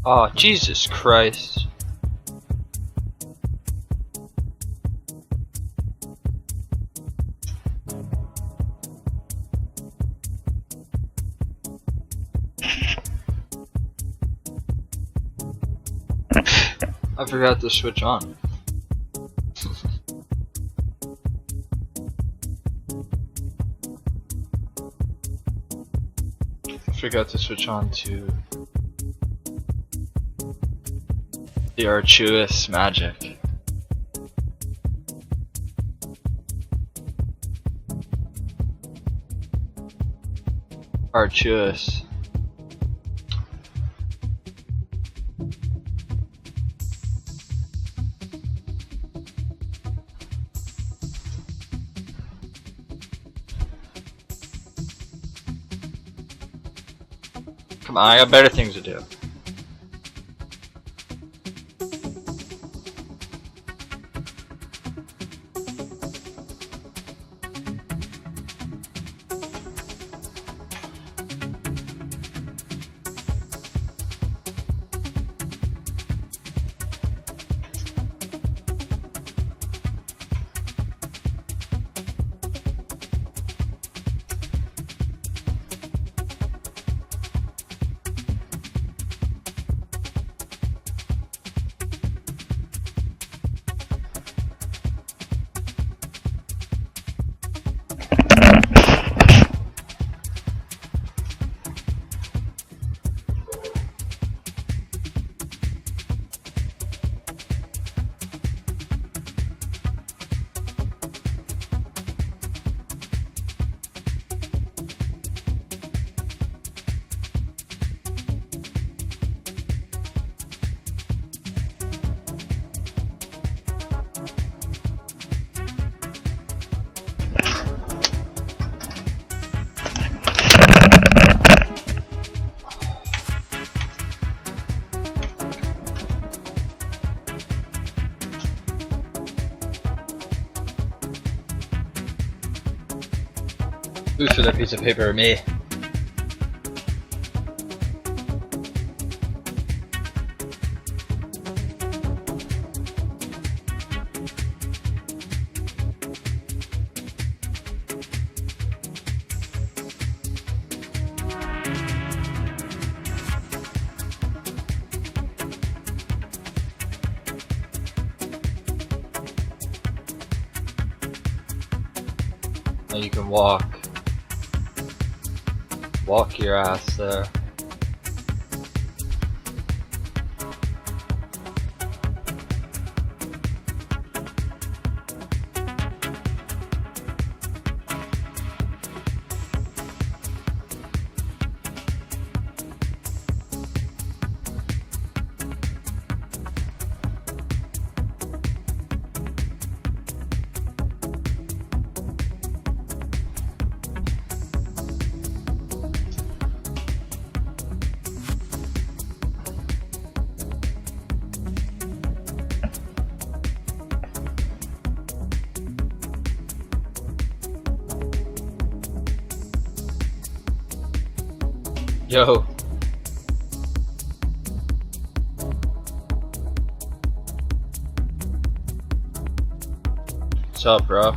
Oh, Jesus Christ. I forgot to switch on. I forgot to switch on to the Arcuous magic. Arcuous. Come on, I got better things to do. Who's for that piece of paper? Me. Now you can walk your ass there. Yo. What's up, bro?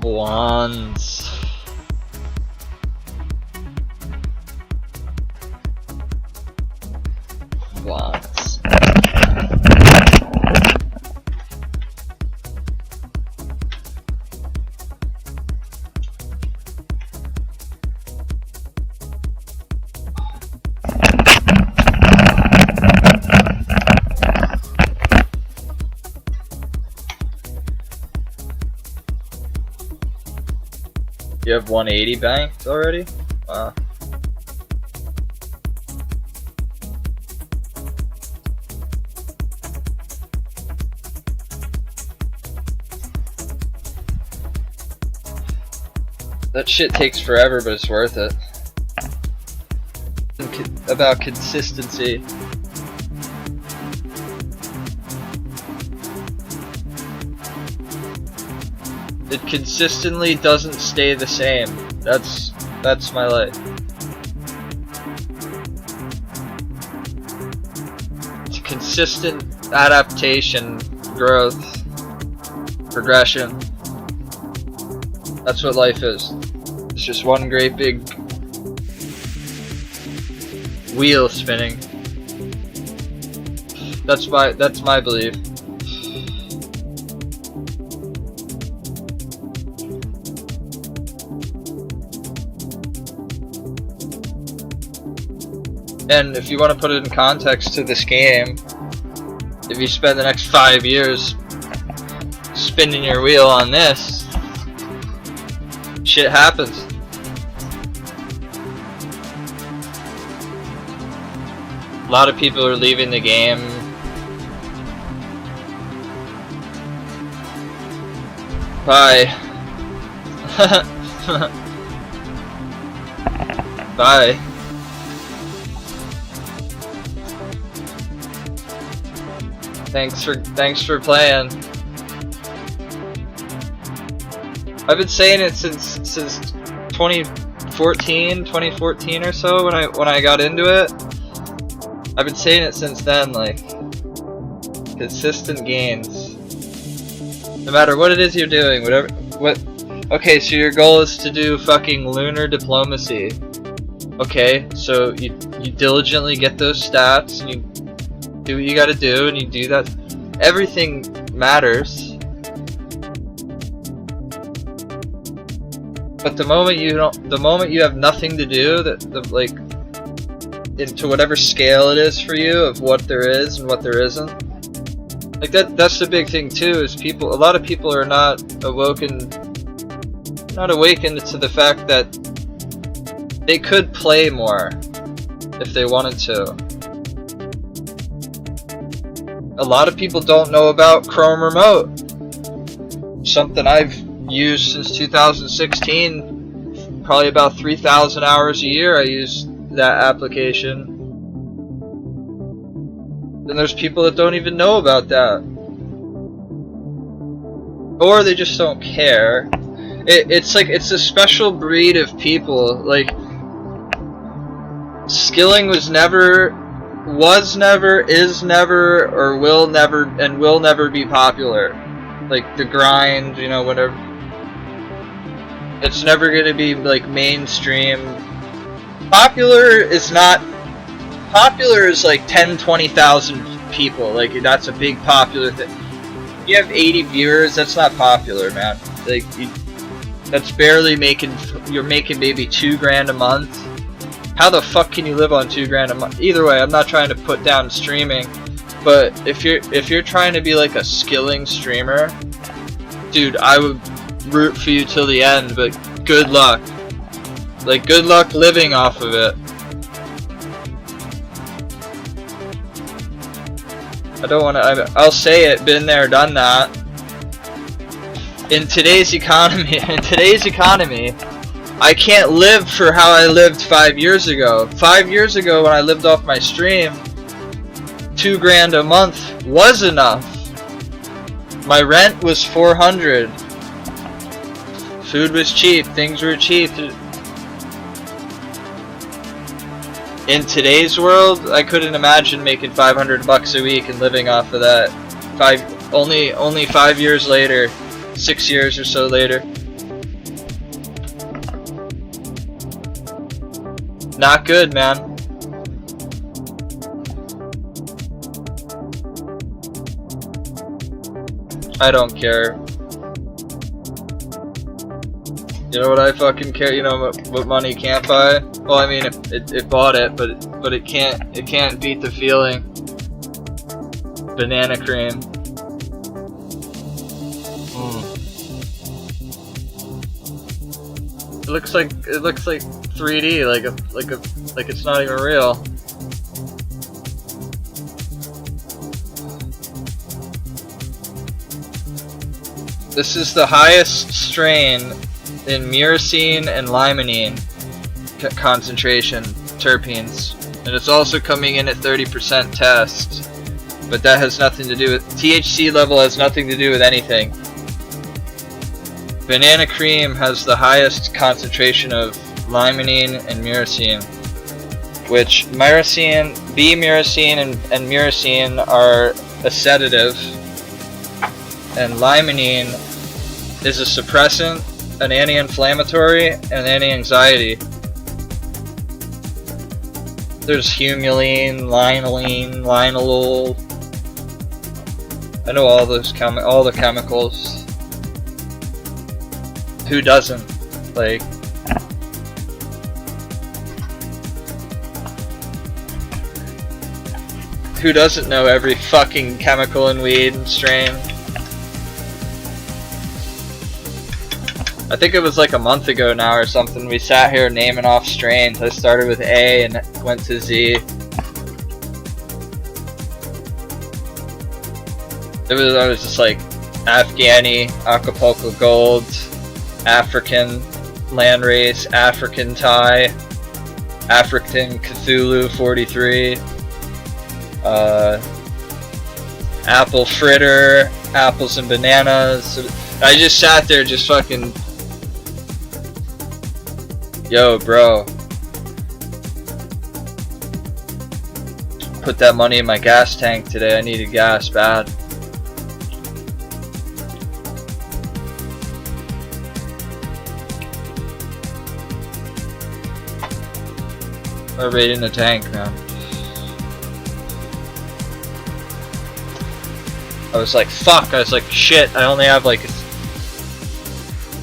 Blondes. Blondes. You have 180 banked already? Wow. That shit takes forever, but it's worth it. about consistency. It consistently doesn't stay the same. That's my life. It's a consistent adaptation, growth, progression. That's what life is. It's just one great big wheel spinning. That's my belief. And if you want to put it in context to this game, if you spend the next 5 years spinning your wheel on this, shit happens. A lot of people are leaving the game. Bye. Bye. Thanks for playing. I've been saying it since 2014 or so when I got into it. I've been saying it since then, like, consistent gains. No matter what it is you're doing, okay, so your goal is to do fucking lunar diplomacy. Okay, so you diligently get those stats and you do what you gotta do, and you do that. Everything matters. But the moment you have nothing to do, like, into whatever scale it is for you of what there is and what there isn't, like that's the big thing too, is a lot of people are not awakened to the fact that they could play more if they wanted to. A lot of people don't know about Chrome Remote, something I've used since 2016, probably about 3,000 hours a year I use that application. And there's people that don't even know about that, or they just don't care. It's like, it's a special breed of people. Like, skilling is never, is never, or will never be popular. Like the grind, you know, whatever. It's never gonna be like mainstream. Popular is like 10-20,000 people. Like, that's a big popular thing. You have 80 viewers, that's not popular, man. Like, that's barely you're making maybe $2,000 a month. How the fuck can you live on $2,000 a month? Either way, I'm not trying to put down streaming, but if you're trying to be like a skilling streamer, dude, I would root for you till the end, but good luck. Like, good luck living off of it. I'll say it, been there, done that. In today's economy, I can't live for how I lived 5 years ago. 5 years ago, when I lived off my stream, $2,000 a month was enough. My rent was $400. Food was cheap, things were cheap. In today's world, I couldn't imagine making $500 a week and living off of that. Only 5 years later, 6 years or so later. Not good, man. I don't care. You know what I fucking care? You know what money can't buy? Well, I mean, it bought it, but it can't beat the feeling. Banana cream. It looks like 3D, like it's not even real. This is the highest strain in myrcene and limonene concentration terpenes and it's also coming in at 30% test. But that has nothing to do with THC level. Has nothing to do with anything. Banana cream has the highest concentration of limonene and myrcene, which B-myrcene and myrcene are a sedative, and limonene is a suppressant, an anti-inflammatory, and an anti-anxiety. There's humulene, linolene, linalool. I know all those all the chemicals. Who doesn't? Like, who doesn't know every fucking chemical in weed and strain? I think it was like a month ago now or something, we sat here naming off strains. I started with A and went to Z. I was just like Afghani, Acapulco Gold, African Landrace, African Thai, African Cthulhu 43, apple fritter, apples and bananas. I just sat there just fucking, yo bro, put that money in my gas tank today. I needed gas bad. We're raiding the tank, man. I was like, fuck. I was like, shit. I only have like.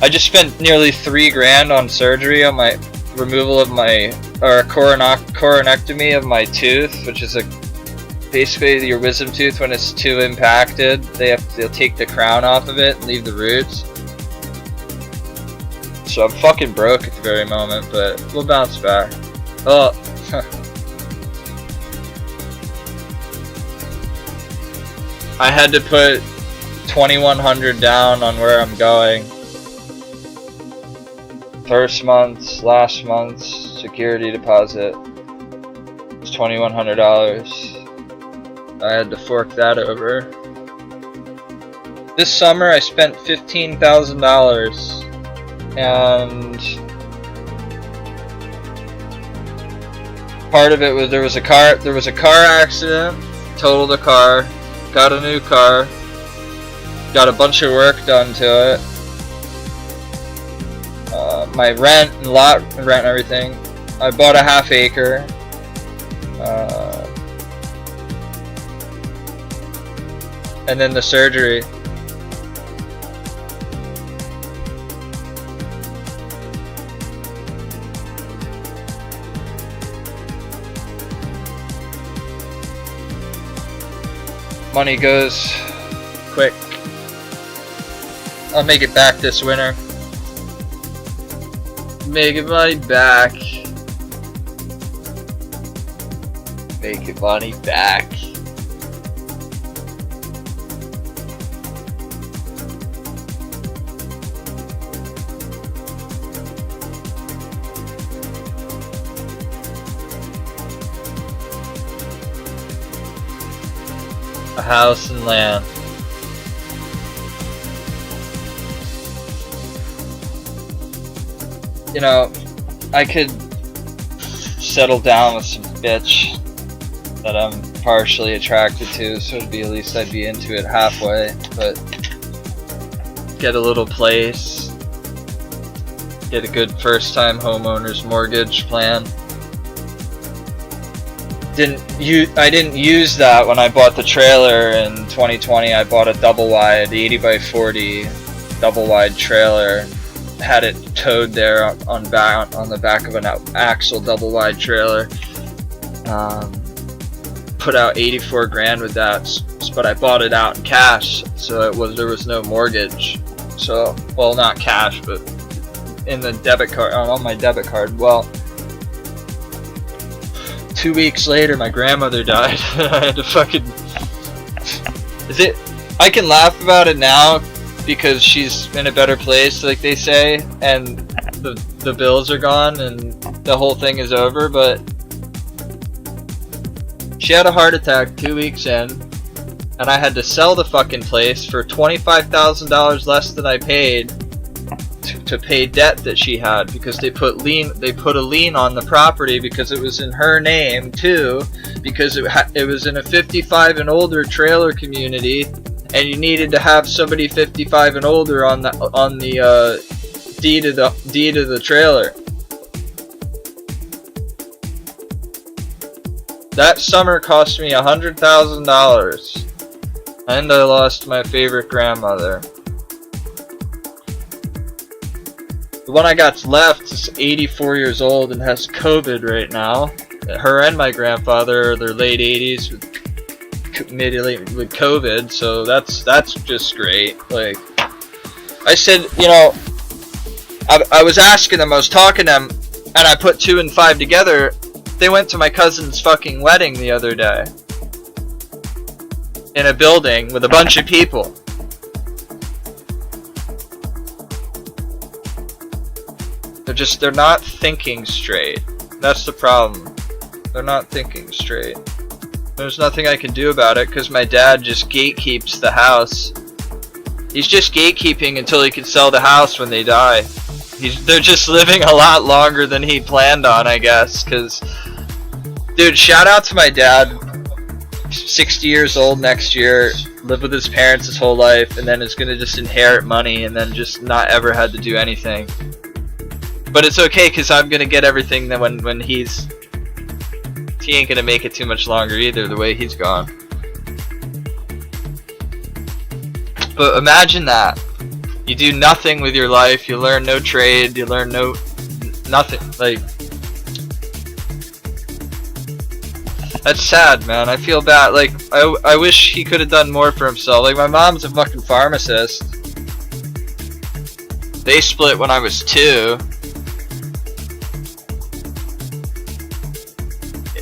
I just spent nearly $3 grand on surgery on my removal of my coronectomy of my tooth, which is basically your wisdom tooth when it's too impacted. They'll take the crown off of it and leave the roots. So I'm fucking broke at the very moment, but we'll bounce back. Oh. I had to put $2,100 down on where I'm going. First month's, last month's security deposit was $2,100. I had to fork that over. This summer I spent $15,000, and part of it was there was a car accident, totaled a car, got a new car, got a bunch of work done to it. My rent and lot rent and everything. I bought a half acre. And then the surgery. Money goes quick. I'll make it back this winter. Making money back. Making money back. A house and land. You know, I could settle down with some bitch that I'm partially attracted to, so it'd be at least I'd be into it halfway, but get a little place, get a good first time homeowner's mortgage plan. I didn't use that when I bought the trailer in 2020. I bought a double wide 80x40 double wide trailer. Had it towed there on the back of an axle double wide trailer. Put out 84 grand with that, but I bought it out in cash, so there was no mortgage. So, well, not cash, but in the debit card, on my debit card. Well, 2 weeks later, my grandmother died. I had to fucking. I can laugh about it now because she's in a better place, like they say, and the bills are gone and the whole thing is over. But She had a heart attack 2 weeks in, and I had to sell the fucking place for $25,000 less than I paid to pay debt that she had, because they put a lien on the property because it was in her name too, because it was in a 55 and older trailer community, and you needed to have somebody 55 and older on the deed of the trailer. That summer cost me $100,000, and I lost my favorite grandmother. The one I got left is 84 years old and has COVID right now. Her and my grandfather are their late 80s with COVID, so that's just great. Like, I said, you know, I was asking them, I was talking to them, and I put 2 and 5 together. They went to my cousin's fucking wedding the other day in a building with a bunch of people. They're not thinking straight. That's the problem. They're not thinking straight. There's nothing I can do about it because my dad just gatekeeps the house. He's just gatekeeping until he can sell the house when they die. They're just living a lot longer than he planned on, I guess. Cause, dude, shout out to my dad. 60 years old next year, lived with his parents his whole life, and then is gonna just inherit money and then just not ever had to do anything. But it's okay, cause I'm gonna get everything that when he ain't gonna make it too much longer either, the way he's gone. But imagine that. You do nothing with your life, you learn no trade, you learn nothing. Like, that's sad, man. I feel bad. Like, I wish he could have done more for himself. Like, my mom's a fucking pharmacist. They split when I was 2.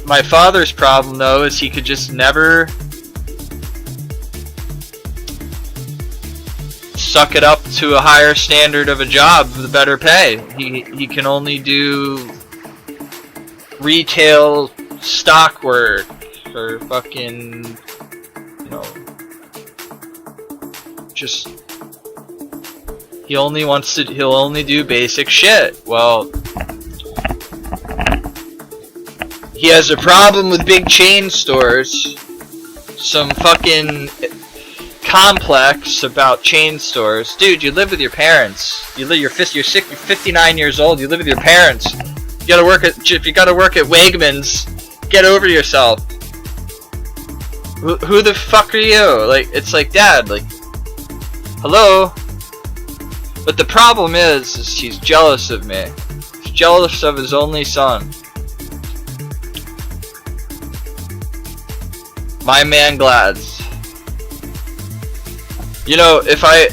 My father's problem, though, is he could just never suck it up to a higher standard of a job with better pay. He can only do retail stock work or fucking, you know, just he'll only do basic shit. Well, he has a problem with big chain stores. Some fucking complex about chain stores. Dude, you live with your parents. You're 59 years old. You live with your parents. If you gotta work at Wegmans, get over yourself. Who the fuck are you? Like, it's like, Dad, like, hello? But the problem is he's jealous of me. He's jealous of his only son. My man Glads. You know, if I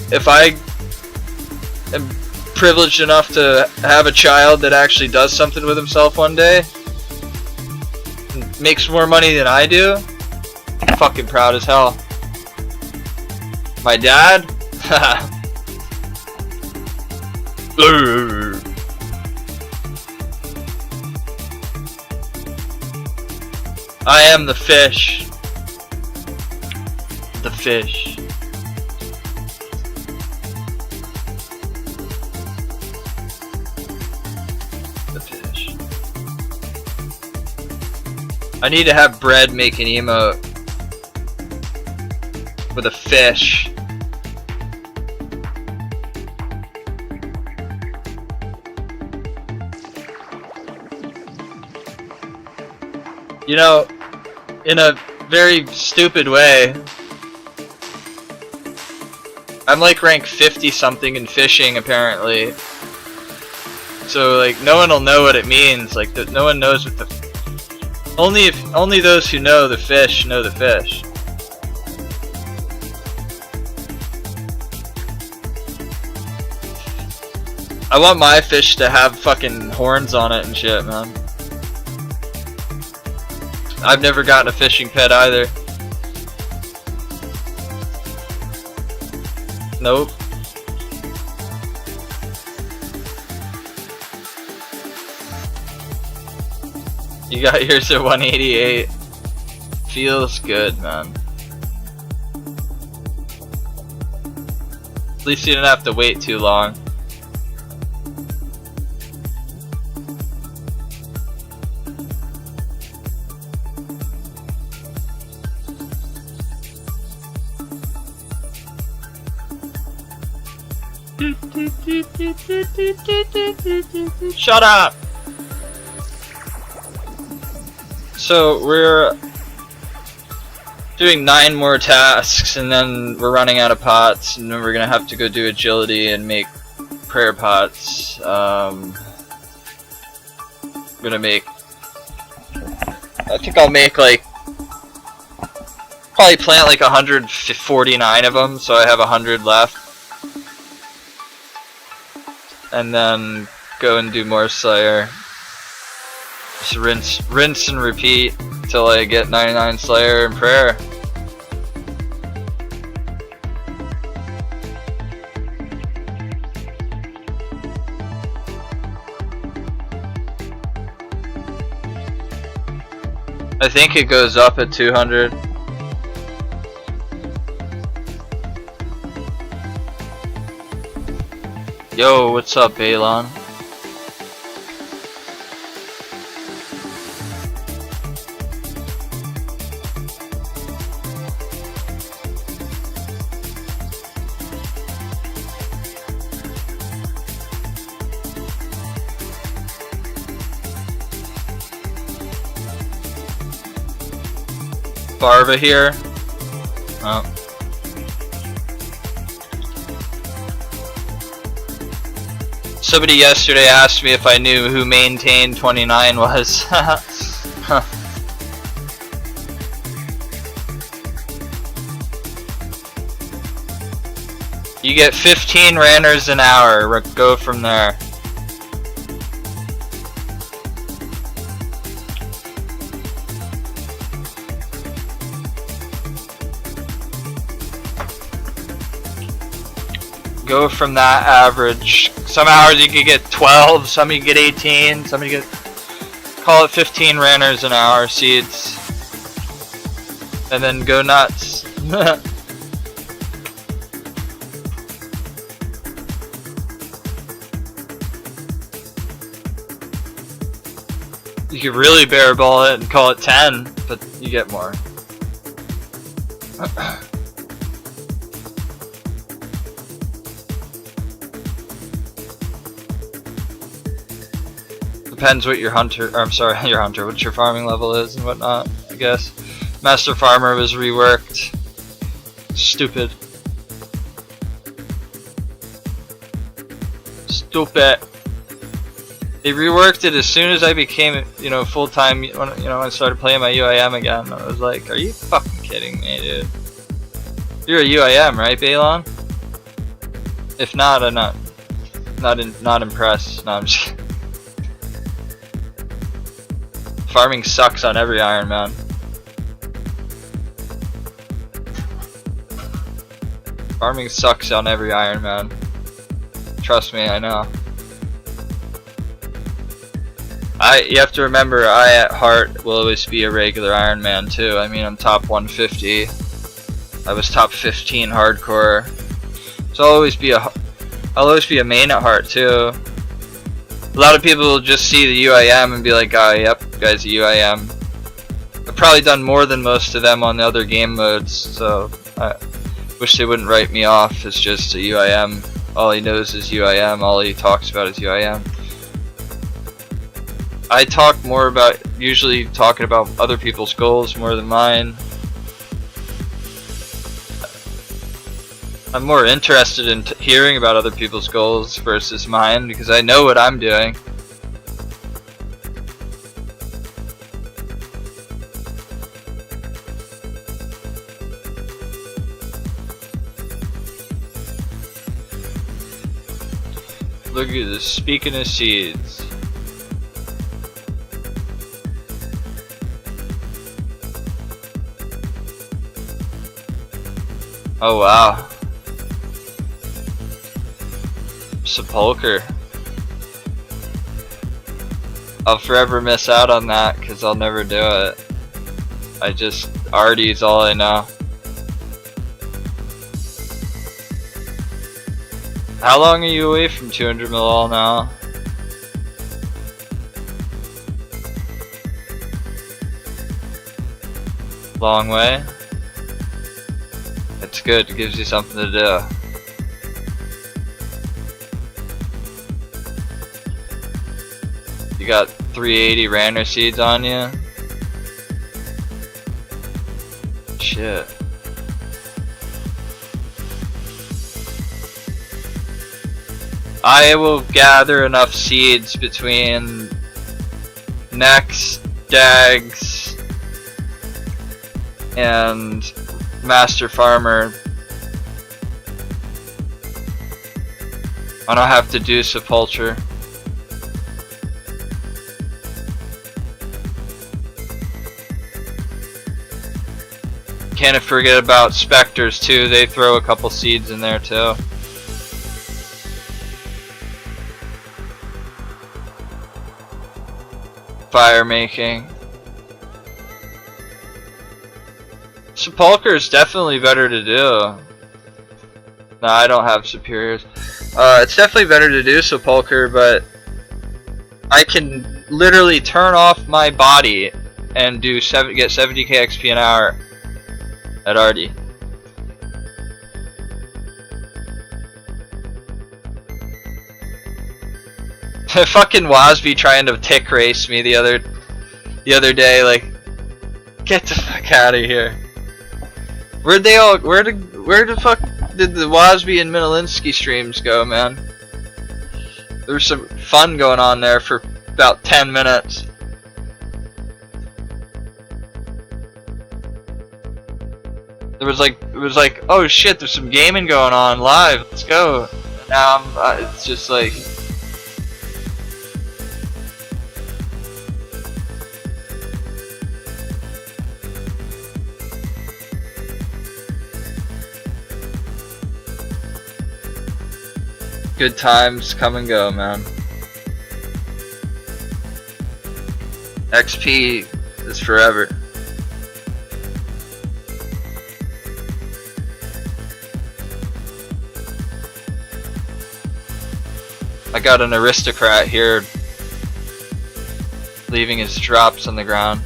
am privileged enough to have a child that actually does something with himself one day, and makes more money than I do, I'm fucking proud as hell. My dad? I am the fish. The fish. The fish. I need to have bread make an emote with a fish. You know, in a very stupid way, I'm like rank 50 something in fishing apparently. So like no one will know what it means. Like no one knows what the only those who know the fish know the fish. I want my fish to have fucking horns on it and shit, man. I've never gotten a fishing pet either. Nope. You got yours at 188. Feels good, man. At least you didn't have to wait too long. Shut up! So we're doing 9 more tasks and then we're running out of pots, and then we're gonna have to go do agility and make prayer pots. I'm gonna make, I think I'll make like, probably plant like 149 of them, so I have 100 left. And then go and do more Slayer. Just rinse and repeat until I get 99 Slayer and prayer. I think it goes up at 200. Yo, what's up, Balon? Barba here. Oh. Somebody yesterday asked me if I knew who Maintain 29 was. You get 15 ranners an hour. Go from there. Go from that average. Some hours you could get 12, some you get 18, some you get, call it 15 ranners an hour, seeds. And then go nuts. You could really bare ball it and call it 10, but you get more. Depends what your hunter, or I'm sorry, your hunter, what your farming level is and whatnot, I guess. Master Farmer was reworked. Stupid. Stupid. They reworked it as soon as I became, full-time, when I started playing my UIM again. I was like, are you fucking kidding me, dude? You're a UIM, right, Balon? If not, I'm not impressed. No, I'm just kidding. Farming sucks on every Iron Man. Farming sucks on every Iron Man. Trust me, I know. You have to remember, I at heart will always be a regular Iron Man too. I mean, I'm top 150. I was top 15 hardcore. So I'll always be a main at heart too. A lot of people will just see the UIM and be like, oh, yep, guy's a UIM. I've probably done more than most of them on the other game modes, so I wish they wouldn't write me off as just a UIM. All he knows is UIM, all he talks about is UIM. I talk more about, usually talking about other people's goals more than mine. I'm more interested in hearing about other people's goals versus mine because I know what I'm doing. Look at this, speaking of seeds. Oh wow. Sepulcher. I'll forever miss out on that because I'll never do it. Artie's all I know. How long are you away from 200 mil all now? Long way. It's good, it gives you something to do. You got 380 Ranner seeds on you? Shit. I will gather enough seeds between next Dags and Master Farmer. I don't have to do Sepulcher. Can't forget about Spectres too, they throw a couple seeds in there too. Fire making. Sepulcher is definitely better to do. No, I don't have superiors. It's definitely better to do Sepulcher, but I can literally turn off my body and do get 70k XP an hour at Artie. Fucking Wasby trying to tick race me the other day, like, get the fuck out of here. Where the fuck did the Wasby and Minilinski streams go, man? There was some fun going on there for about 10 minutes. It was like, oh shit, there's some gaming going on live, let's go. And now it's just like, good times come and go, man. XP is forever. I got an aristocrat here leaving his drops on the ground.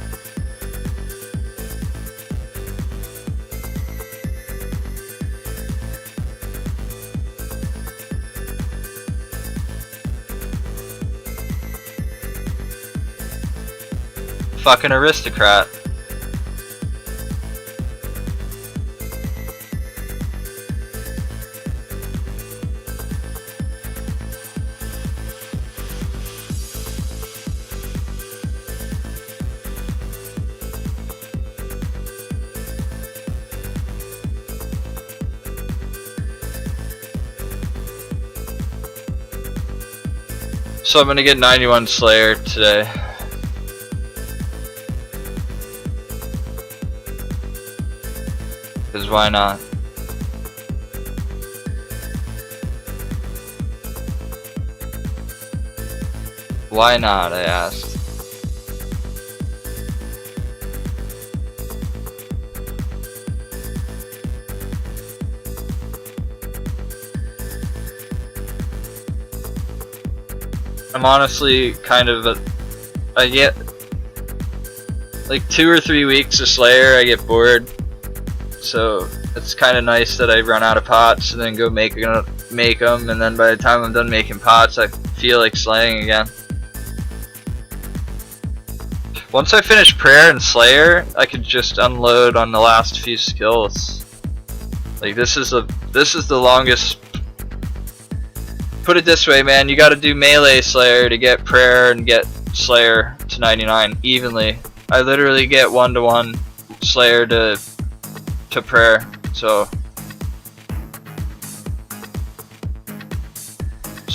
Fucking aristocrat. So I'm gonna get 91 Slayer today. Because why not? Why not, I asked. I'm honestly kind of I get like 2 or 3 weeks of Slayer, I get bored. So it's kind of nice that I run out of pots and then go make them, and then by the time I'm done making pots, I feel like slaying again. Once I finish Prayer and Slayer, I could just unload on the last few skills. Like this is the longest. Put it this way, man, you gotta do melee Slayer to get Prayer and get Slayer to 99 evenly. I literally get 1-to-1 Slayer to Prayer, so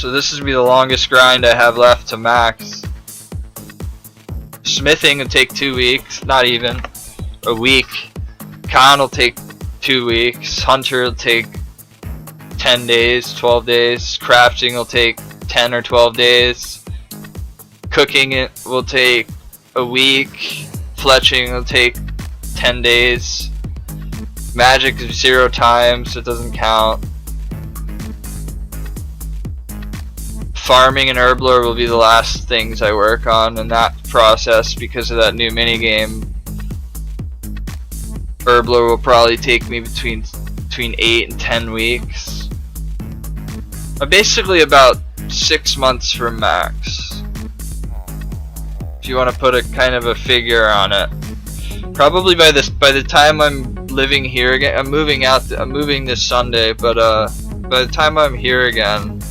this is gonna be the longest grind I have left to max. Smithing will take 2 weeks, not even a week. Con will take 2 weeks. Hunter will take 10 days, 12 days. Crafting will take 10 or 12 days. Cooking it will take a week. Fletching will take 10 days. Magic is 0 times, so it doesn't count. Farming and Herblore will be the last things I work on in that process because of that new minigame. Herblore will probably take me between 8 and 10 weeks. I'm basically about 6 months from max. If you want to put a kind of a figure on it. Probably by the time I'm living here again, I'm moving this Sunday, but by the time I'm here again,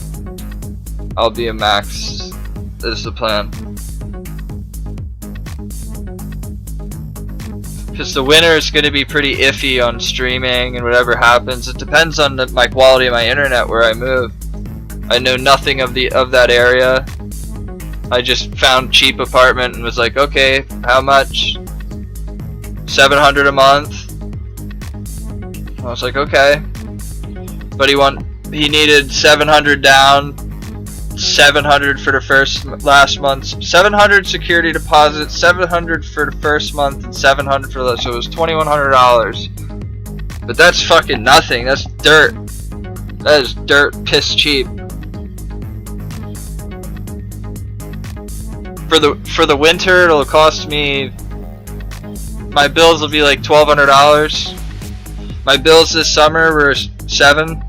I'll be a max. Is the plan. Because the winter is going to be pretty iffy on streaming and whatever happens. It depends on my quality of my internet where I move. I know nothing of that area. I just found cheap apartment and was like, okay, how much? $700 a month. I was like, okay. But he needed 700 down, 700 for the last month, 700 security deposit, 700 for the first month, and 700 for the, so it was $2,100. But that's fucking nothing. That's dirt. That is dirt piss cheap. For the winter, it'll cost me. My bills will be like $1,200. My bills this summer were $7.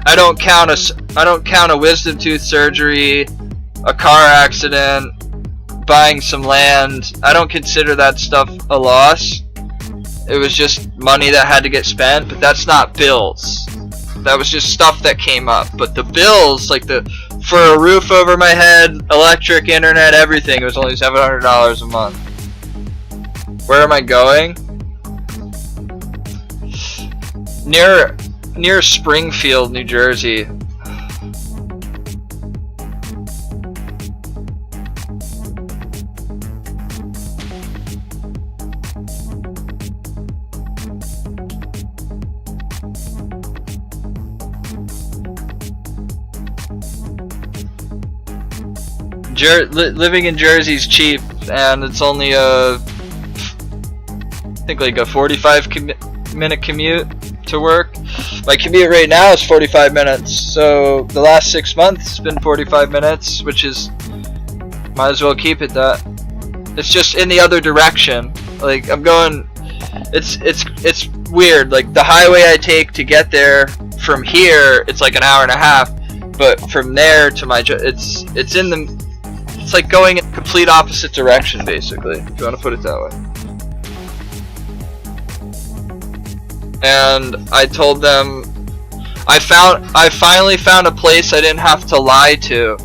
I don't count a wisdom tooth surgery, a car accident, buying some land. I don't consider that stuff a loss. It was just money that had to get spent, but that's not bills. That was just stuff that came up. But the bills, like for a roof over my head, electric, internet, everything, it was only $700 a month. Where am I going? Near Springfield, New Jersey. Living in Jersey's cheap, and it's only I think like a 45-minute commute to work. My commute right now is 45 minutes, so the last 6 months has been 45 minutes, which is, might as well keep it that. It's just in the other direction. Like I'm going, it's weird. Like the highway I take to get there from here, it's like an hour and a half, but from there to my it's like going in complete opposite direction, basically, if you want to put it that way. And I told them I finally found a place I didn't have to lie to.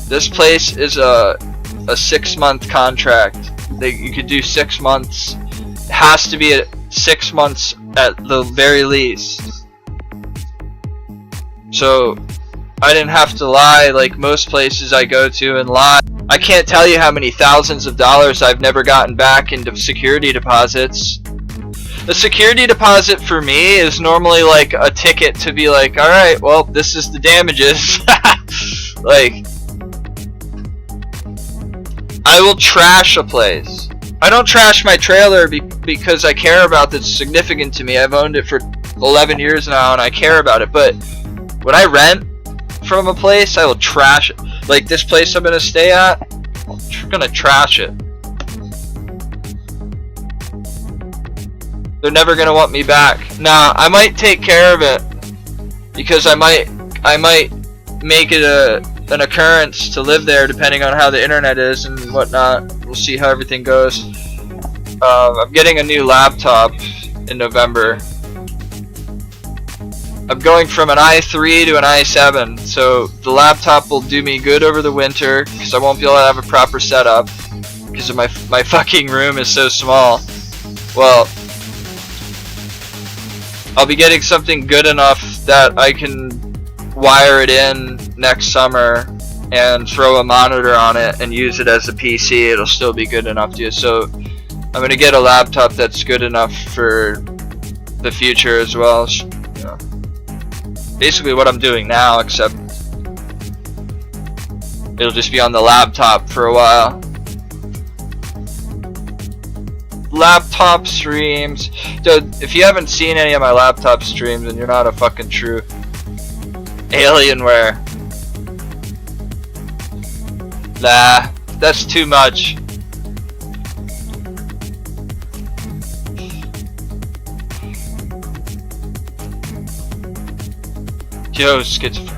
This place is a 6-month contract. You could do 6 months. It has to be at 6 months at the very least. So I didn't have to lie like most places I go to and lie. I can't tell you how many thousands of dollars I've never gotten back into security deposits. The security deposit for me is normally like a ticket to be like, alright, well, this is the damages. Like, I will trash a place. I don't trash my trailer because I care about that. It's significant to me. I've owned it for 11 years now and I care about it. But when I rent from a place, I will trash it. Like this place I'm gonna stay at, I'm gonna trash it. They're never gonna want me back. Now I might take care of it because I might make it an occurrence to live there, depending on how the internet is and whatnot. We'll see how everything goes. I'm getting a new laptop in November. I'm going from an i3 to an i7, so the laptop will do me good over the winter because I won't be able to have a proper setup because of my fucking room is so small. Well, I'll be getting something good enough that I can wire it in next summer and throw a monitor on it and use it as a PC. It'll still be good enough to. So I'm gonna get a laptop that's good enough for the future as well. You know, basically what I'm doing now, except It'll just be on the laptop for a while. Laptop streams. Dude, if you haven't seen any of my laptop streams, then you're not a fucking true Alienware. Nah, that's too much. Yo, schizophrenic.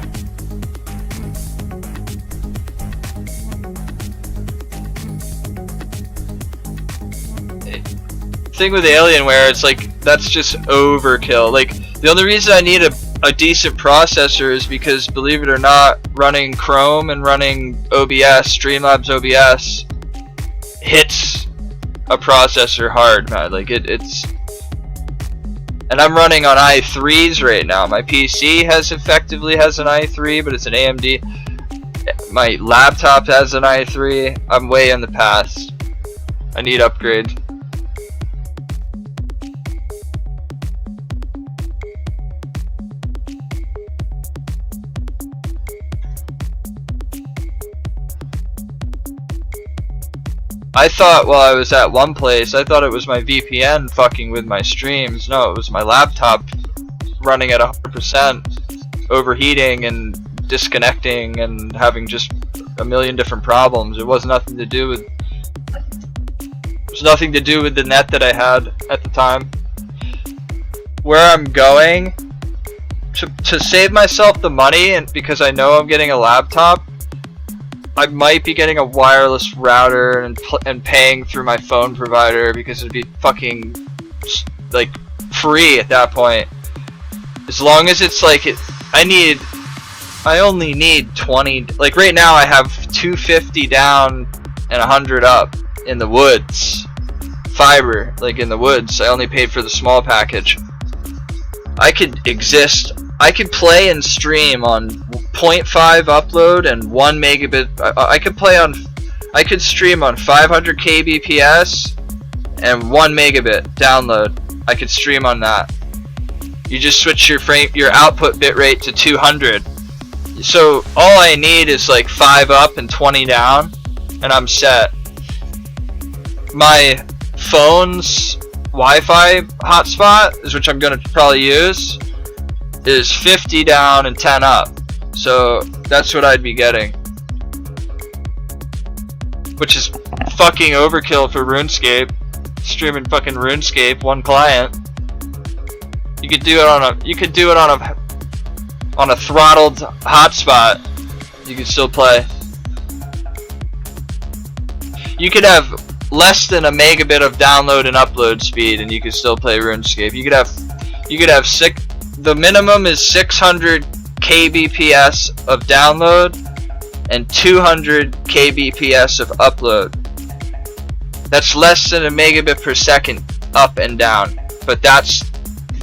Thing with Alienware, it's like that's just overkill. Like the only reason I need a decent processor is because, believe it or not, running Chrome and running OBS, Streamlabs OBS, hits a processor hard, man. Like it's, and I'm running on i3s right now. My PC effectively has an i3, but it's an AMD. My laptop has an i3. I'm way in the past. I need upgrade. I thought while I was at one place, I thought it was my VPN fucking with my streams. No, it was my laptop running at 100%, overheating and disconnecting and having just a million different problems. It was nothing to do with. It was nothing to do with the net that I had at the time. Where I'm going to save myself the money, and because I know I'm getting a laptop, I might be getting a wireless router and paying through my phone provider, because it'd be fucking like free at that point. As long as it's like I only need 20. Like right now I have 250 down and 100 up in the woods. Fiber, like in the woods. I only paid for the small package. I could play and stream on 0.5 upload and 1 megabit. I could stream on 500 kbps and 1 megabit download. I could stream on that. You just switch your output bitrate to 200. So all I need is like 5 up and 20 down, and I'm set. My phone's Wi-Fi hotspot, which I'm gonna probably use, is 50 down and 10 up. So that's what I'd be getting, which is fucking overkill for RuneScape. Streaming fucking RuneScape, one client. You could do it on a throttled hotspot. You could still play. You could have less than a megabit of download and upload speed, and you could still play RuneScape. You could have the minimum is 600 kbps of download and 200 kbps of upload. That's less than a megabit per second up and down, but that's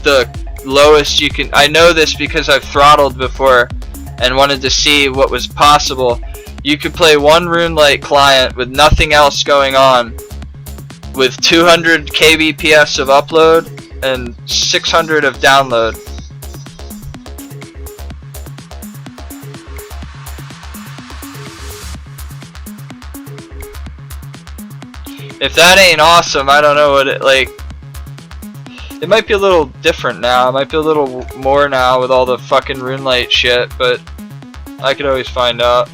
the lowest you can. I know this because I've throttled before and wanted to see what was possible. You could play one RuneLite client with nothing else going on with 200 kbps of upload and 600 of download. If that ain't awesome, I don't know what it, like, it might be a little different now. It might be a little more now with all the fucking RuneLite shit, but I could always find out.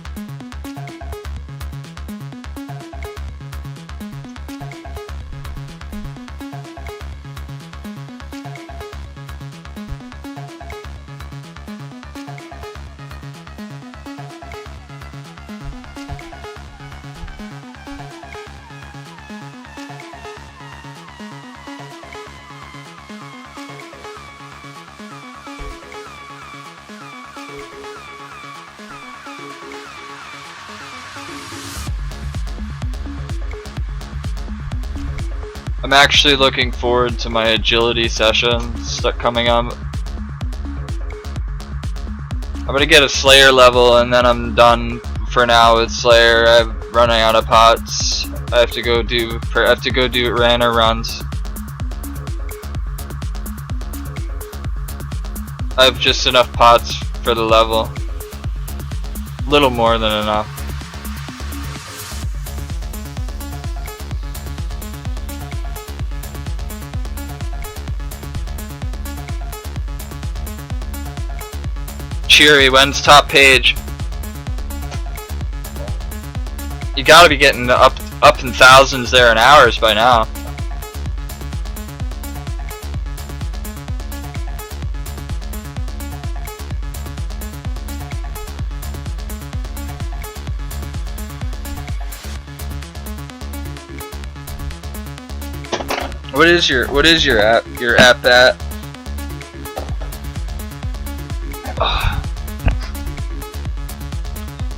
I'm actually looking forward to my agility sessions coming up. I'm gonna get a Slayer level and then I'm done for now with Slayer. I'm running out of pots. I have to go do Rana runs. I have just enough pots for the level. Little more than enough. Cheery, when's top page? You gotta be getting up in thousands there in hours by now. What is your app at?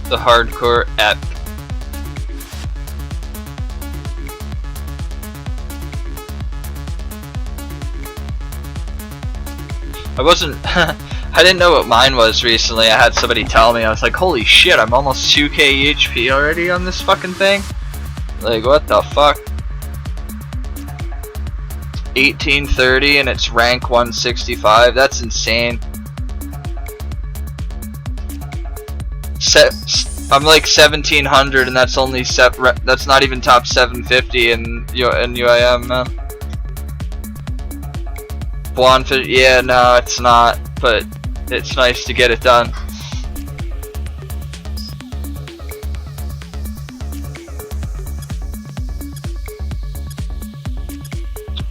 The hardcore app. I wasn't I didn't know what mine was recently. I had somebody tell me. I was like, holy shit, I'm almost 2k HP already on this fucking thing. Like, what the fuck? 1830 and it's rank 165. That's insane. I'm like 1700 and that's only that's not even top 750 in UIM, man. Blondefish, yeah, no, it's not, but it's nice to get it done.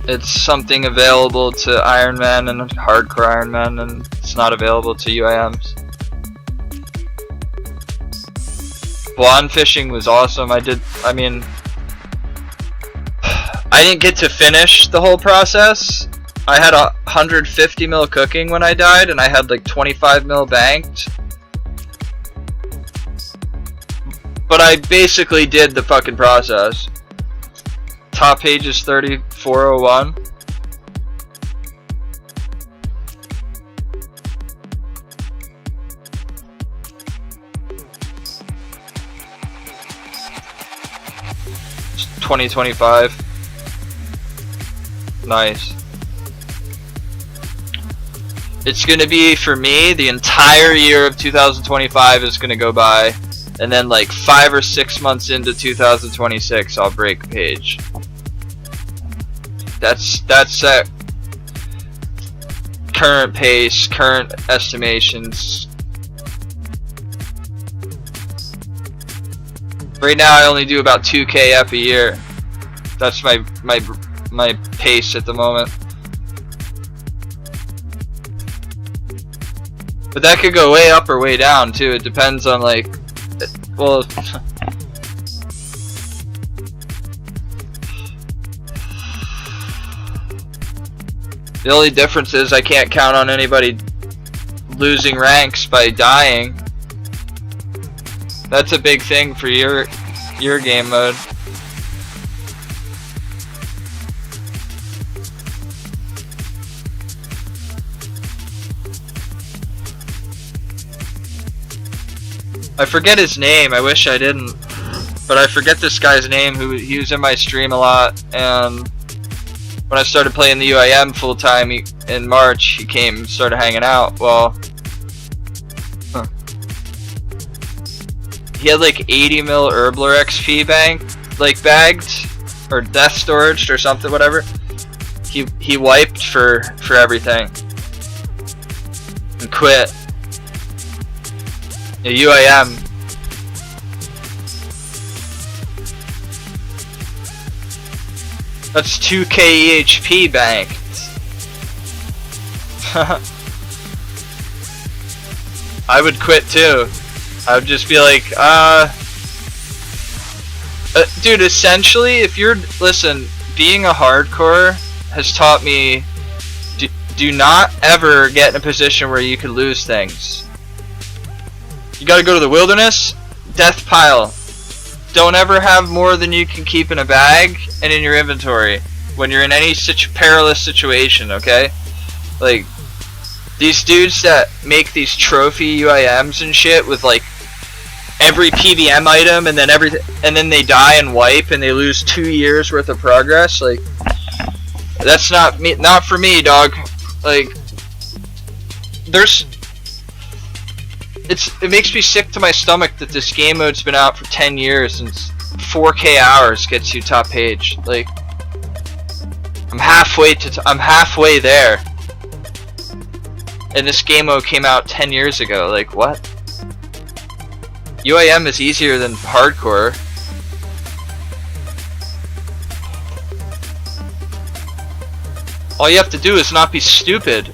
It's something available to Ironman and hardcore Ironman, and it's not available to UIMs. Blonde fishing was awesome. I didn't get to finish the whole process. I had 150 mil cooking when I died, and I had like 25 mil banked. But I basically did the fucking process. Top page is 3401. It's 2025. Nice. It's gonna be, for me, the entire year of 2025 is gonna go by, and then like 5 or 6 months into 2026 I'll break page. That's current pace, current estimations. Right now I only do about 2k F a year. That's my pace at the moment. But that could go way up or way down too. It depends on, like, well, the only difference is I can't count on anybody losing ranks by dying. That's a big thing for your game mode. I forget his name, I wish I didn't, but I forget this guy's name. He was in my stream a lot, and when I started playing the UIM full time in March, he came and started hanging out. Well, he had like 80 mil Herbler XP bagged, or death storage or something, whatever. He wiped for everything and quit. A UIM. That's 2k EHP banked. I would quit too. I would just be like, dude, essentially, if you're, listen, being a hardcore has taught me, do not ever get in a position where you could lose things. You gotta go to the wilderness, death pile. Don't ever have more than you can keep in a bag and in your inventory when you're in any perilous situation, okay? Like, these dudes that make these trophy UIMs and shit with like every PVM item and then and then they die and wipe and they lose 2 years worth of progress, like, that's not for me, dog. Like, it makes me sick to my stomach that this game mode's been out for 10 years and 4k hours gets you top page. Like, I'm halfway there. And this game mode came out 10 years ago. Like, what? UIM is easier than hardcore. All you have to do is not be stupid.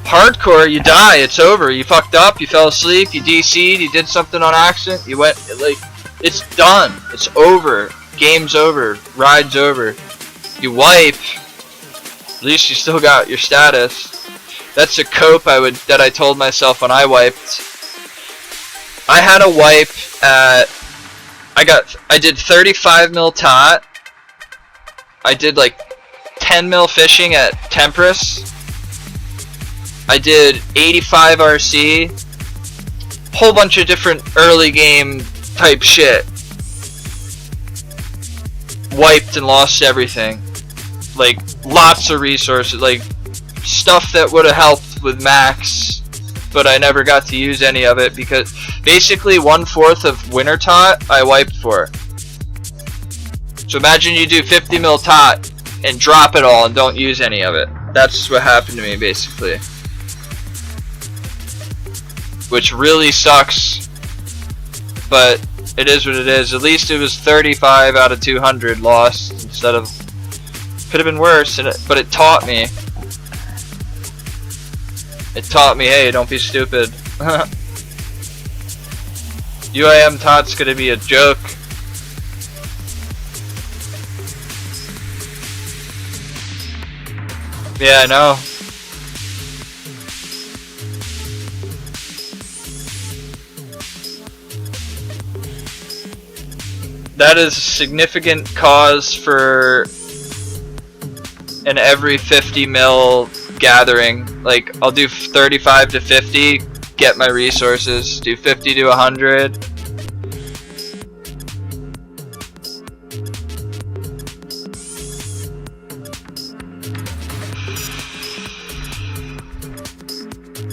Hardcore, you die, it's over. You fucked up, you fell asleep, you DC'd, you did something on accident, you went, like, it's done. It's over. Game's over. Ride's over. You wipe. At least you still got your status. That's a cope that I told myself when I wiped. I had a wipe at, I did 35 mil tot. I did like 10 mil fishing at Temperance. I did 85 RC. Whole bunch of different early game type shit. Wiped and lost everything. Like lots of resources, like stuff that would have helped with max, but I never got to use any of it because basically 1/4 of winter tot I wiped for. So imagine you do 50 mil tot and drop it all and don't use any of it. That's what happened to me basically. Which really sucks, but it is what it is. At least it was 35 out of 200 lost instead of, could have been worse, but it taught me. It taught me, hey, don't be stupid. UIM tot's gonna be a joke. Yeah, I know. That is a significant cause for an every 50 mil gathering. Like, I'll do 35 to 50, get my resources. Do 50 to 100.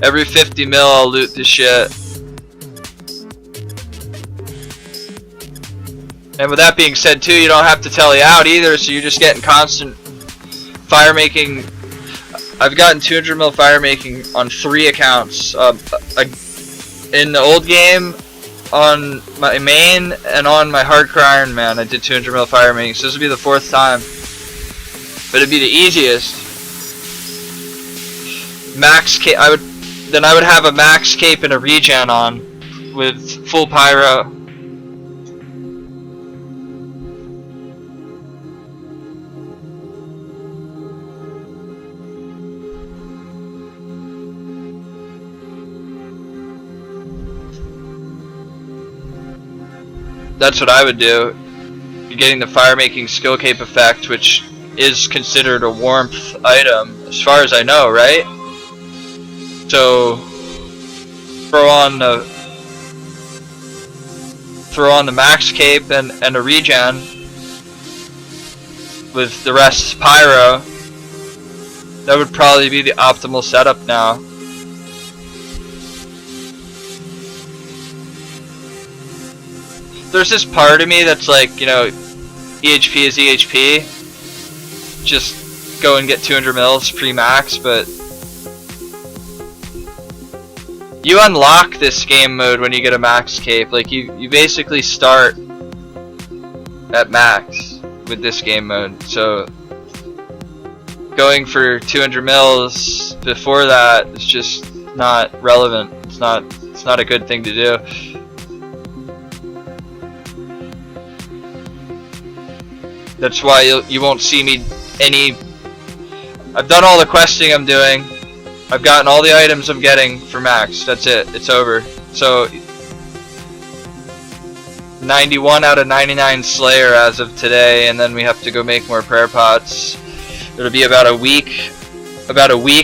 Every 50 mil I'll loot the shit. And with that being said too, you don't have to telly out either, so you're just getting constant fire making. I've gotten 200 mil fire making on 3 accounts. In the old game, on my main, and on my hardcore Iron Man, I did 200 mil fire making, so this will be the 4th time. But it'd be the easiest. Max cape, I would have a max cape and a regen on with full pyro. That's what I would do. You're getting the fire making skill cape effect, which is considered a warmth item as far as I know, right? So throw on the max cape and a regen with the rest pyro. That would probably be the optimal setup now. There's this part of me that's like, you know, EHP is EHP. Just go and get 200 mils pre-max, but you unlock this game mode when you get a max cape. Like you basically start at max with this game mode. So going for 200 mils before that is just not relevant. It's not a good thing to do. That's why you won't see me any. I've done all the questing I'm doing. I've gotten all the items I'm getting for max. That's it. It's over. So 91 out of 99 Slayer as of today, and then we have to go make more prayer pots. It'll be about a week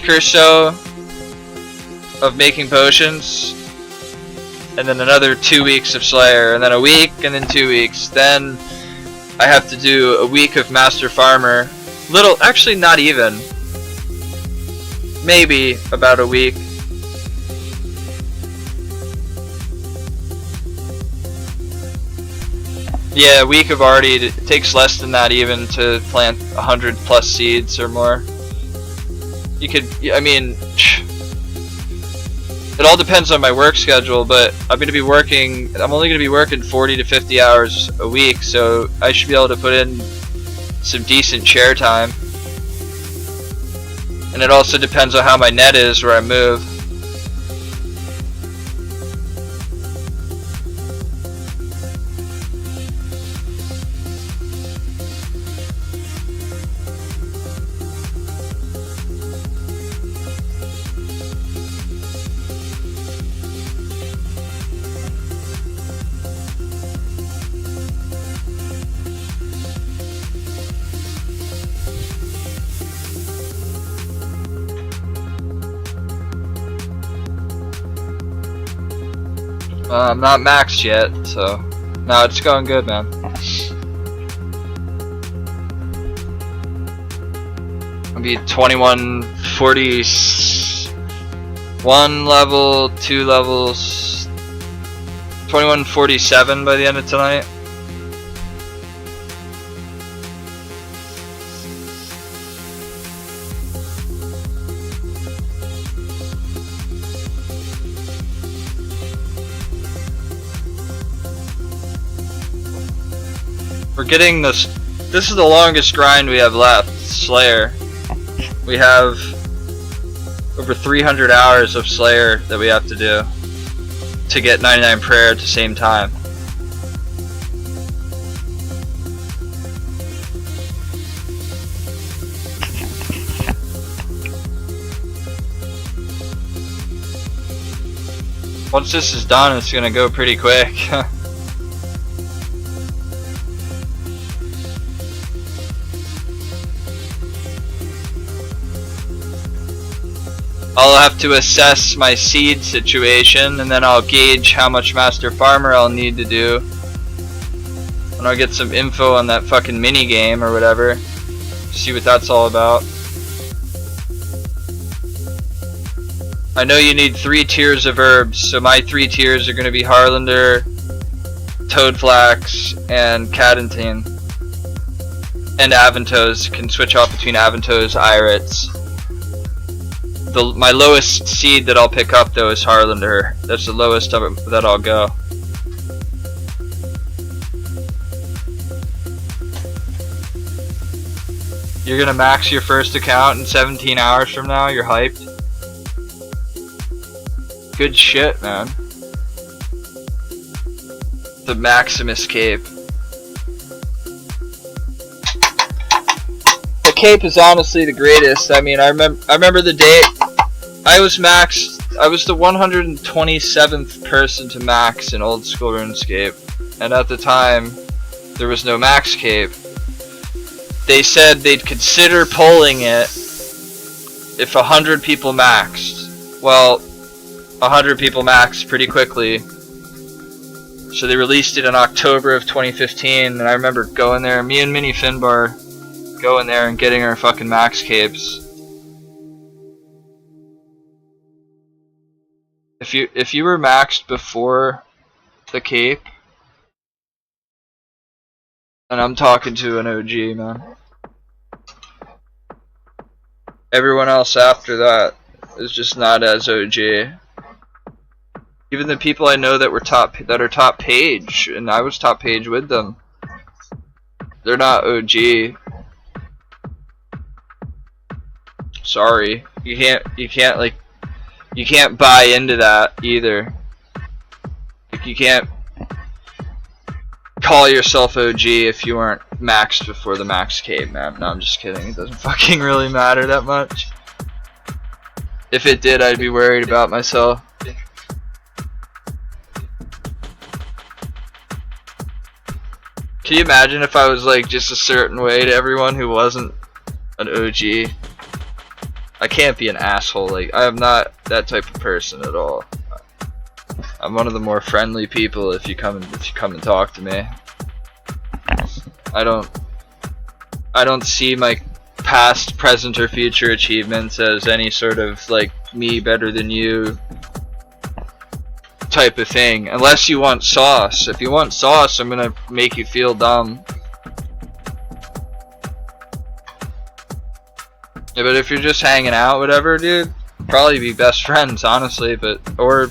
or so of making potions, and then another 2 weeks of Slayer, and then a week, and then 2 weeks. Then I have to do a week of Master Farmer. Actually not even. Maybe about a week. Yeah, a week of already. It takes less than that even to plant 100 plus seeds or more. You could, I mean, It all depends on my work schedule, but I'm only going to be working 40 to 50 hours a week, so I should be able to put in some decent chair time. And it also depends on how my net is where I move. I'm not maxed yet, so no, it's going good, man. I'll be 2141 level, 2 levels, 2147 by the end of tonight. We're getting this. This is the longest grind we have left. Slayer. We have over 300 hours of Slayer that we have to do to get 99 prayer at the same time. Once this is done, it's gonna go pretty quick. I'll have to assess my seed situation, and then I'll gauge how much Master Farmer I'll need to do. And I'll get some info on that fucking mini game or whatever. See what that's all about. I know you need 3 tiers of herbs, so my 3 tiers are going to be Harlander, Toadflax, and Cadentine. And Aventos. Can switch off between Aventos, Irits. My lowest seed that I'll pick up though is Harlander. That's the lowest of it that I'll go. You're gonna max your first account in 17 hours from now? You're hyped? Good shit, man. The Maximus cape. The cape is honestly the greatest. I mean, I remember the day I was maxed. I was the 127th person to max in Old School RuneScape, and at the time there was no max cape. They said they'd consider pulling it if 100 people maxed. Well, 100 people maxed pretty quickly, so they released it in October of 2015. And I remember going there, me and Mini Finbar going there and getting our fucking max capes. If you were maxed before the cape, and I'm talking to an OG, man. Everyone else after that is just not as OG. Even the people I know that are top page, and I was top page with them, they're not OG. Sorry, you can't buy into that either. Like, you can't call yourself OG if you weren't maxed before the max cape, man. No, I'm just kidding. It doesn't fucking really matter that much. If it did, I'd be worried about myself. Can you imagine if I was like just a certain way to everyone who wasn't an OG? I can't be an asshole. Like, I am not that type of person at all. I'm one of the more friendly people if you come and talk to me. I don't see my past, present, or future achievements as any sort of like me better than you type of thing. Unless you want sauce. If you want sauce, I'm gonna make you feel dumb. Yeah, but if you're just hanging out, whatever, dude, Probably be best friends, honestly, but, or,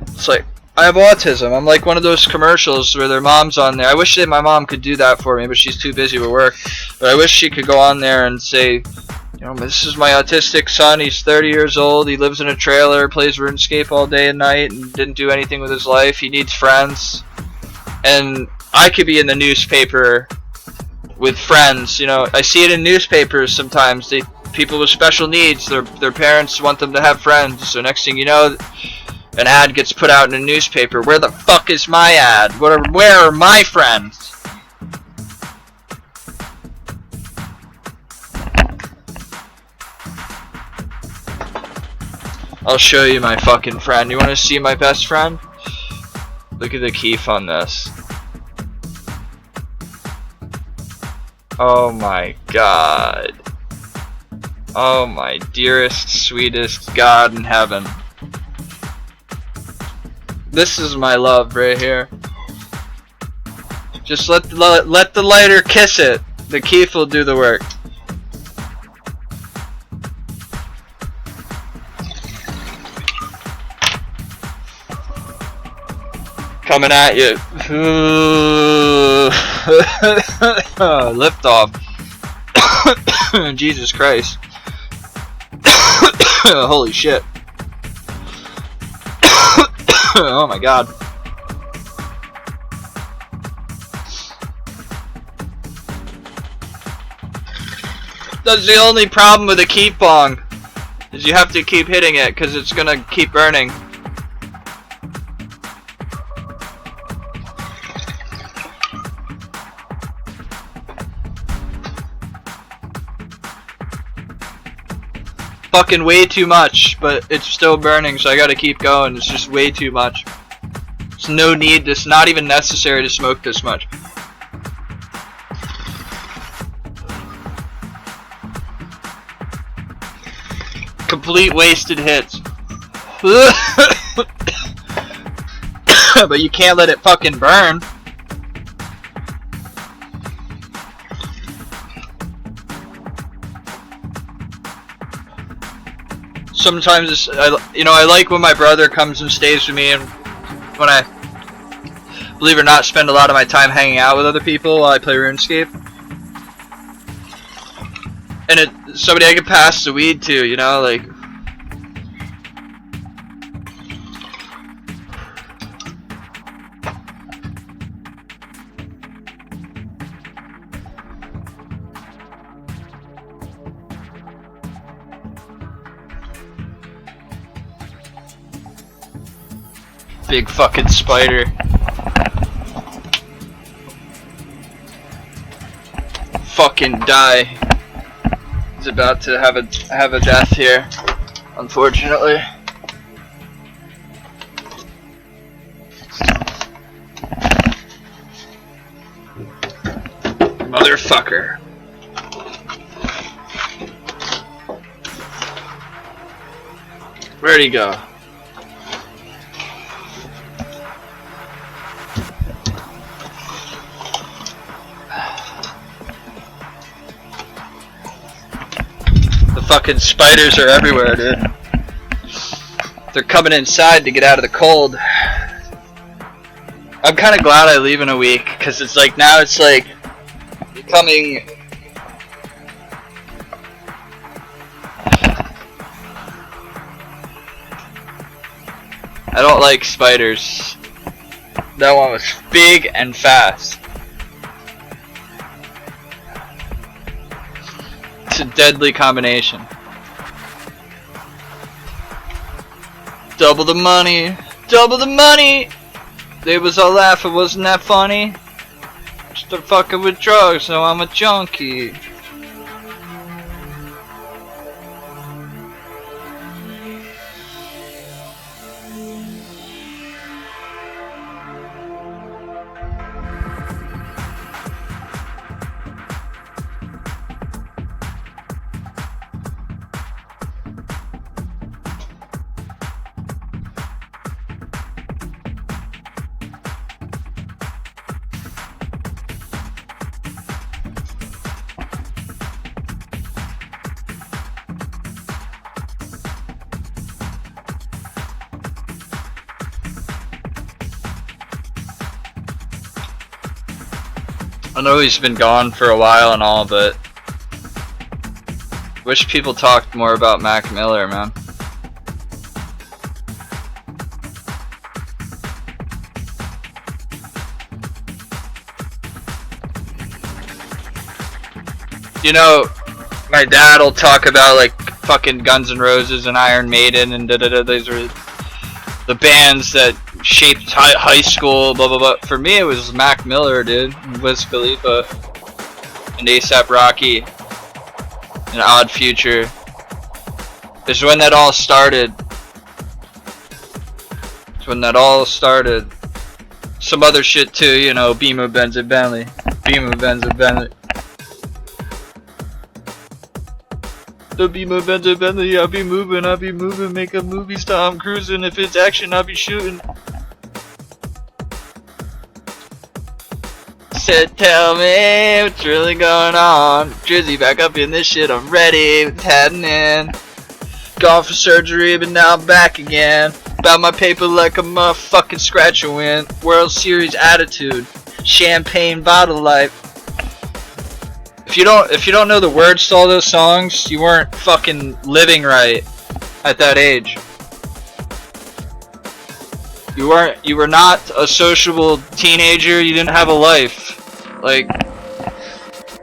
it's like, I have autism. I'm like one of those commercials where their mom's on there. I wish that my mom could do that for me, but she's too busy with work. But I wish she could go on there and say, you know, this is my autistic son. He's 30 years old. He lives in a trailer, plays RuneScape all day and night, and didn't do anything with his life. He needs friends. And I could be in the newspaper with friends. You know, I see it in newspapers sometimes. People with special needs, their parents want them to have friends. So next thing you know, an ad gets put out in a newspaper. Where the fuck is my ad? Where are my friends? I'll show you my fucking friend. You want to see my best friend? Look at the keef on this. Oh my god. Oh my dearest, sweetest God in heaven. This is my love right here. Just let the lighter kiss it. The keef will do the work. Coming at you. Lift off. Jesus Christ. Holy shit. Oh my god. That's the only problem with a keep bong, is you have to keep hitting it because it's gonna keep burning. Fucking way too much, but it's still burning, so I gotta keep going. It's just way too much. There's no need, it's not even necessary to smoke this much. Complete wasted hits. But you can't let it fucking burn. Sometimes it's, I like when my brother comes and stays with me, and when I, believe it or not, spend a lot of my time hanging out with other people while I play RuneScape. And somebody I can pass the weed to, you know, like. Big fucking spider. Fucking die. He's about to have a death here, unfortunately. Motherfucker. Where'd he go? Fucking spiders are everywhere, dude. They're coming inside to get out of the cold. I'm kind of glad I leave in a week, because it's like, now it's like becoming I don't like spiders. That one was big and fast. A deadly combination. Double the money, double the money. They was all laughing, wasn't that funny? Just a fucking with drugs, now I'm a junkie. I know he's been gone for a while and all, but wish people talked more about Mac Miller, man. You know, my dad will talk about like fucking Guns N' Roses and Iron Maiden and da-da-da. These are the bands that shaped high school, blah blah blah. For me, it was Mac Miller, dude, and Wiz Khalifa, and A$AP Rocky, and Odd Future. It's when that all started. It's when that all started. Some other shit too, you know, Beamer, Benz, and Bentley. Beamer, Benz, and Bentley. The Beamer, Benz, and Bentley, I'll be moving, make a movie star, I'm cruising, if it's action, I'll be shooting. Said, tell me what's really going on. Drizzy back up in this shit, I'm ready, it's happening. Gone for surgery, but now I'm back again. About my paper like a motherfucking scratch and win. World Series attitude, champagne bottle life. If you don't know the words to all those songs, you weren't fucking living right at that age. You were not a sociable teenager, you didn't have a life. Like,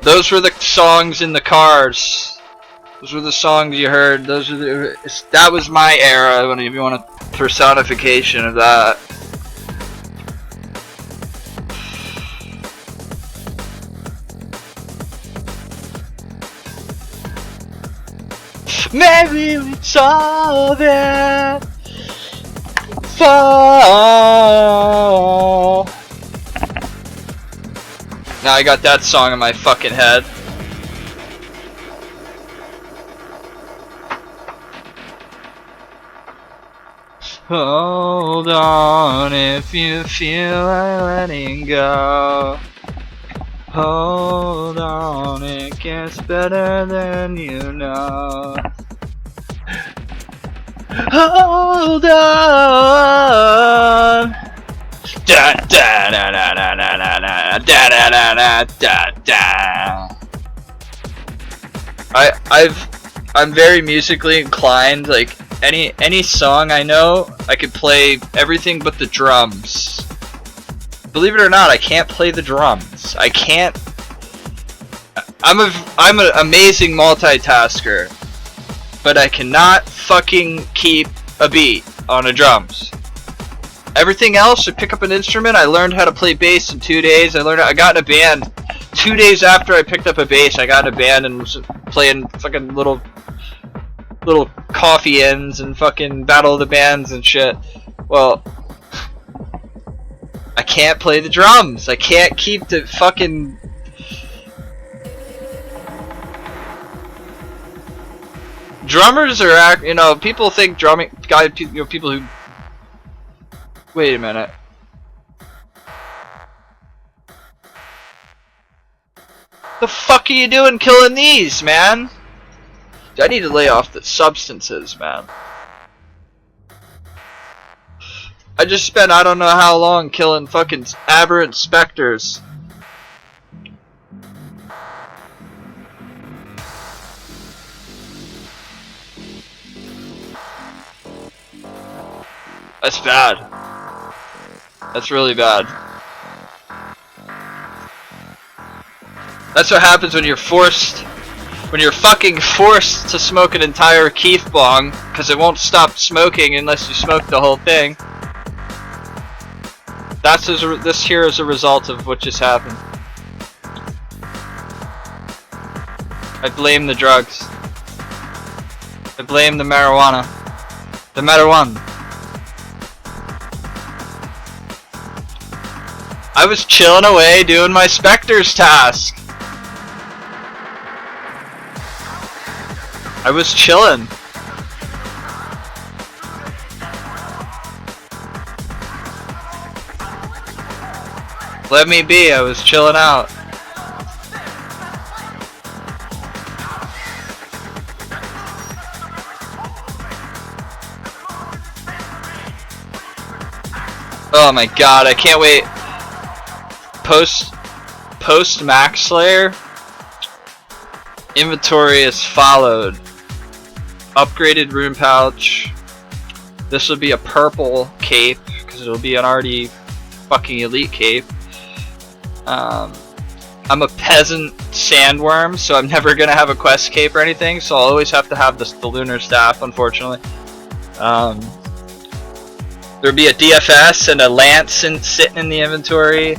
those were the songs in the cars. Those were the songs you heard. That was my era, if you want a personification of that. Maybe we saw that fall. Now I got that song in my fucking head. Hold on if you feel like letting go. Hold on, it gets better than you know. Hold on. Da da da da da da da da da da da da. I'm very musically inclined. Like any song I know, I could play everything but the drums. Believe it or not, I can't play the drums. I can't. I'm an amazing multitasker, but I cannot fucking keep a beat on the drums. Everything else, I pick up an instrument. I learned how to play bass in 2 days. I got in a band 2 days after I picked up a bass. I got in a band and was playing fucking little coffee ends and fucking Battle of the Bands and shit. Well, I can't play the drums. I can't keep the fucking. Drummers are, you know, people think drumming guy, you know, people who. Wait a minute. The fuck are you doing killing these, man? I need to lay off the substances, man. I just spent I don't know how long killing fucking aberrant specters. That's bad. That's really bad. That's what happens when you're fucking forced to smoke an entire Keef bong, because it won't stop smoking unless you smoke the whole thing. This here is a result of what just happened. I blame the drugs. I blame the marijuana. The marijuana. I was chilling away doing my Spectres task. I was chilling. Let me be, I was chilling out. Oh my god, I can't wait. post max slayer, inventory is followed. Upgraded rune pouch. This would be a purple cape because it'll be an already fucking elite cape. I'm a peasant sandworm, so I'm never gonna have a quest cape or anything, so I'll always have to have the lunar staff, unfortunately. There'll be a DFS and a lance sitting in the inventory.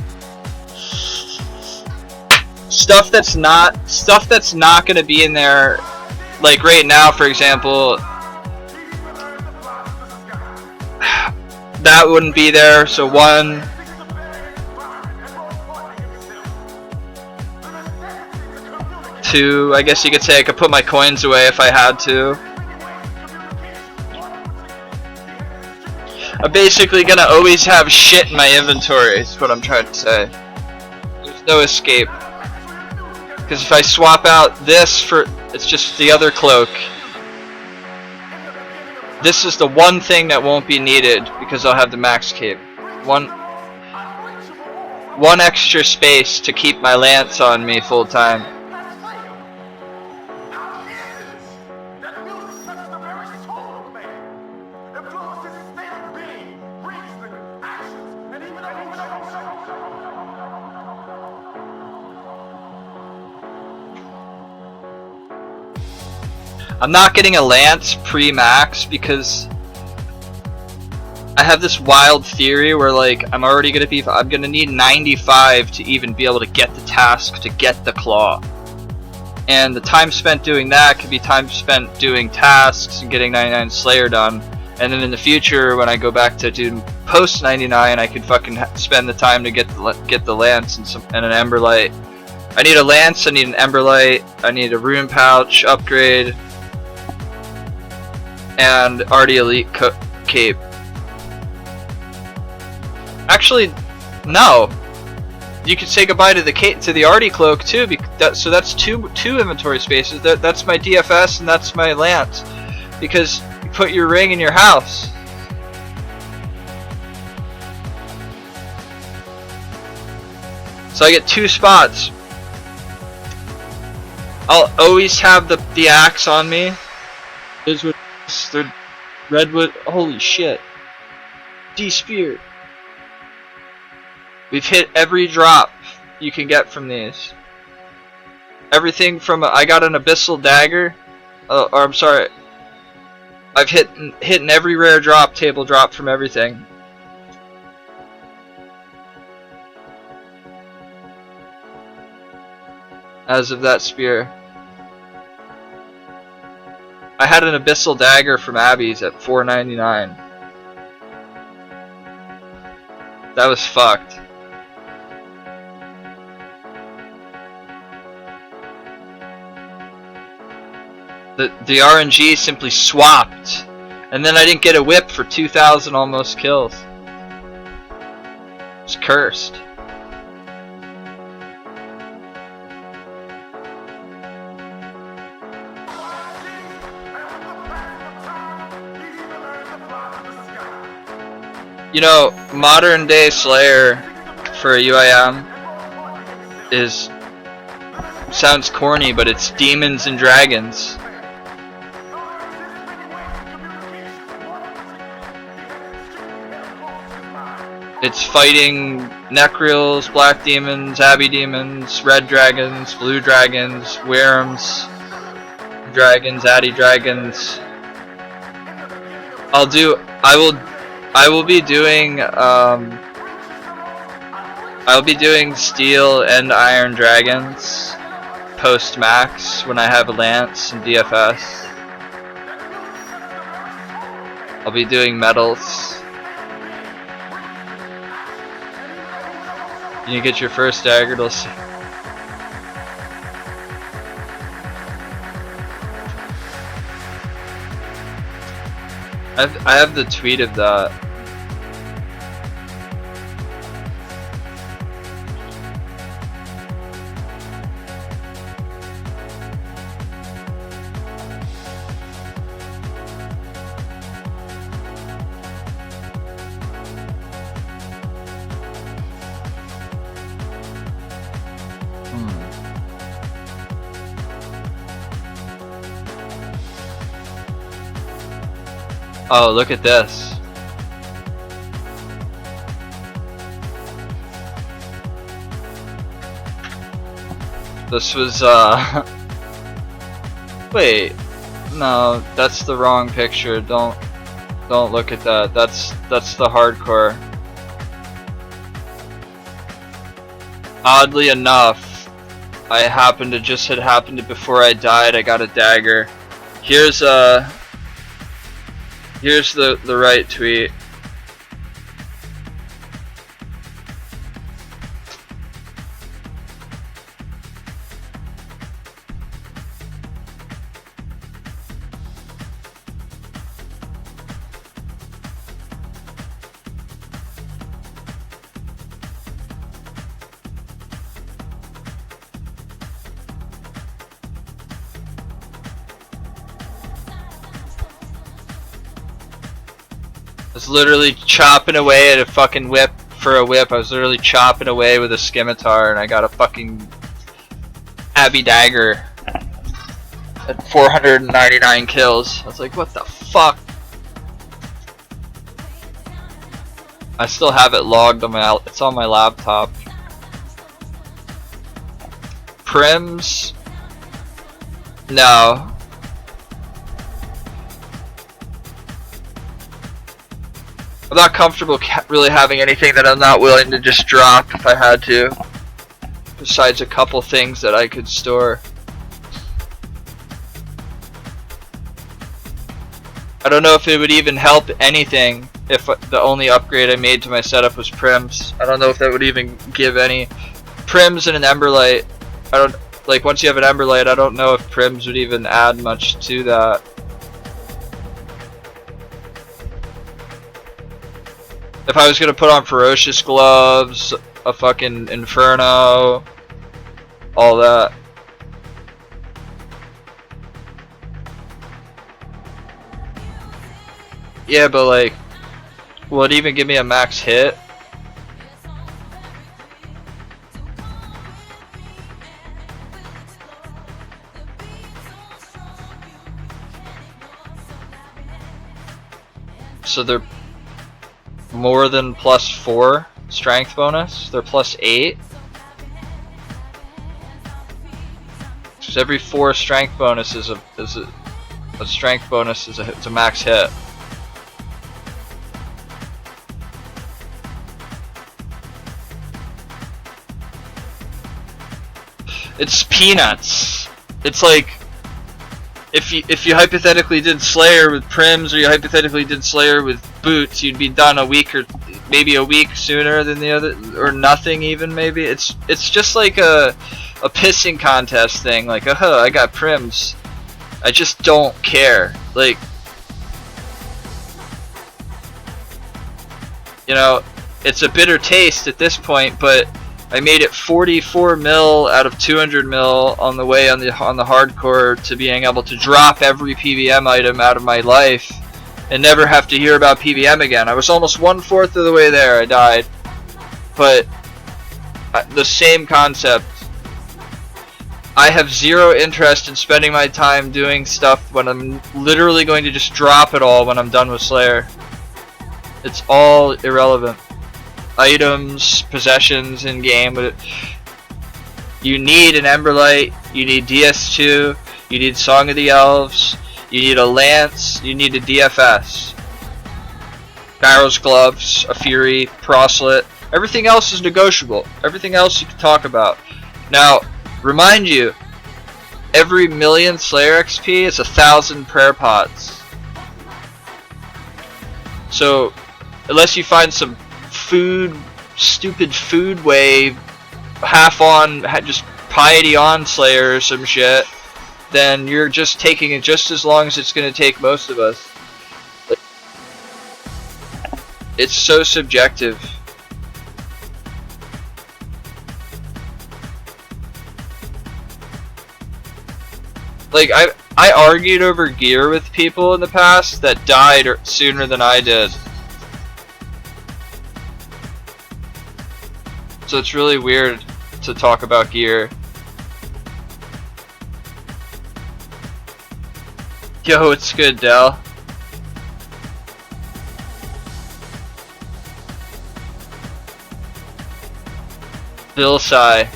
Stuff that's not gonna be in there, like right now, for example. That wouldn't be there, so 1. 2, I guess you could say I could put my coins away if I had to. I'm basically gonna always have shit in my inventory, is what I'm trying to say. There's no escape. Because if I swap out this for, it's just the other cloak. This is the one thing that won't be needed because I'll have the max cape. One extra space to keep my lance on me full time. I'm not getting a lance pre-max because I have this wild theory where like I'm gonna need 95 to even be able to get the task to get the claw. And the time spent doing that could be time spent doing tasks and getting 99 Slayer done. And then in the future when I go back to do post 99 I could fucking spend the time to get the lance and an Emberlight. I need a lance, I need an Emberlight, I need a rune pouch upgrade. And already elite cape. Actually, no. You could say goodbye to the cape, to the arty cloak too. So that's two inventory spaces. That's my DFS and that's my lance. Because you put your ring in your house. So I get 2 spots. I'll always have the axe on me. They're redwood. Holy shit. D-spear. We've hit every drop you can get from these. Everything from I got an abyssal dagger. Or I'm sorry. I've hit every rare drop, table drop from everything. As of that spear. I had an abyssal dagger from Abby's at $4.99. That was fucked. The RNG simply swapped, and then I didn't get a whip for 2,000 almost kills. It's cursed. You know, modern day Slayer for a UIM sounds corny, but it's demons and dragons. It's fighting Necreals, Black Demons, Abbey Demons, Red Dragons, Blue Dragons, Worms, Dragons, Addy Dragons. I will be doing Steel and Iron Dragons post max when I have a Lance and DFS. I'll be doing metals. When you get your first dagger, it'll see. I have the tweet of that. Oh, look at this. This was, wait. No, that's the wrong picture. Don't look at that. That's the hardcore. Oddly enough, I happened to just had happened to before I died. I got a dagger. Here's the right tweet. I was literally chopping away at a fucking whip for a whip. I was literally chopping away with a scimitar and I got a fucking Abbey dagger at 499 kills. I was like, what the fuck? I still have it logged on my, it's on my laptop. Prims? No. I'm not comfortable really having anything that I'm not willing to just drop if I had to. Besides a couple things that I could store. I don't know if it would even help anything if the only upgrade I made to my setup was Prims. I don't know if that would even give any. Prims and an Emberlight. I don't, like, once you have an Emberlight, I don't know if Prims would even add much to that. If I was gonna put on Ferocious Gloves, a fucking Inferno, all that. Yeah, but like, will it even give me a max hit? So they're more than +4 strength bonus. They're +8. Because every 4 strength bonus is a strength bonus is it's a max hit. It's peanuts. It's like if you hypothetically did Slayer with Prims, or you hypothetically did Slayer with Boots, you'd be done a week or maybe a week sooner than the other, or nothing even maybe. It's just like a pissing contest thing. Like, I got Prims. I just don't care. Like, you know, it's a bitter taste at this point, but I made it 44 mil out of 200 mil on the way on the hardcore to being able to drop every PVM item out of my life and never have to hear about PVM again. I was almost 1/4 of the way there. I died, but the same concept. I have zero interest in spending my time doing stuff when I'm literally going to just drop it all when I'm done with Slayer. It's all irrelevant. Items, possessions in game, but you need an Emberlight, you need DS2, you need Song of the Elves, you need a Lance, you need a DFS. Barrow's Gloves, a Fury, Proselyte. Everything else is negotiable. Everything else you can talk about. Now, remind you, every million Slayer XP is 1,000 prayer pots. So, unless you find some stupid food way, just piety on Slayer or some shit, then you're just taking it just as long as it's going to take most of us. It's so subjective. Like, I argued over gear with people in the past that died sooner than I did. So it's really weird to talk about gear. Yo, it's good, Del. Bill Sci.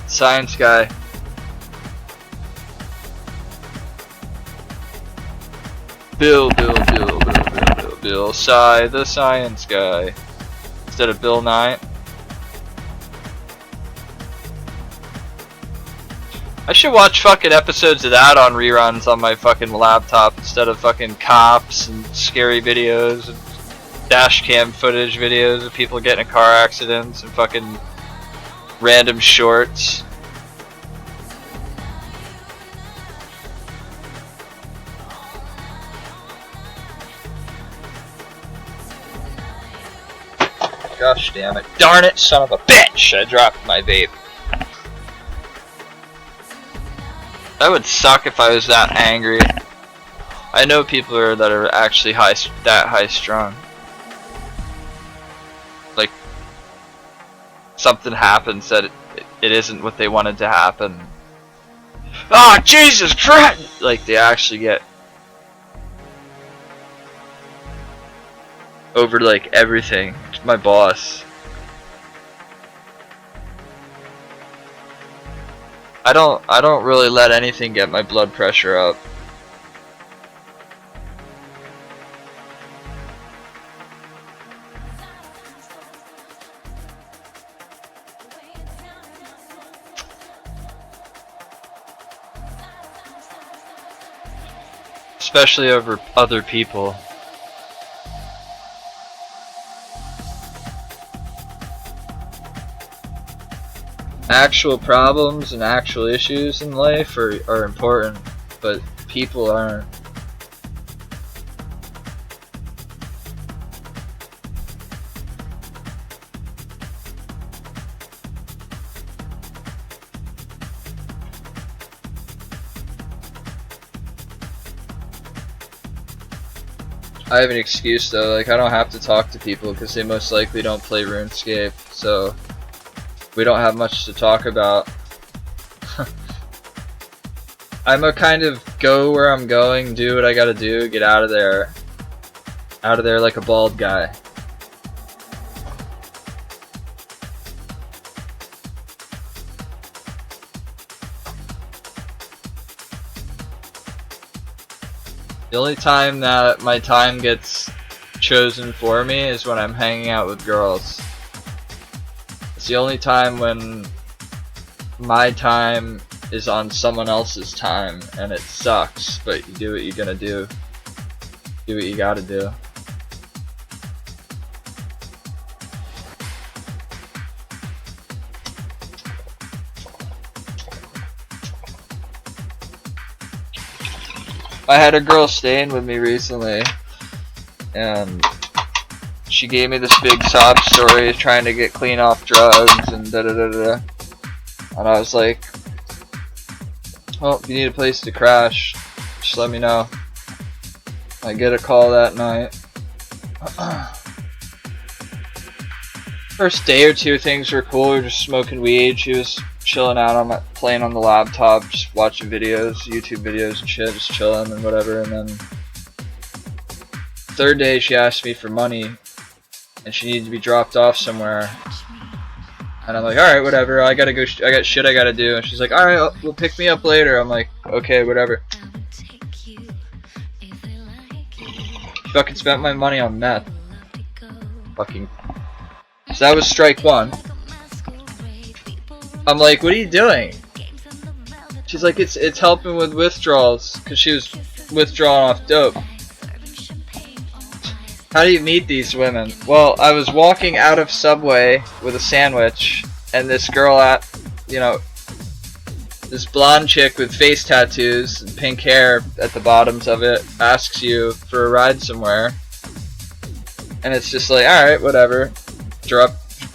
Science guy. Bill Sci, the science guy. Instead of Bill Nye. I should watch fucking episodes of that on reruns on my fucking laptop instead of fucking cops and scary videos and dash cam footage videos of people getting in car accidents and fucking random shorts. Gosh damn it. Darn it, son of a bitch! I dropped my vape. That would suck if I was that angry. I know people that are actually that high strung. Like, something happens that it isn't what they wanted to happen. Oh, Jesus Christ! Like, they actually get over, like, everything. It's my boss. I don't really let anything get my blood pressure up. Especially over other people. Actual problems and actual issues in life are important, but people aren't. I have an excuse though, like I don't have to talk to people because they most likely don't play RuneScape, so we don't have much to talk about. I'm a kind of go where I'm going, do what I gotta do, get out of there. Out of there like a bald guy. The only time that my time gets chosen for me is when I'm hanging out with girls. It's the only time when my time is on someone else's time, and it sucks, but you do what you're gonna do. Do what you gotta do. I had a girl staying with me recently, and she gave me this big sob story trying to get clean off drugs and da da da da. And I was like, well, if you need a place to crash, just let me know. I get a call that night. First day or two, things were cool. We were just smoking weed. She was chilling out on my, playing on the laptop, just watching videos, YouTube videos and shit, just chilling and whatever. And then third day, she asked me for money, and she needed to be dropped off somewhere. And I'm like, all right, whatever. I gotta go. I got shit I gotta do. And she's like, all right, well, pick me up later. I'm like, okay, whatever. Fucking spent my money on meth. Fucking. So that was strike one. I'm like, what are you doing? She's like, it's helping with withdrawals, because she was withdrawing off dope. How do you meet these women? Well, I was walking out of Subway with a sandwich, and this girl at, you know, this blonde chick with face tattoos and pink hair at the bottoms of it asks you for a ride somewhere. And it's just like, alright, whatever.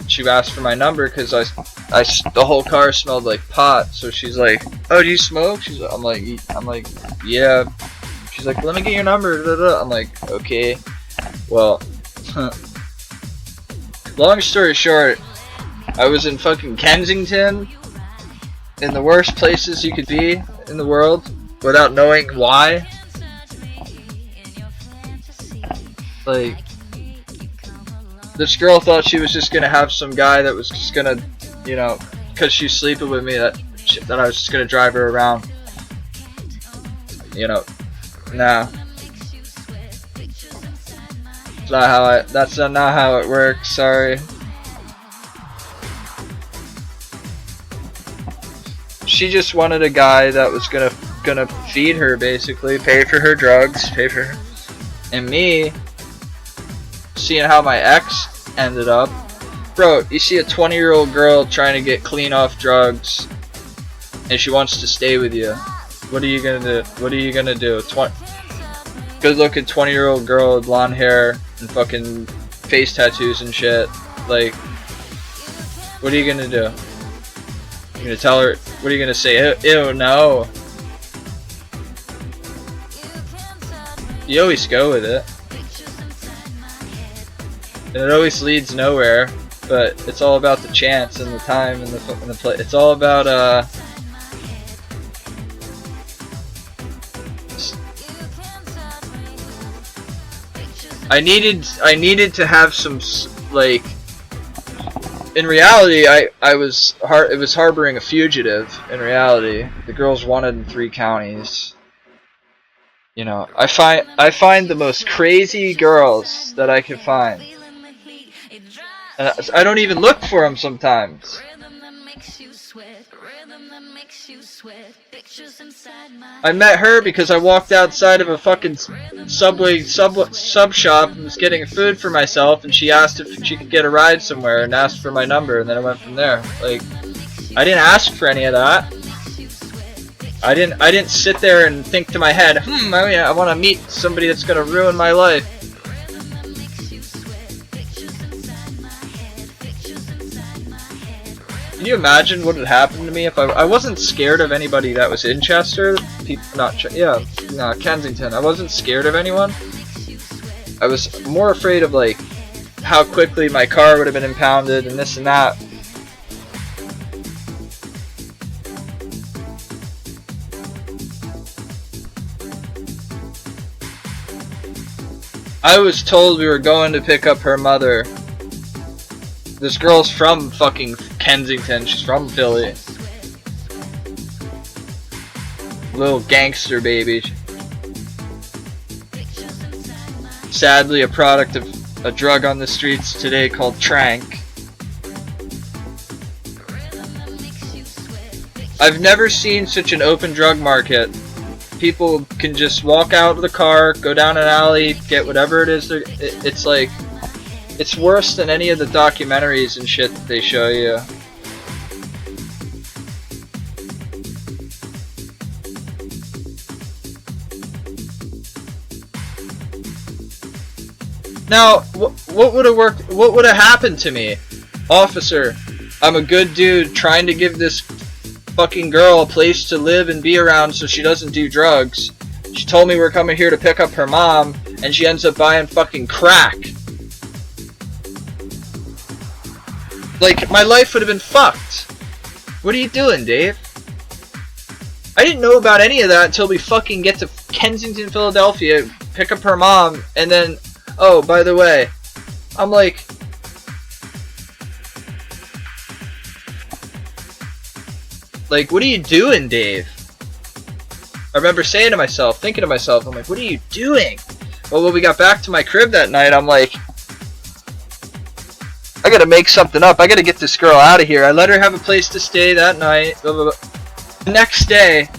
She asked for my number because the whole car smelled like pot. So she's like, oh, do you smoke? I'm like, yeah. She's like, let me get your number. Da, da. I'm like, okay. Well, long story short, I was in fucking Kensington, in the worst places you could be in the world, without knowing why. Like, this girl thought she was just gonna have some guy that was just gonna you know, because she's sleeping with me, that I was just gonna drive her around. You know, nah. That's not how it works, sorry. She just wanted a guy that was gonna feed her, basically, pay for her drugs, pay for her. And me, seeing how my ex ended up, bro, you see a 20-year-old girl trying to get clean off drugs, and she wants to stay with you. What are you gonna do? What are you gonna do? Good-looking 20-year-old girl with blonde hair and fucking face tattoos and shit. Like, what are you gonna do? You gonna tell her? What are you gonna say? Ew, no. You always go with it, and it always leads nowhere. But it's all about the chance and the time and the play. It's all about I needed to have some, like, in reality, it was harboring a fugitive. In reality, the girls wanted in 3 counties. You know, I find the most crazy girls that I can find, and I don't even look for them sometimes. I met her because I walked outside of a fucking Subway sub shop and was getting food for myself, and she asked if she could get a ride somewhere and asked for my number, and then I went from there. Like, I didn't ask for any of that. I didn't sit there and think to my head, I want to meet somebody that's gonna ruin my life. Can you imagine what would happen to me if I wasn't scared of anybody that was in Chester? Kensington. I wasn't scared of anyone. I was more afraid of, like, how quickly my car would have been impounded and this and that. I was told we were going to pick up her mother. This girl's from fucking Kensington. She's from Philly. Little gangster baby. Sadly, a product of a drug on the streets today called Trank. I've never seen such an open drug market. People can just walk out of the car, go down an alley, get whatever it is. It's like, it's worse than any of the documentaries and shit that they show you. Now, what would have worked? What would have happened to me? Officer, I'm a good dude trying to give this fucking girl a place to live and be around so she doesn't do drugs. She told me we're coming here to pick up her mom, and she ends up buying fucking crack. Like, my life would have been fucked. What are you doing, Dave? I didn't know about any of that until we fucking get to Kensington, Philadelphia, pick up her mom, and then, oh, by the way, I'm like, what are you doing, Dave? I remember saying to myself, thinking to myself, I'm like, what are you doing? Well, when we got back to my crib that night, I'm like, I gotta make something up. I gotta get this girl out of here. I let her have a place to stay that night. Blah, blah, blah. The next day,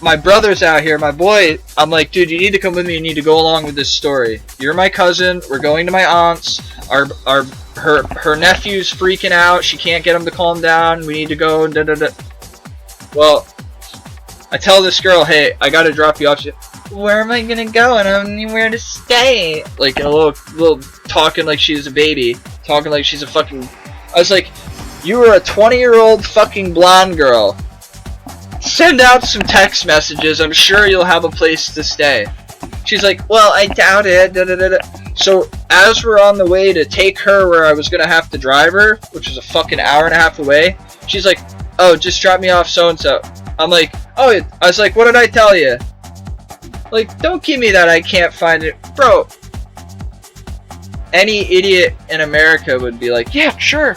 my brother's out here, my boy. I'm like, dude, you need to come with me. You need to go along with this story. You're my cousin. We're going to my aunt's. Her nephew's freaking out. She can't get him to calm down. We need to go. Da, da, da. Well, I tell this girl, hey, I gotta drop you off. She, where am I gonna go? I don't know where to stay. Like, a little talking like she's a baby, talking like she's a fucking. I was like, you were a 20-year-old fucking blonde girl. Send out some text messages. I'm sure you'll have a place to stay. She's like, well, I doubt it. Da, da, da, da. So as we're on the way to take her where I was gonna have to drive her, which was a fucking hour and a half away, she's like, oh, just drop me off so and so. I'm like, oh, I was like, what did I tell you? Like, don't give me that I can't find it. Bro, any idiot in America would be like, yeah, sure.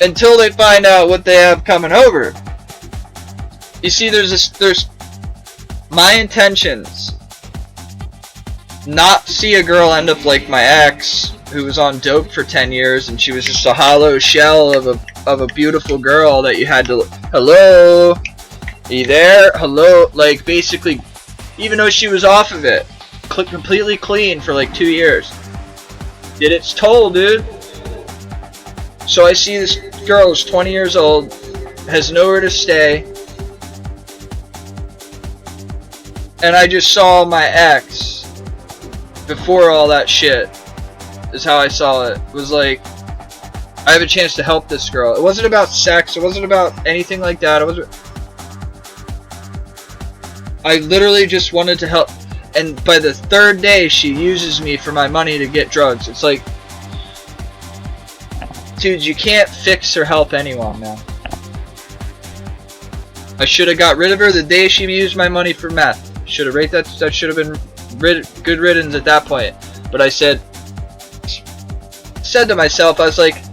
until they find out what they have coming over. You see, there's my intentions. Not see a girl end up like my ex, who was on dope for 10 years, and she was just a hollow shell of a beautiful girl that you had to, hello, are you there? Hello, like basically, even though she was off of it, completely clean for like 2 years. Did its toll, dude. So I see this girl who's 20 years old, has nowhere to stay, and I just saw my ex before all that shit, is how I saw it. It was like, I have a chance to help this girl. It wasn't about sex, it wasn't about anything like that. I literally just wanted to help, and by the third day she uses me for my money to get drugs. It's like, dude, you can't fix or help anyone, man. I should have got rid of her the day she used my money for meth. Should have rated that should have been good riddance at that point. But I said to myself, I was like,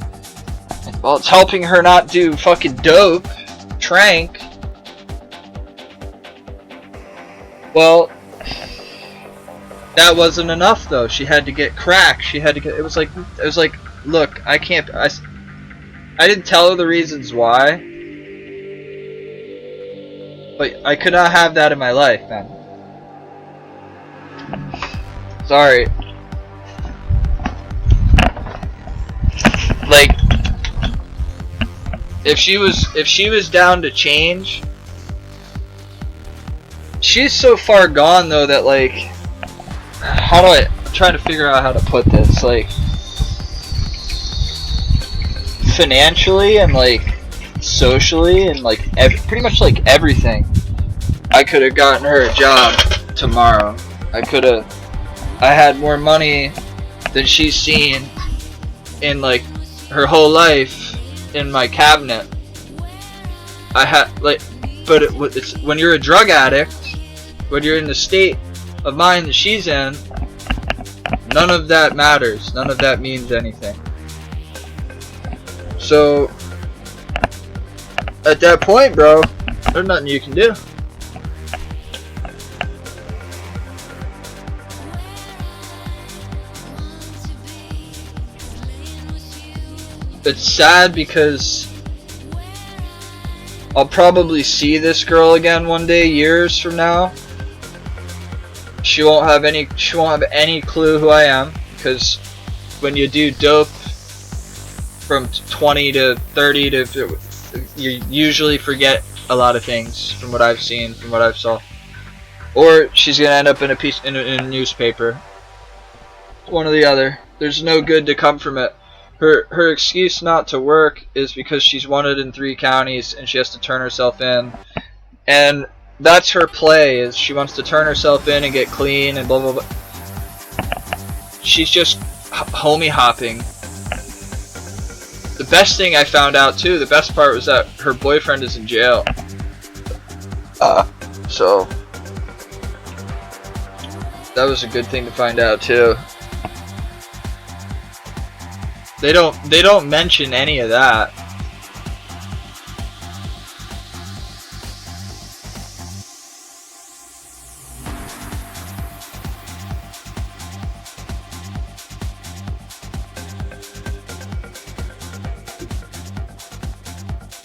well, it's helping her not do fucking dope, trank. Well, that wasn't enough though. She had to get crack. She had to get. It was like, look, I can't. I didn't tell her the reasons why, but I could not have that in my life, man. Sorry. Like, if she was down to change, she's so far gone though that, like, how do I'm trying to figure out how to put this, like, financially and like socially and like pretty much like everything, I could have gotten her a job tomorrow. I had more money than she's seen in like her whole life in my cabinet. I had like, but it's when you're a drug addict, when you're in the state of mind that she's in, none of that matters. None of that means anything. So at that point, bro, there's nothing you can do. It's sad because I'll probably see this girl again one day, years from now. She won't have any clue who I am, because when you do dope from 20 to 30 to, you usually forget a lot of things, from what I've seen, from what I've saw. Or she's gonna end up in a newspaper. One or the other. There's no good to come from it. Her excuse not to work is because she's wanted in 3 counties and she has to turn herself in. And that's her play, is she wants to turn herself in and get clean and blah blah blah. She's just homie hopping. The best thing I found out too, the best part was that her boyfriend is in jail. So that was a good thing to find out too. They don't mention any of that.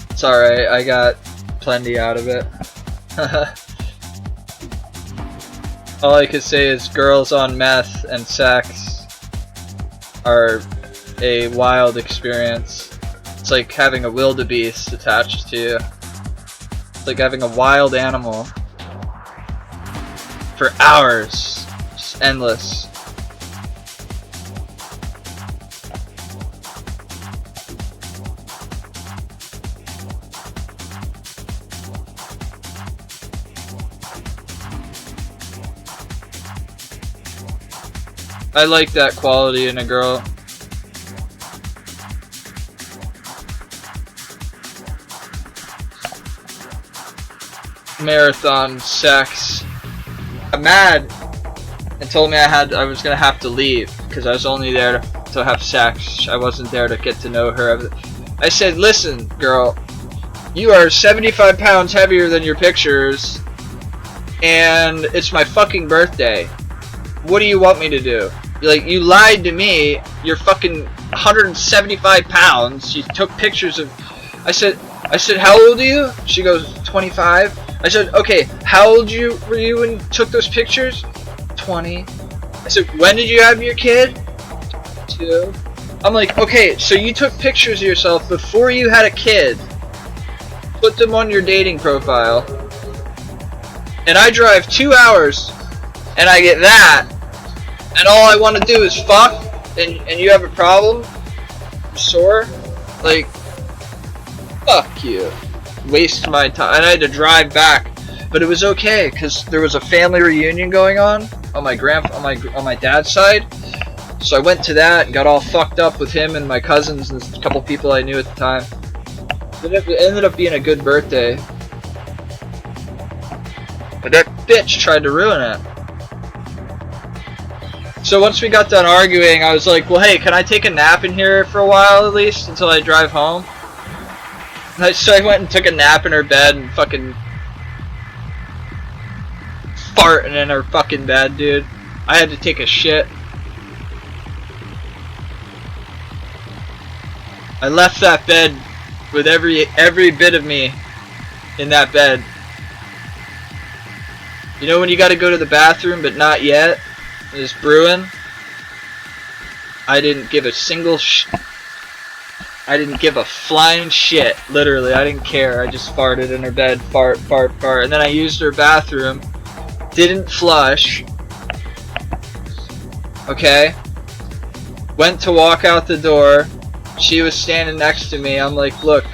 It's alright, I got plenty out of it. All I could say is girls on meth and sex are a wild experience. It's like having a wildebeest attached to you. It's like having a wild animal for hours, just endless. I like that quality in a girl. Marathon sex. I'm mad and told me I was gonna have to leave because I was only there to have sex. I wasn't there to get to know her. I said, listen, girl, you are 75 pounds heavier than your pictures, and it's my fucking birthday. What do you want me to do? Like, you lied to me. You're fucking 175 pounds. You took pictures of... I said, how old are you? She goes, 25. I said, okay, how old were you when you took those pictures? 20. I said, when did you have your kid? 2. I'm like, okay, so you took pictures of yourself before you had a kid. Put them on your dating profile. And I drive 2 hours, and I get that. And all I want to do is fuck, and you have a problem? You're sore? Like, fuck you. Waste my time. And I had to drive back, but it was okay because there was a family reunion going on my on my dad's side. So I went to that and got all fucked up with him and my cousins and a couple people I knew at the time. It ended up being a good birthday, but that bitch tried to ruin it. So once we got done arguing, I was like, well, hey, can I take a nap in here for a while at least until I drive home? So I went and took a nap in her bed and fucking farting in her fucking bed, dude. I had to take a shit. I left that bed with every bit of me in that bed. You know when you gotta go to the bathroom but not yet? It's brewing. I didn't give a single I didn't give a flying shit. Literally, I didn't care. I just farted in her bed. Fart. And then I used her bathroom. Didn't flush. Okay. Went to walk out the door. She was standing next to me. I'm like, look,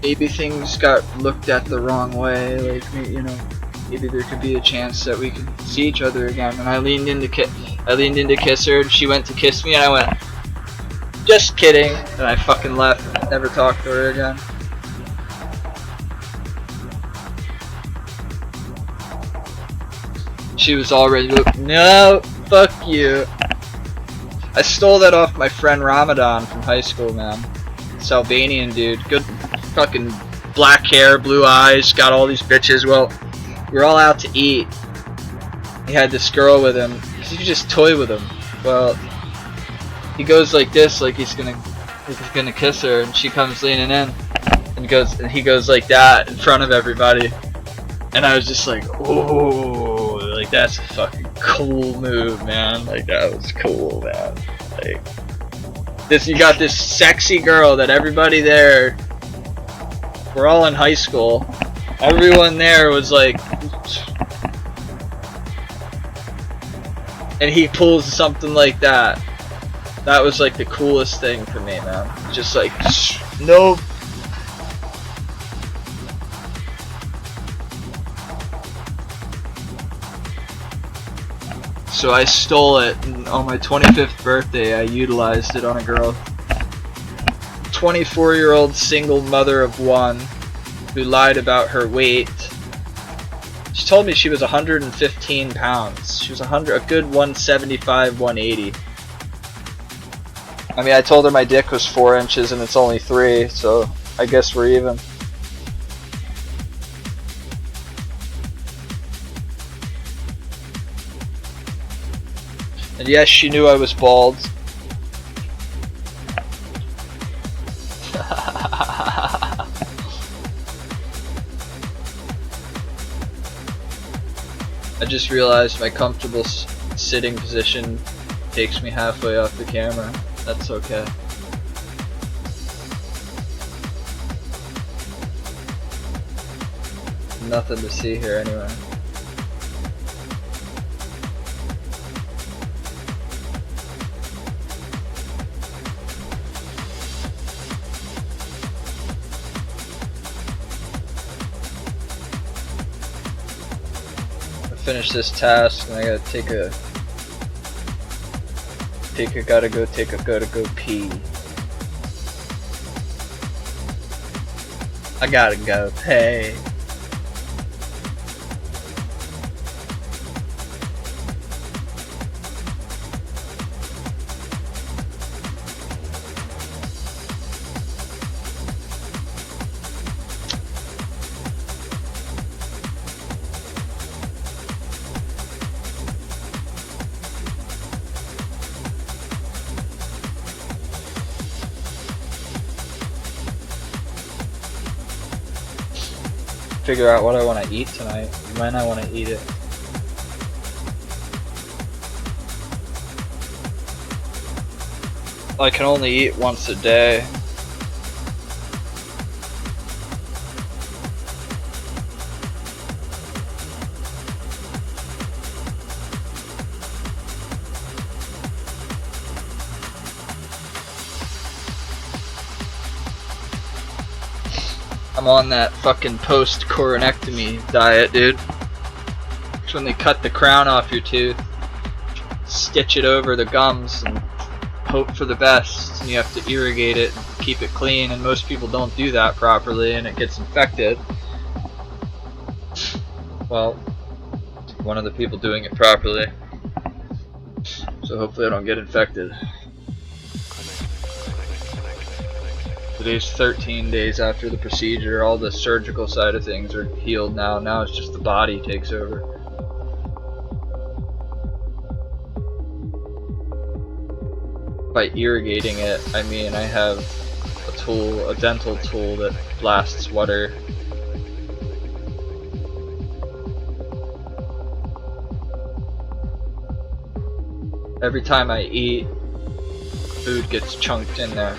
maybe things got looked at the wrong way. Like, you know, maybe there could be a chance that we could see each other again. And I leaned in to kiss her, and she went to kiss me, and I went, just kidding. And I fucking left. Never talked to her again. She was already, no, fuck you. I stole that off my friend Ramadan from high school, man. This Albanian dude. Good fucking black hair, blue eyes, got all these bitches. Well, we were all out to eat. He had this girl with him. You just toy with him. Well, he goes like this, like he's gonna kiss her, and she comes leaning in, and he goes like that in front of everybody. And I was just like, oh, like that's a fucking cool move, man. Like that was cool, man. Like this, you got this sexy girl that everybody there, we're all in high school. Everyone there was like, and he pulls something like that. That was like the coolest thing for me, man. Just like, no. So I stole it, and on my 25th birthday I utilized it on a girl. 24-year-old single mother of one who lied about her weight. She told me she was 115 pounds. She was a good 175, 180. I mean, I told her my dick was 4 inches and it's only 3, so I guess we're even. And yes, she knew I was bald. I just realized my comfortable sitting position takes me halfway off the camera. That's okay. Nothing to see here anyway. Finish this task, and I gotta go pee. I gotta go pay. figure out what I want to eat tonight, when I want to eat it. I can only eat once a day. I'm on that fucking post-coronectomy diet, dude. It's when they cut the crown off your tooth, stitch it over the gums, and hope for the best. And you have to irrigate it and keep it clean, and most people don't do that properly, and it gets infected. Well, one of the people doing it properly. So hopefully I don't get infected. Today's 13 days after the procedure. All the surgical side of things are healed now. Now it's just the body takes over. By irrigating it, I mean I have a tool, a dental tool that blasts water. Every time I eat, food gets chunked in there.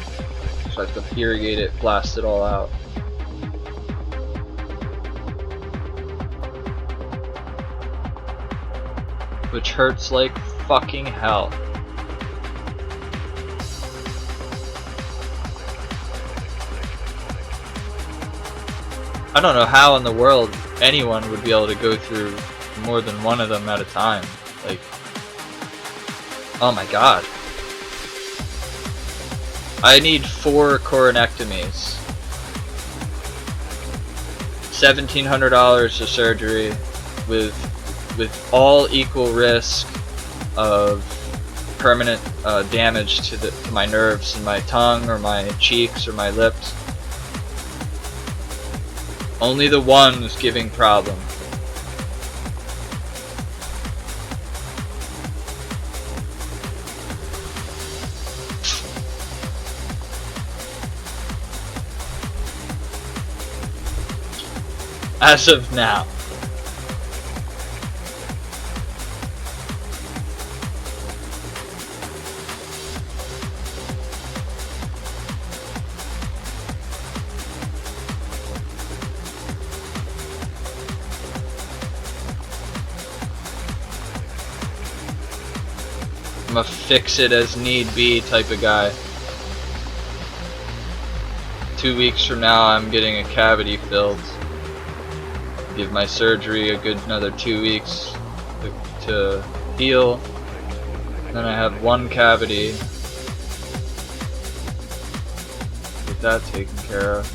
So I have to irrigate it, blast it all out. Which hurts like fucking hell. I don't know how in the world anyone would be able to go through more than one of them at a time. Like, oh my god. I need 4 coronectomies. $1,700 of surgery with all equal risk of permanent damage to my nerves in my tongue or my cheeks or my lips. Only the one was giving problem. As of now. I'm a fix it as need be type of guy. 2 weeks from now I'm getting a cavity filled. Give my surgery a good another 2 weeks to heal. Then I have 1 cavity. Get that taken care of.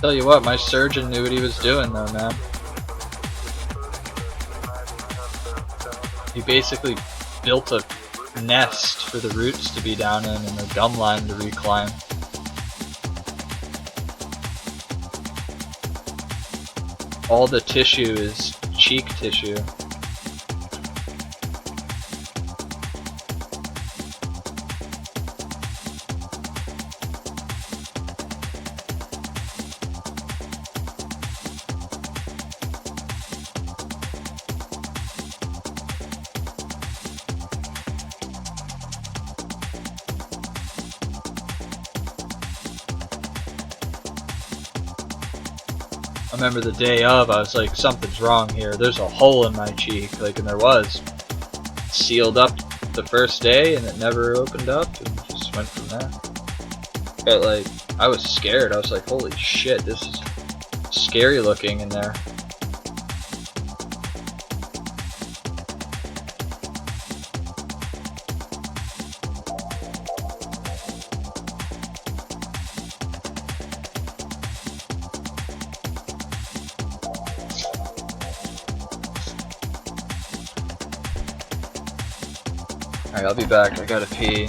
Tell you what, my surgeon knew what he was doing though, man. He basically built a nest for the roots to be down in and a gum line to reclimb. All the tissue is cheek tissue. I remember the day of, I was like, something's wrong here. There's a hole in my cheek, like, and there was. Sealed up the first day, and it never opened up, and just went from there. But like, I was scared. I was like, holy shit, this is scary looking in there. Alright, I'll be back. I gotta pee.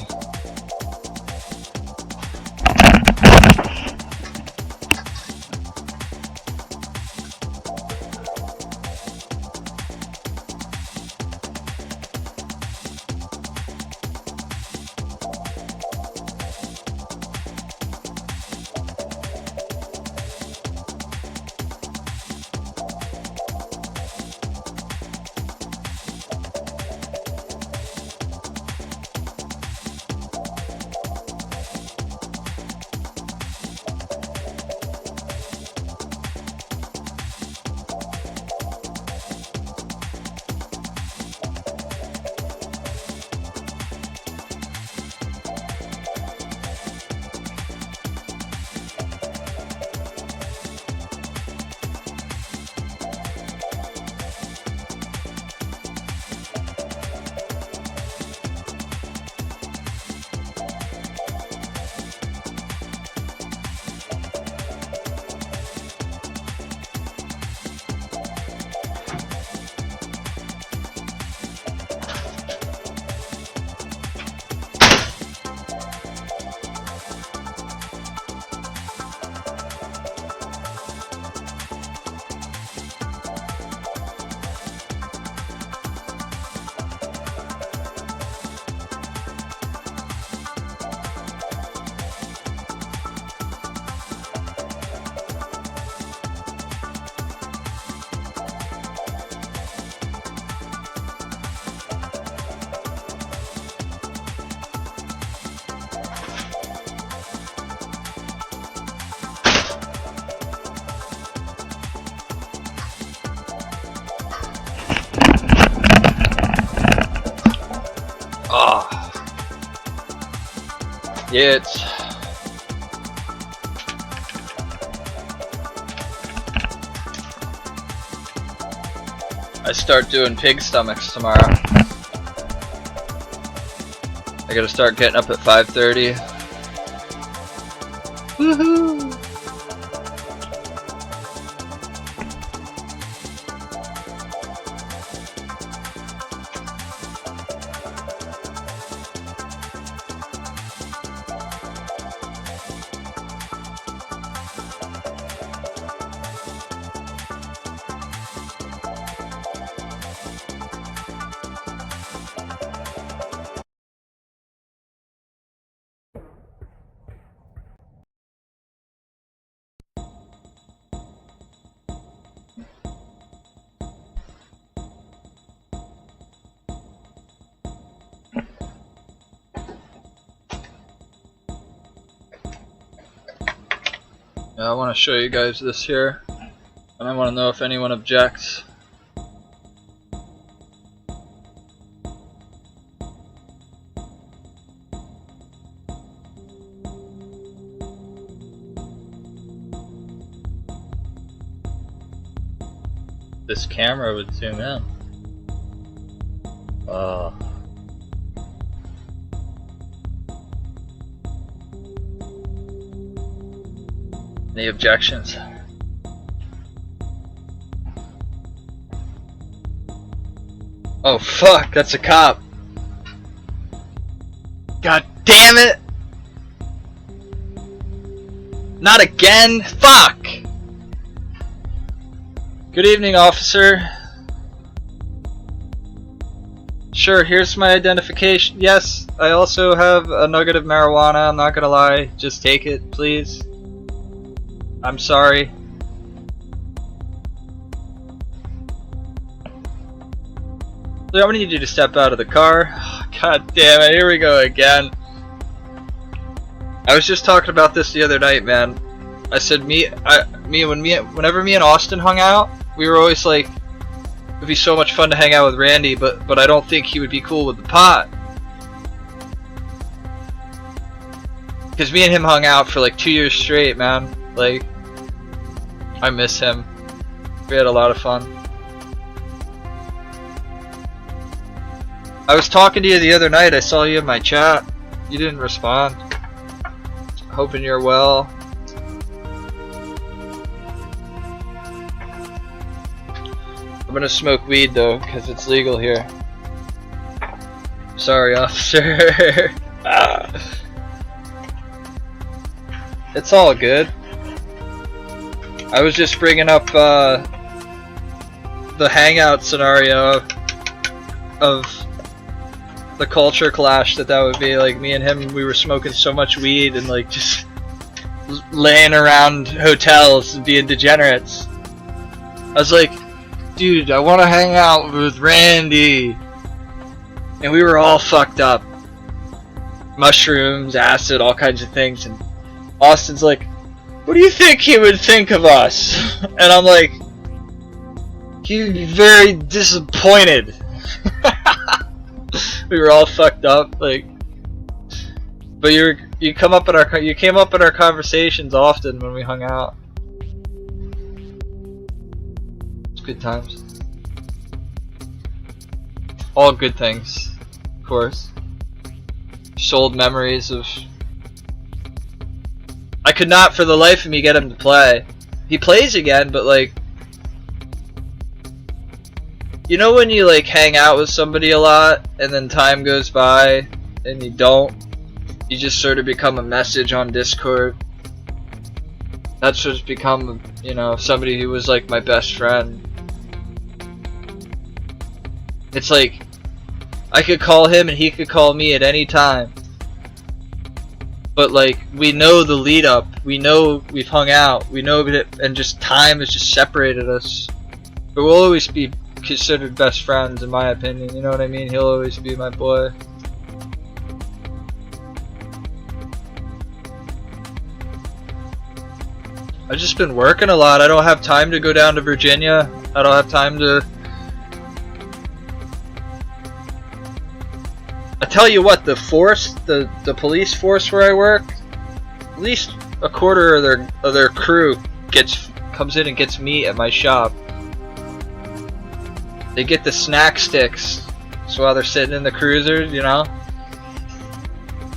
Yeah, I start doing pig stomachs tomorrow. I gotta start getting up at 5:30. Woohoo! I want to show you guys this here, and I want to know if anyone objects. This camera would zoom in. Oh. Any objections? Oh fuck, that's a cop. God damn it! Not again! Fuck! Good evening, officer. Sure, here's my identification. Yes, I also have a nugget of marijuana, I'm not gonna lie. Just take it, please. I'm sorry. I'm gonna need you to step out of the car. Oh, God damn it, here we go again. I was just talking about this the other night, man. I said me whenever me and Austin hung out, we were always like, it'd be so much fun to hang out with Randy, but I don't think he would be cool with the pot. Because me and him hung out for like 2 years straight, man. Like, I miss him. We had a lot of fun. I was talking to you the other night. I saw you in my chat. You didn't respond. Hoping you're well. I'm gonna smoke weed though, because it's legal here. Sorry, officer. It's all good. I was just bringing up the hangout scenario of the culture clash that would be. Like, me and him, we were smoking so much weed and like just laying around hotels and being degenerates. I was like, dude, I want to hang out with Randy. And we were all fucked up. Mushrooms, acid, all kinds of things. And Austin's like, what do you think he would think of us? And I'm like, he would be very disappointed. We were all fucked up, like. But you came up in our conversations often when we hung out. It's good times. All good things, of course. Sold memories of. I could not for the life of me get him to play. He plays again, but like, you know when you like hang out with somebody a lot and then time goes by and you don't, you just sort of become a message on Discord. That's what's become, you know, somebody who was like my best friend. It's like, I could call him and he could call me at any time. But like, we know the lead up, we know we've hung out, we know that, and just time has just separated us. But we'll always be considered best friends, in my opinion, you know what I mean? He'll always be my boy. I've just been working a lot. I don't have time to go down to Virginia. I don't have time to... I tell you what, the force, the police force where I work, at least a quarter of their crew comes in and gets meat at my shop. They get the snack sticks, so while they're sitting in the cruisers, you know,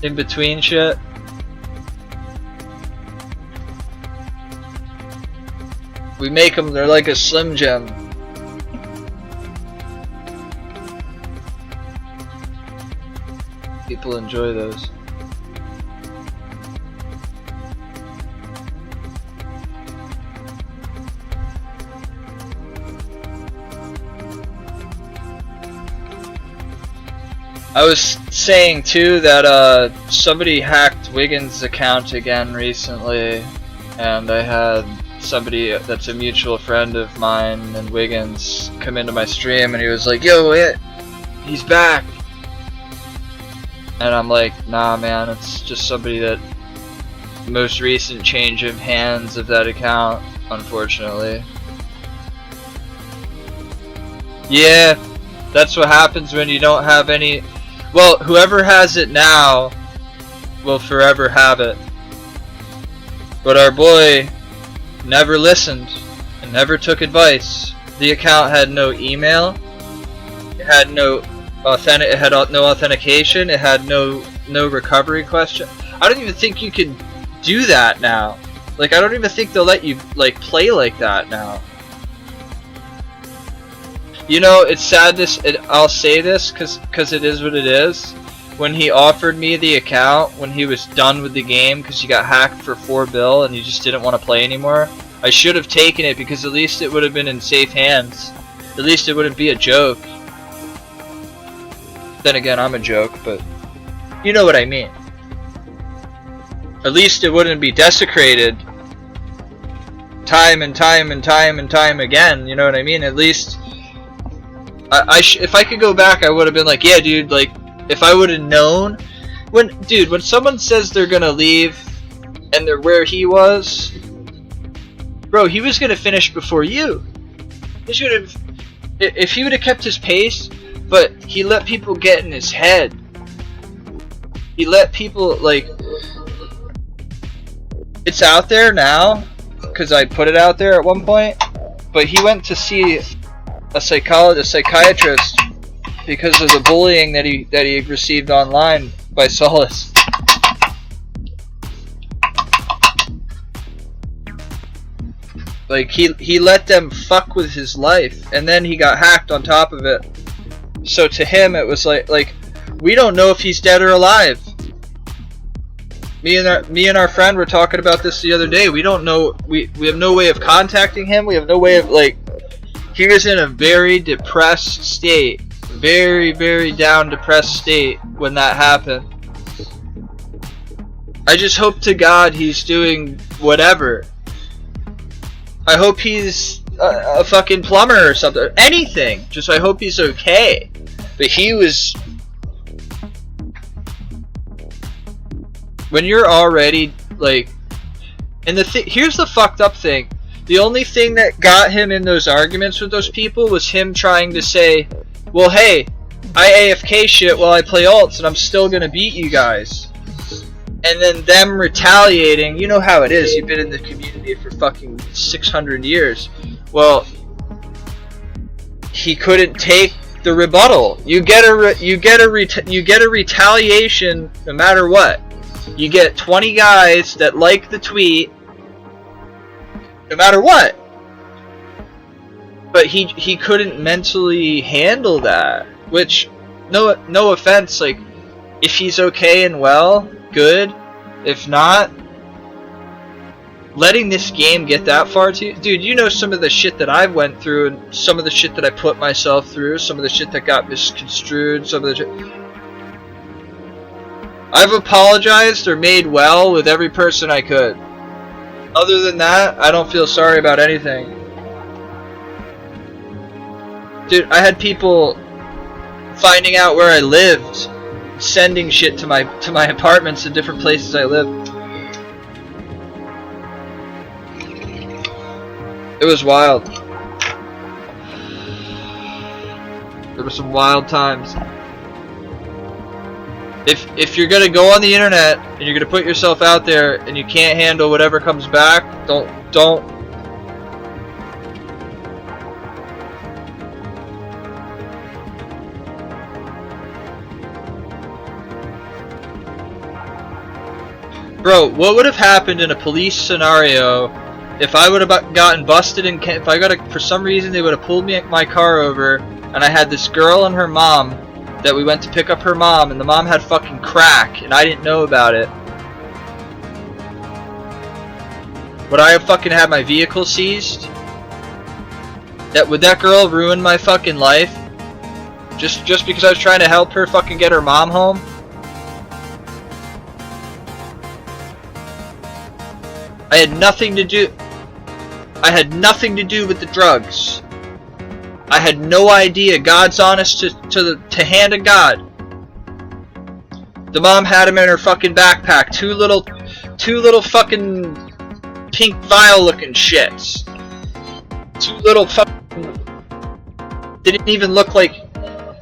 in between shit. We make them, they're like a Slim Jim. People enjoy those. I was saying too that somebody hacked Wiggins' account again recently, and I had somebody that's a mutual friend of mine and Wiggins come into my stream and he was like, yo, he's back. And I'm like, nah man, it's just somebody that most recent change of hands of that account, unfortunately. Yeah, that's what happens when you don't have any. Well, whoever has it now will forever have it. But our boy never listened and never took advice. The account had no email, it had no authentication, it had no recovery question. I don't even think you can do that now. Like, I don't even think they'll let you like play like that now. You know, it's sadness. I'll say this because it is what it is. When he offered me the account, when he was done with the game because he got hacked for $4 bill and he just didn't want to play anymore, I should have taken it because at least it would have been in safe hands. At least it wouldn't be a joke. Then again, I'm a joke, but you know what I mean. At least it wouldn't be desecrated time and time and time and time again. You know what I mean? At least if I could go back, I would have been like, yeah, dude. Like, if I would have known, when someone says they're gonna leave and they're where he was, bro, he was gonna finish before you. He should have, if he would have kept his pace, but he let people get in his head. He let people, like, it's out there now, because I put it out there at one point, but he went to see a psychiatrist because of the bullying that he received online by Solace. Like, he let them fuck with his life, and then he got hacked on top of it. So to him it was like we don't know if he's dead or alive. Me and our friend were talking about this the other day. We don't know. We have no way of contacting him. We have no way of, like, he was in a very depressed state, very, very down, depressed state when that happened. I just hope to God he's doing whatever. I hope he's a fucking plumber or something. Anything. Just I hope he's okay. But he was... When you're already, like... And here's the fucked up thing. The only thing that got him in those arguments with those people was him trying to say, well, hey, I AFK shit while I play ults and I'm still gonna beat you guys. And then them retaliating. You know how it is. You've been in the community for fucking 600 years. Well, he couldn't take the rebuttal. You get a retaliation no matter what. You get 20 guys that like the tweet no matter what. But he couldn't mentally handle that. Which, no offense, like, if he's okay and well, good. If not, letting this game get that far to you, dude, you know some of the shit that I've went through and some of the shit that I put myself through, some of the shit that got misconstrued, some of the shit. I've apologized or made well with every person I could. Other than that, I don't feel sorry about anything. Dude, I had people finding out where I lived, sending shit to my apartments in different places I live. It was wild. There were some wild times. If you're gonna go on the internet and you're gonna put yourself out there and you can't handle whatever comes back, don't. Bro, what would have happened in a police scenario if I would have gotten busted and if I got for some reason they would have pulled my car over and I had this girl and her mom that we went to pick up her mom and the mom had fucking crack and I didn't know about it? Would I have fucking had my vehicle seized? Would that girl ruin my fucking life? Just because I was trying to help her fucking get her mom home? I had nothing to do with the drugs. I had no idea. God's honest to hand of God. The mom had him in her fucking backpack. Two little fucking pink vial looking shits. Two little fucking, didn't even look like,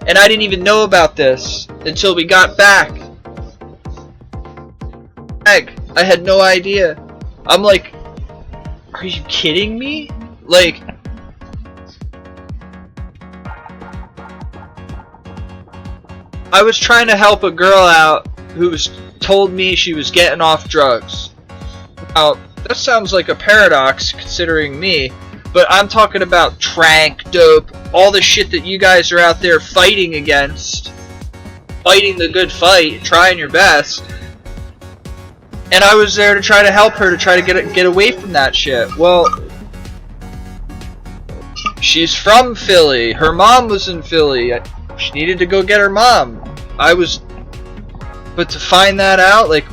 and I didn't even know about this until we got back. I had no idea. I'm like, are you kidding me? Like, I was trying to help a girl out who told me she was getting off drugs. Now, that sounds like a paradox considering me, but I'm talking about trank, dope, all the shit that you guys are out there fighting against, fighting the good fight, trying your best. And I was there to try to help her to try to get away from that shit. Well, she's from Philly. Her mom was in Philly. She needed to go get her mom. But to find that out, like,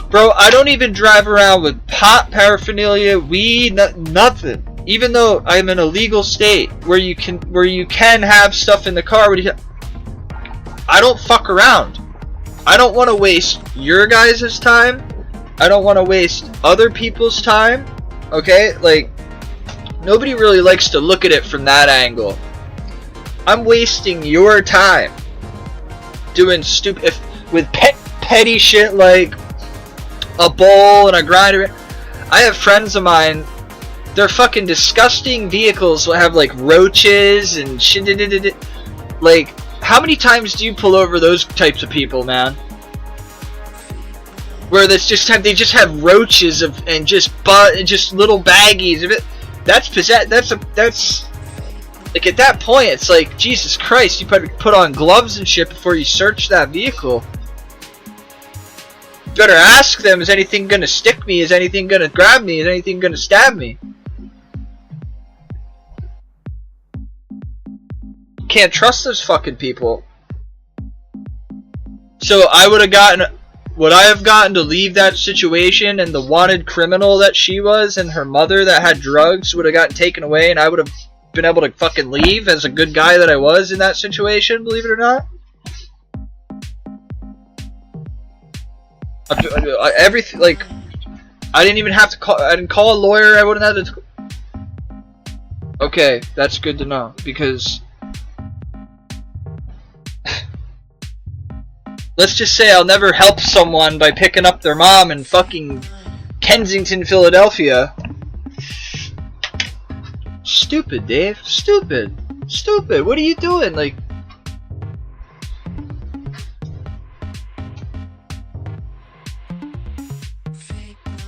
bro, I don't even drive around with pot paraphernalia, weed, nothing. Even though I'm in a legal state where you can have stuff in the car, I don't fuck around. I don't want to waste your guys' time. I don't want to waste other people's time. Okay? Like, nobody really likes to look at it from that angle. I'm wasting your time doing stupid with petty shit like a bowl and a grinder. I have friends of mine, their fucking disgusting vehicles will have like roaches and shit. Like, how many times do you pull over those types of people, man? Where they just have roaches and just little baggies of it. That's like, at that point, it's like, Jesus Christ, you put on gloves and shit before you search that vehicle. You better ask them, is anything gonna stick me? Is anything gonna grab me? Is anything gonna stab me? Can't trust those fucking people. So I would have gotten to leave that situation, and the wanted criminal that she was and her mother that had drugs would have gotten taken away, and I would have been able to fucking leave as a good guy that I was in that situation, believe it or not. Everything, like, I didn't even have to call, I didn't call a lawyer, I wouldn't have to. Okay, that's good to know, because let's just say I'll never help someone by picking up their mom in fucking Kensington, Philadelphia. Stupid, Dave. Stupid. Stupid. What are you doing? Like,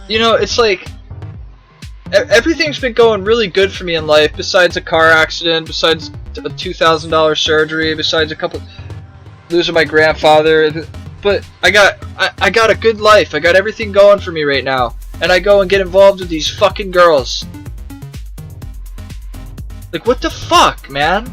you know, it's like everything's been going really good for me in life, besides a car accident, besides a $2,000 surgery, besides a couple losing my grandfather. But I got a good life. I got everything going for me right now, and I go and get involved with these fucking girls. Like, what the fuck, man?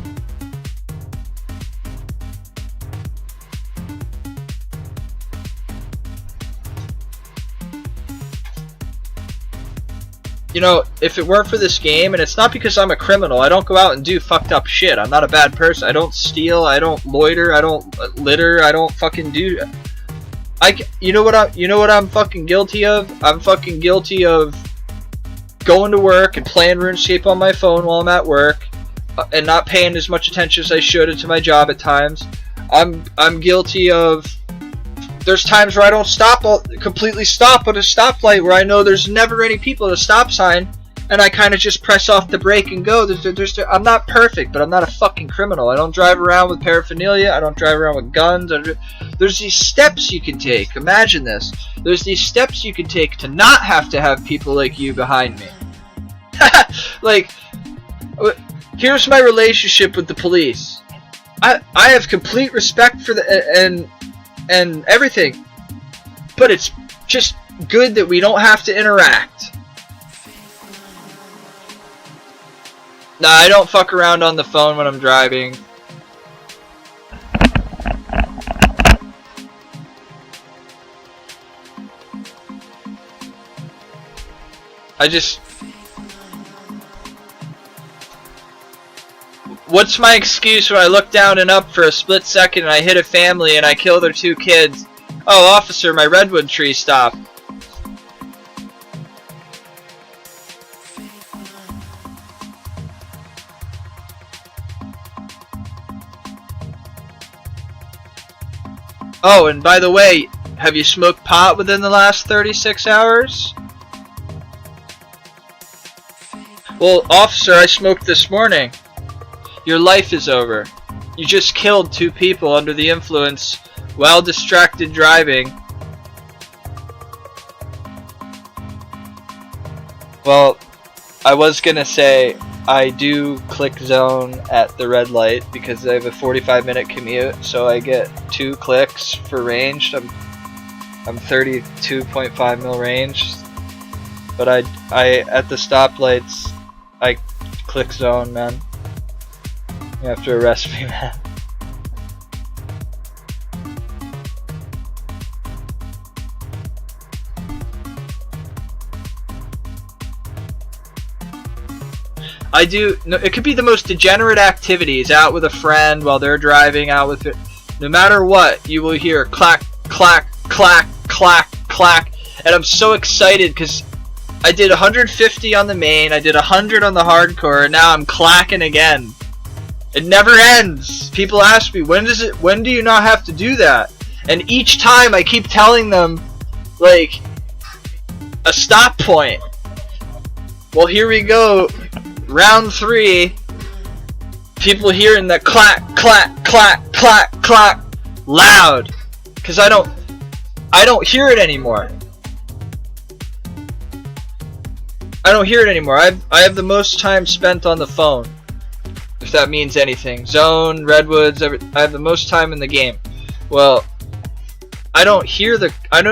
You know, if it weren't for this game, and it's not because I'm a criminal, I don't go out and do fucked up shit. I'm not a bad person. I don't steal, I don't loiter, I don't litter, I don't fucking do. You know what I'm fucking guilty of? I'm fucking guilty of going to work and playing RuneScape on my phone while I'm at work, and not paying as much attention as I should to my job at times. I'm guilty of, there's times where I don't completely stop at a stoplight where I know there's never any people at a stop sign, and I kind of just press off the brake and go. I'm not perfect, but I'm not a fucking criminal. I don't drive around with paraphernalia. I don't drive around with guns. There's these steps you can take. Imagine this. There's these steps you can take to not have to have people like you behind me. Like, here's my relationship with the police. I have complete respect for and everything, but it's just good that we don't have to interact. Nah, I don't fuck around on the phone when I'm driving. What's my excuse when I look down and up for a split second and I hit a family and I kill their 2 kids? Oh, officer, my redwood tree stopped. Oh, and by the way, have you smoked pot within the last 36 hours? Well, officer, I smoked this morning. Your life is over. You just killed 2 people under the influence while distracted driving. Well, I was gonna say I do click zone at the red light because I have a 45-minute commute, so I get 2 clicks for ranged. I'm 32.5 mil range, but I at the stoplights I click zone, man. You have to arrest me, man. I do. No, it could be the most degenerate activities. Out with a friend while they're driving. Out with it. No matter what, you will hear clack, clack. clack, clack, clack, clack, and I'm so excited because I did 150 on the main, I did 100 on the hardcore, and now I'm clacking again. It never ends. People ask me, when do you not have to do that? And each time I keep telling them, like, a stop point. Well, here we go, round 3. People hearing that clack, clack, clack, clack, clack, loud, because I don't hear it anymore. I don't hear it anymore. I have the most time spent on the phone, if that means anything. Zone, Redwoods, I have the most time in the game. Well, I don't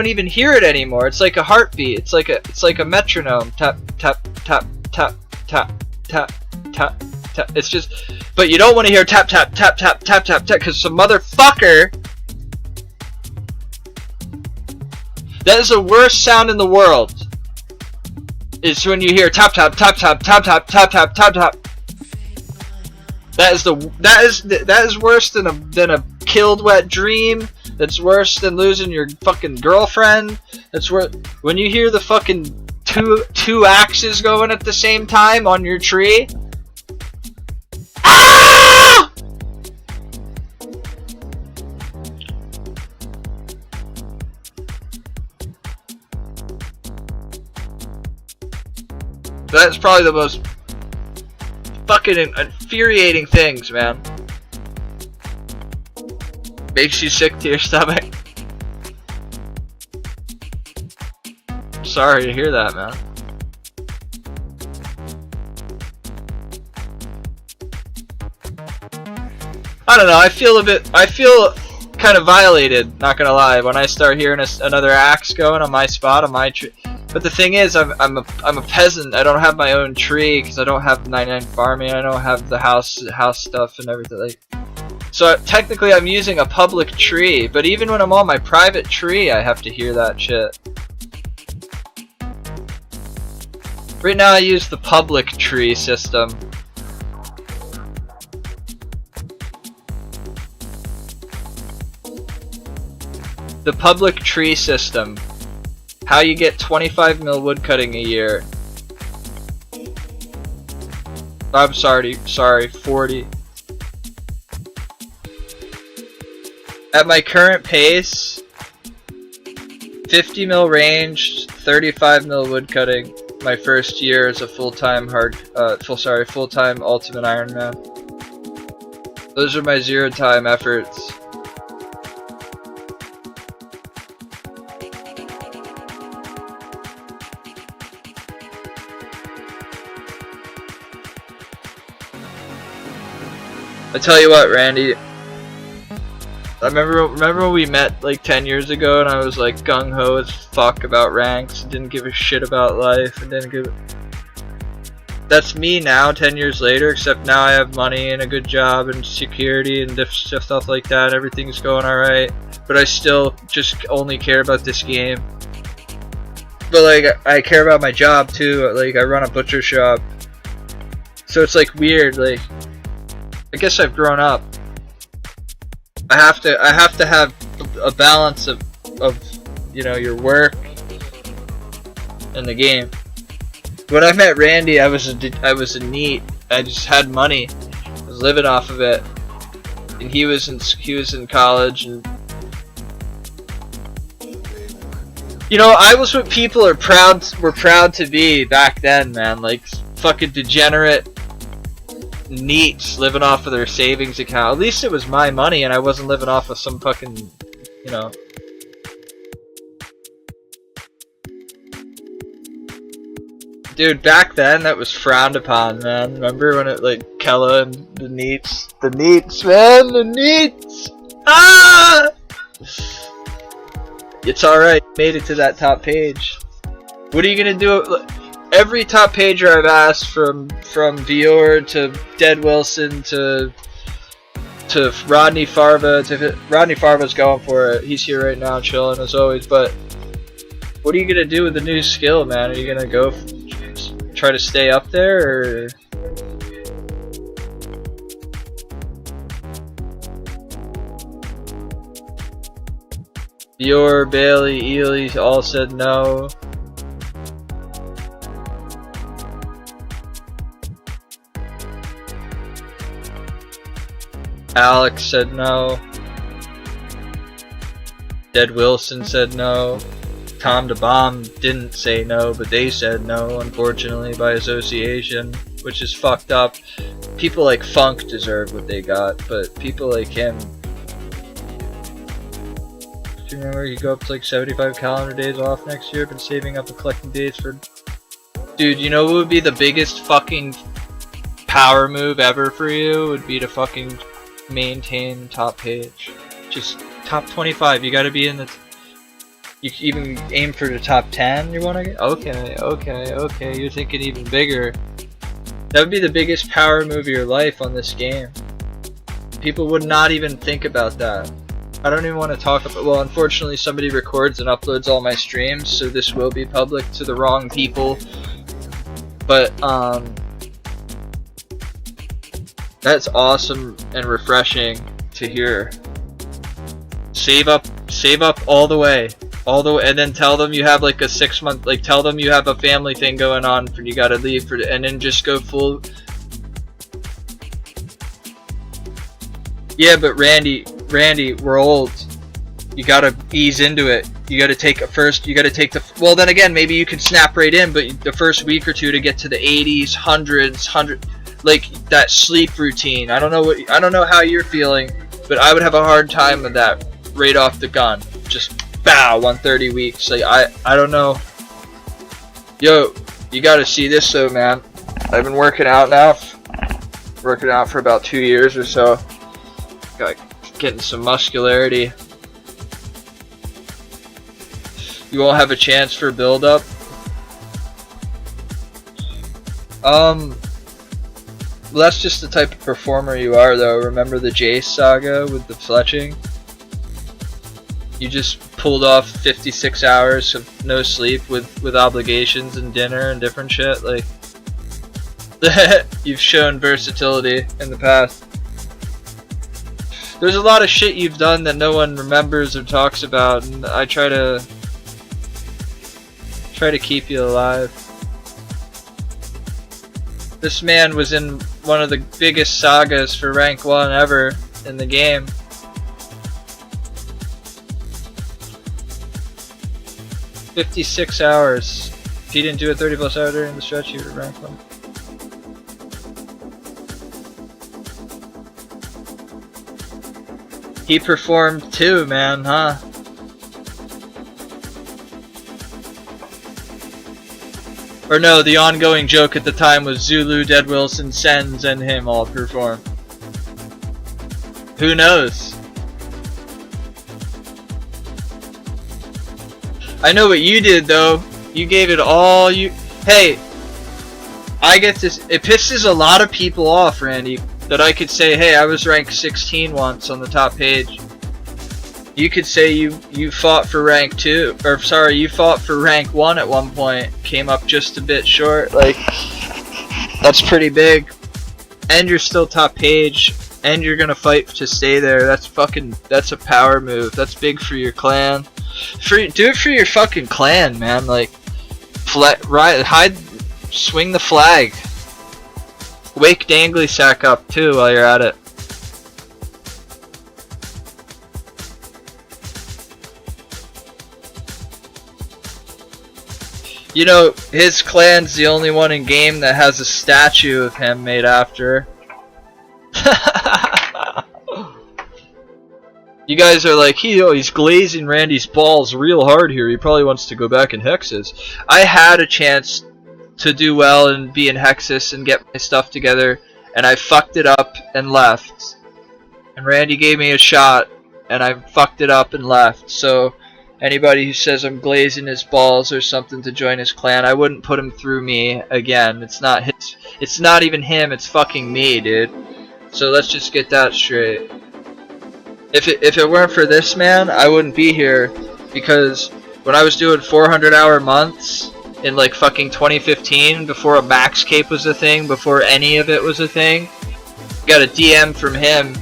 even hear it anymore. It's like a heartbeat. It's like a metronome. Tap, tap, tap, tap, tap, tap, tap, tap. It's just, but you don't want to hear tap, tap, tap, tap, tap, tap, tap, because some motherfucker. That is the worst sound in the world. Is when you hear tap, tap, tap, tap, tap, tap, tap, tap, tap, tap. That is worse than a killed wet dream. That's worse than losing your fucking girlfriend. That's worse when you hear the fucking two axes going at the same time on your tree. Ah! That's probably the most fucking infuriating things, man. Makes you sick to your stomach. Sorry to hear that, man. I don't know, I feel kind of violated, not gonna lie, when I start hearing another axe going on my spot, on my tree. But the thing is, I'm a peasant. I don't have my own tree because I don't have 99 farming. I don't have the house stuff and everything. Like, so technically, I'm using a public tree. But even when I'm on my private tree, I have to hear that shit. Right now, I use the public tree system. The public tree system. How you get 25 mil woodcutting a year. I'm sorry, 40. At my current pace, 50 mil range, 35 mil woodcutting. My first year as a full-time full-time Ultimate Ironman. Those are my zero-time efforts. I tell you what, Randy. I remember when we met like 10 years ago, and I was like gung ho as fuck about ranks, and didn't give a shit about life, and didn't give. That's me now, 10 years later. Except now I have money and a good job and security and stuff like that. Everything's going all right, but I still just only care about this game. But like, I care about my job too. Like, I run a butcher shop, so it's like weird. Like, I guess I've grown up. I have to have a balance of you know, your work and the game. When I met Randy, I was a NEET. I just had money. I was living off of it, and he was in college, and you know, I was what people were proud to be back then, man. Like fucking degenerate NEETs living off of their savings account. At least it was my money, and I wasn't living off of some fucking, you know. Dude, back then that was frowned upon, man. Remember when it, like, Kella and the NEETs, man, the NEETs. Ah! It's alright, made it to that top page. What are you gonna do? Every top pager I've asked, from Vior to Dead Wilson to Rodney Farva, Rodney Farva's going for it. He's here right now, chilling as always. But what are you gonna do with the new skill, man? Are you gonna go try to stay up there, or? Bior, Bailey, Ely all said no. Alex said no. Dead Wilson said no. Tom DeBomb didn't say no, but they said no, unfortunately, by association, which is fucked up. People like Funk deserve what they got, but people like him. Do you remember you go up to like 75 calendar days off next year? Been saving up and collecting days for. Dude, you know what would be the biggest fucking power move ever for you? Would be to fucking maintain top page. Just top 25. You gotta be in the. You even aim for the top 10 you wanna get? Okay. You're thinking even bigger. That would be the biggest power move of your life on this game. People would not even think about that. I don't even want to talk about. Well, unfortunately, somebody records and uploads all my streams, so this will be public to the wrong people. But that's awesome and refreshing to hear. Save up all the way, and then tell them you have like a 6 month. Like tell them you have a family thing going on, and you gotta leave for, and then just go full. Yeah, but Randy, we're old. You gotta ease into it. You gotta take well, then again, maybe you can snap right in, but the first week or two to get to the 80s, 100, like that sleep routine. I don't know how you're feeling, but I would have a hard time with that right off the gun. Just bow, 130 weeks. Like I don't know. Yo, you gotta see this though, man. I've been working out now. Working out for about 2 years or so. Got getting some muscularity. You won't have a chance for build up. Well, that's just the type of performer you are, though. Remember the Jace saga with the fletching? You just pulled off 56 hours of no sleep with obligations and dinner and different shit. Like, you've shown versatility in the past. There's a lot of shit you've done that no one remembers or talks about, and I try to keep you alive. This man was in one of the biggest sagas for rank 1 ever in the game. "56 hours. If he didn't do a 30+ hour during the stretch, he would rank 1. He performed too, man, huh? Or no, the ongoing joke at the time was Zulu, Dead Wilson, Sens, and him all perform. Who knows? I know what you did though. You gave it all you. Hey, I get this. It pisses a lot of people off, Randy, that I could say, hey, I was ranked 16 once on the top page. You could say you fought for rank 2, or sorry, you fought for rank 1 at one point, came up just a bit short. Like, that's pretty big. And you're still top page, and you're gonna fight to stay there. That's a power move. That's big for your clan. Do it for your fucking clan, man. Like, swing the flag. Wake Dangly Sack up too while you're at it. You know, his clan's the only one in game that has a statue of him made after. You guys are like, he's glazing Randy's balls real hard here. He probably wants to go back in Hexes. I had a chance to do well and be in Hexus and get my stuff together, and I fucked it up and left. And Randy gave me a shot, and I fucked it up and left. So anybody who says I'm glazing his balls or something to join his clan, I wouldn't put him through me again. It's not even him, it's fucking me, dude. So let's just get that straight. If it weren't for this man, I wouldn't be here, because when I was doing 400-hour months in like fucking 2015, before a max cape was a thing, before any of it was a thing, got a DM from him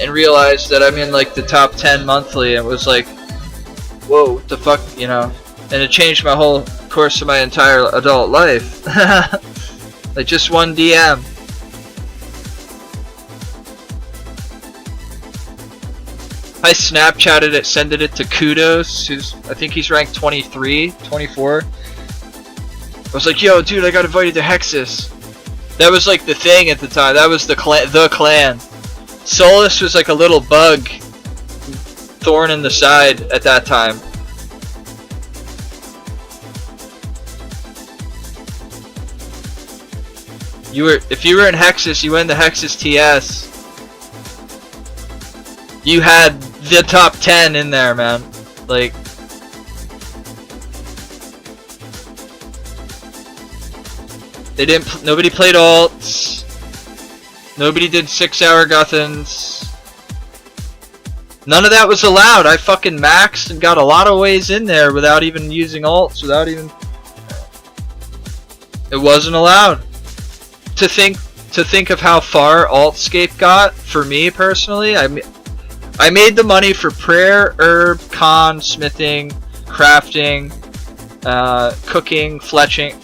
and realized that I'm in like the top 10 monthly, and was like, whoa, what the fuck, you know? And it changed my whole course of my entire adult life. Like just one DM. I Snapchatted it, sent it to Kudos, I think he's ranked 23, 24. I was like, yo, dude, I got invited to Hexus. That was like the thing at the time. That was the clan. Solus was like a little bug, thorn in the side at that time. If you were in Hexus, you went to Hexus TS. You had the top 10 in there, man. Like, nobody played alts. Nobody did 6-hour Guthans. None of that was allowed. I fucking maxed and got a lot of ways in there without even using alts, it wasn't allowed. To think of how far Altscape got for me personally, I made the money for prayer, herb, con, smithing, crafting, cooking, fletching,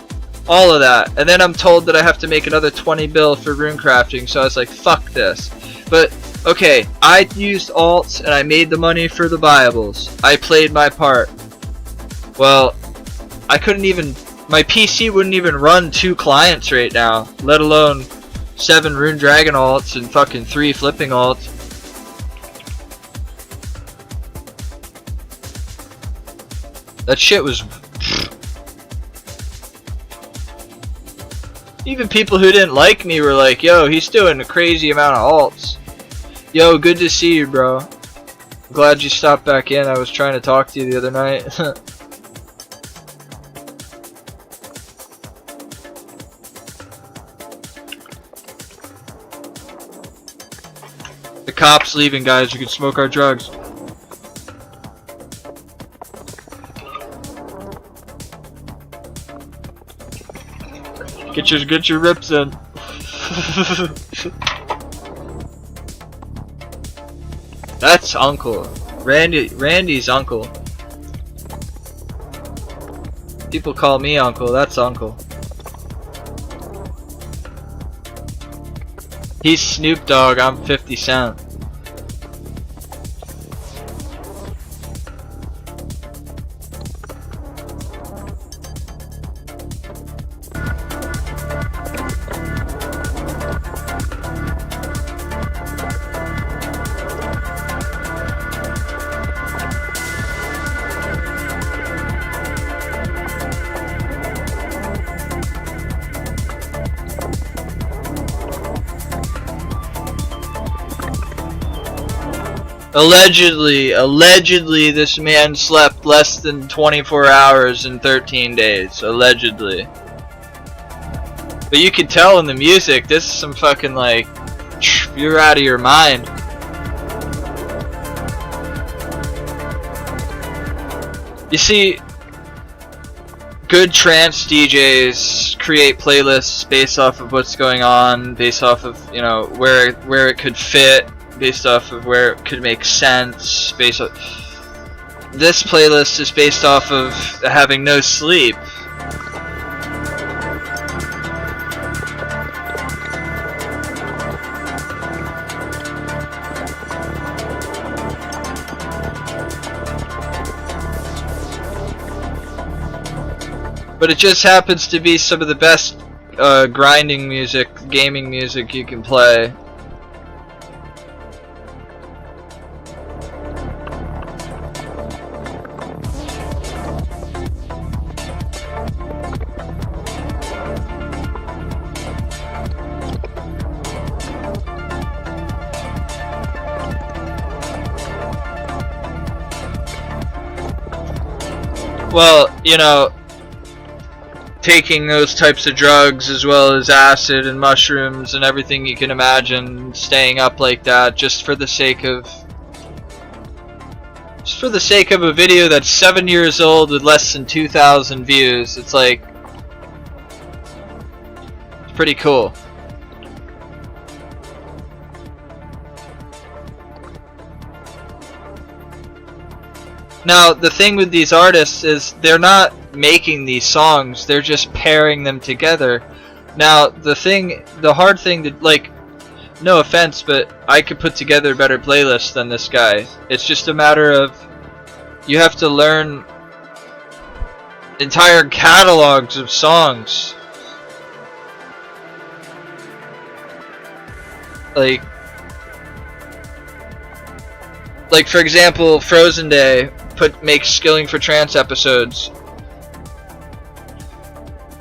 all of that. And then I'm told that I have to make another 20 bill for rune crafting, so I was like, fuck this. But, okay, I used alts and I made the money for the Bibles. I played my part. Well, I couldn't even, my PC wouldn't even run 2 clients right now, let alone 7 Rune Dragon alts and fucking 3 flipping alts. That shit was... Even people who didn't like me were like, yo, he's doing a crazy amount of alts. Yo, good to see you, bro. I'm glad you stopped back in. I was trying to talk to you the other night. The cops leaving, guys. You can smoke our drugs. Get your rips in. That's Uncle. Randy's uncle. People call me Uncle. That's Uncle. He's Snoop Dogg. I'm 50 Cent. Allegedly, this man slept less than 24 hours in 13 days. Allegedly. But you can tell in the music, this is some fucking like, you're out of your mind. You see, good trance DJs create playlists based off of what's going on, based off of, you know, where it could fit, based off of where it could make sense, based off... This playlist is based off of having no sleep. But it just happens to be some of the best grinding music, gaming music you can play. Well, you know, taking those types of drugs as well as acid and mushrooms and everything you can imagine, staying up like that just for the sake of a video that's 7 years old with less than 2,000 views. It's like, it's pretty cool. Now, the thing with these artists is they're not making these songs, they're just pairing them together. Now, the hard thing to, like, no offense, but I could put together better playlists than this guy. It's just a matter of, you have to learn entire catalogs of songs. Like for example, Frozen Day makes Skilling for Trance episodes.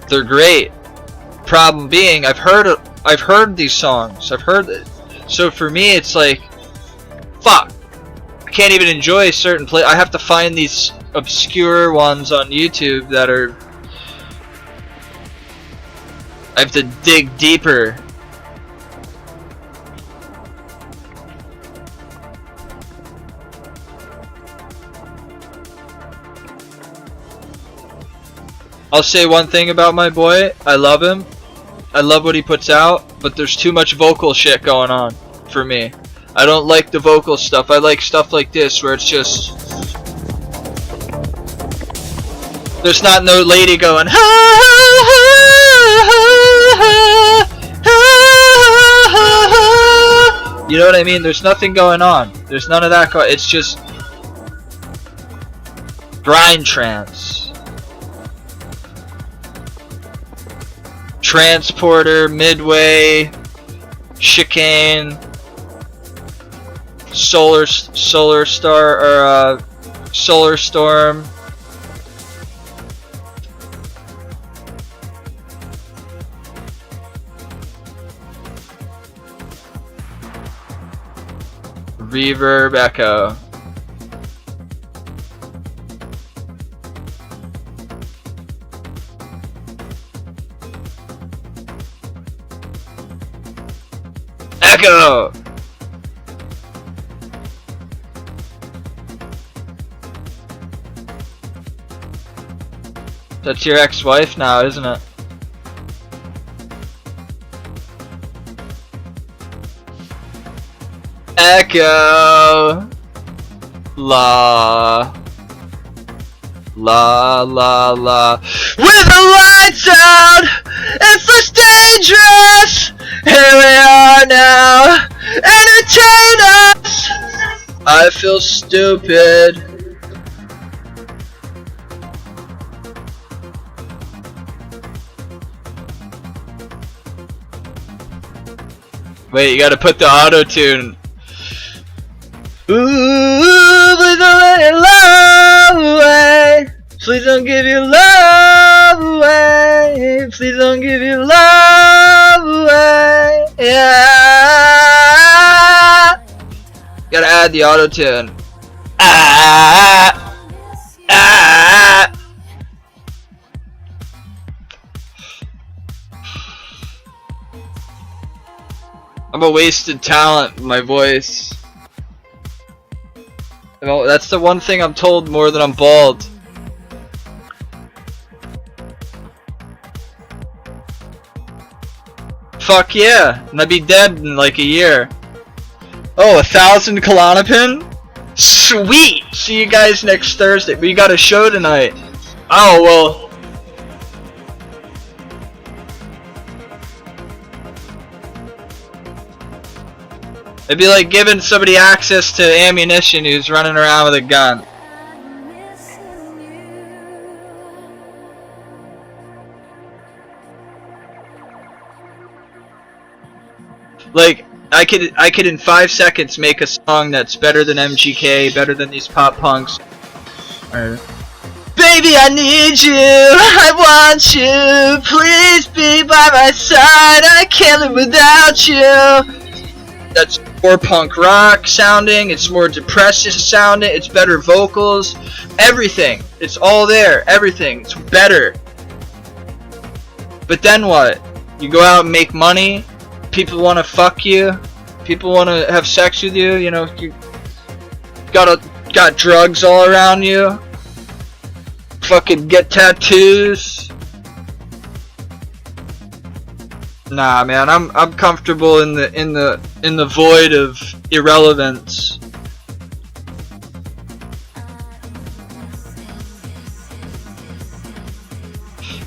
They're great. Problem being, I've heard these songs. I've heard it. So for me, it's like, fuck. I can't even enjoy certain I have to find these obscure ones on YouTube that are. I have to dig deeper. I'll say one thing about my boy. I love him. I love what he puts out, but there's too much vocal shit going on for me. I don't like the vocal stuff. I like stuff like this where it's just, there's not no lady going ha ha ha ha ha. You know what I mean? There's nothing going on. There's none of that it's just grind trance. Transporter, Midway, Chicane, Solar Star, or Solar Storm. Reverb Echo. Echo! That's your ex-wife now, isn't it? Echo! La. La la la. With the lights out! It's less dangerous! Here we are now! Entertain us! I feel stupid. Wait, you gotta put the auto-tune. Ooh, please don't let your love away. Please don't give your love away. Please don't give your love away. Yeah. Gotta add the auto-tune. Ah. Ah. I'm a wasted talent, my voice. You know, that's the one thing I'm told more than I'm bald. Fuck yeah, and I'd be dead in like a year. Oh, 1,000 Klonopin? Sweet! See you guys next Thursday. We got a show tonight. Oh, well. It'd be like giving somebody access to ammunition who's running around with a gun. Like, I could in 5 seconds make a song that's better than MGK, better than these pop punks. Baby, I need you, I want you, please be by my side, I can't live without you. That's more punk rock sounding, it's more depressive sounding, it's better vocals, everything. It's all there, everything. It's better. But then what? You go out and make money, people want to fuck you, people want to have sex with you, you know, you got drugs all around you, fucking get tattoos. Nah, man, I'm comfortable in the void of irrelevance.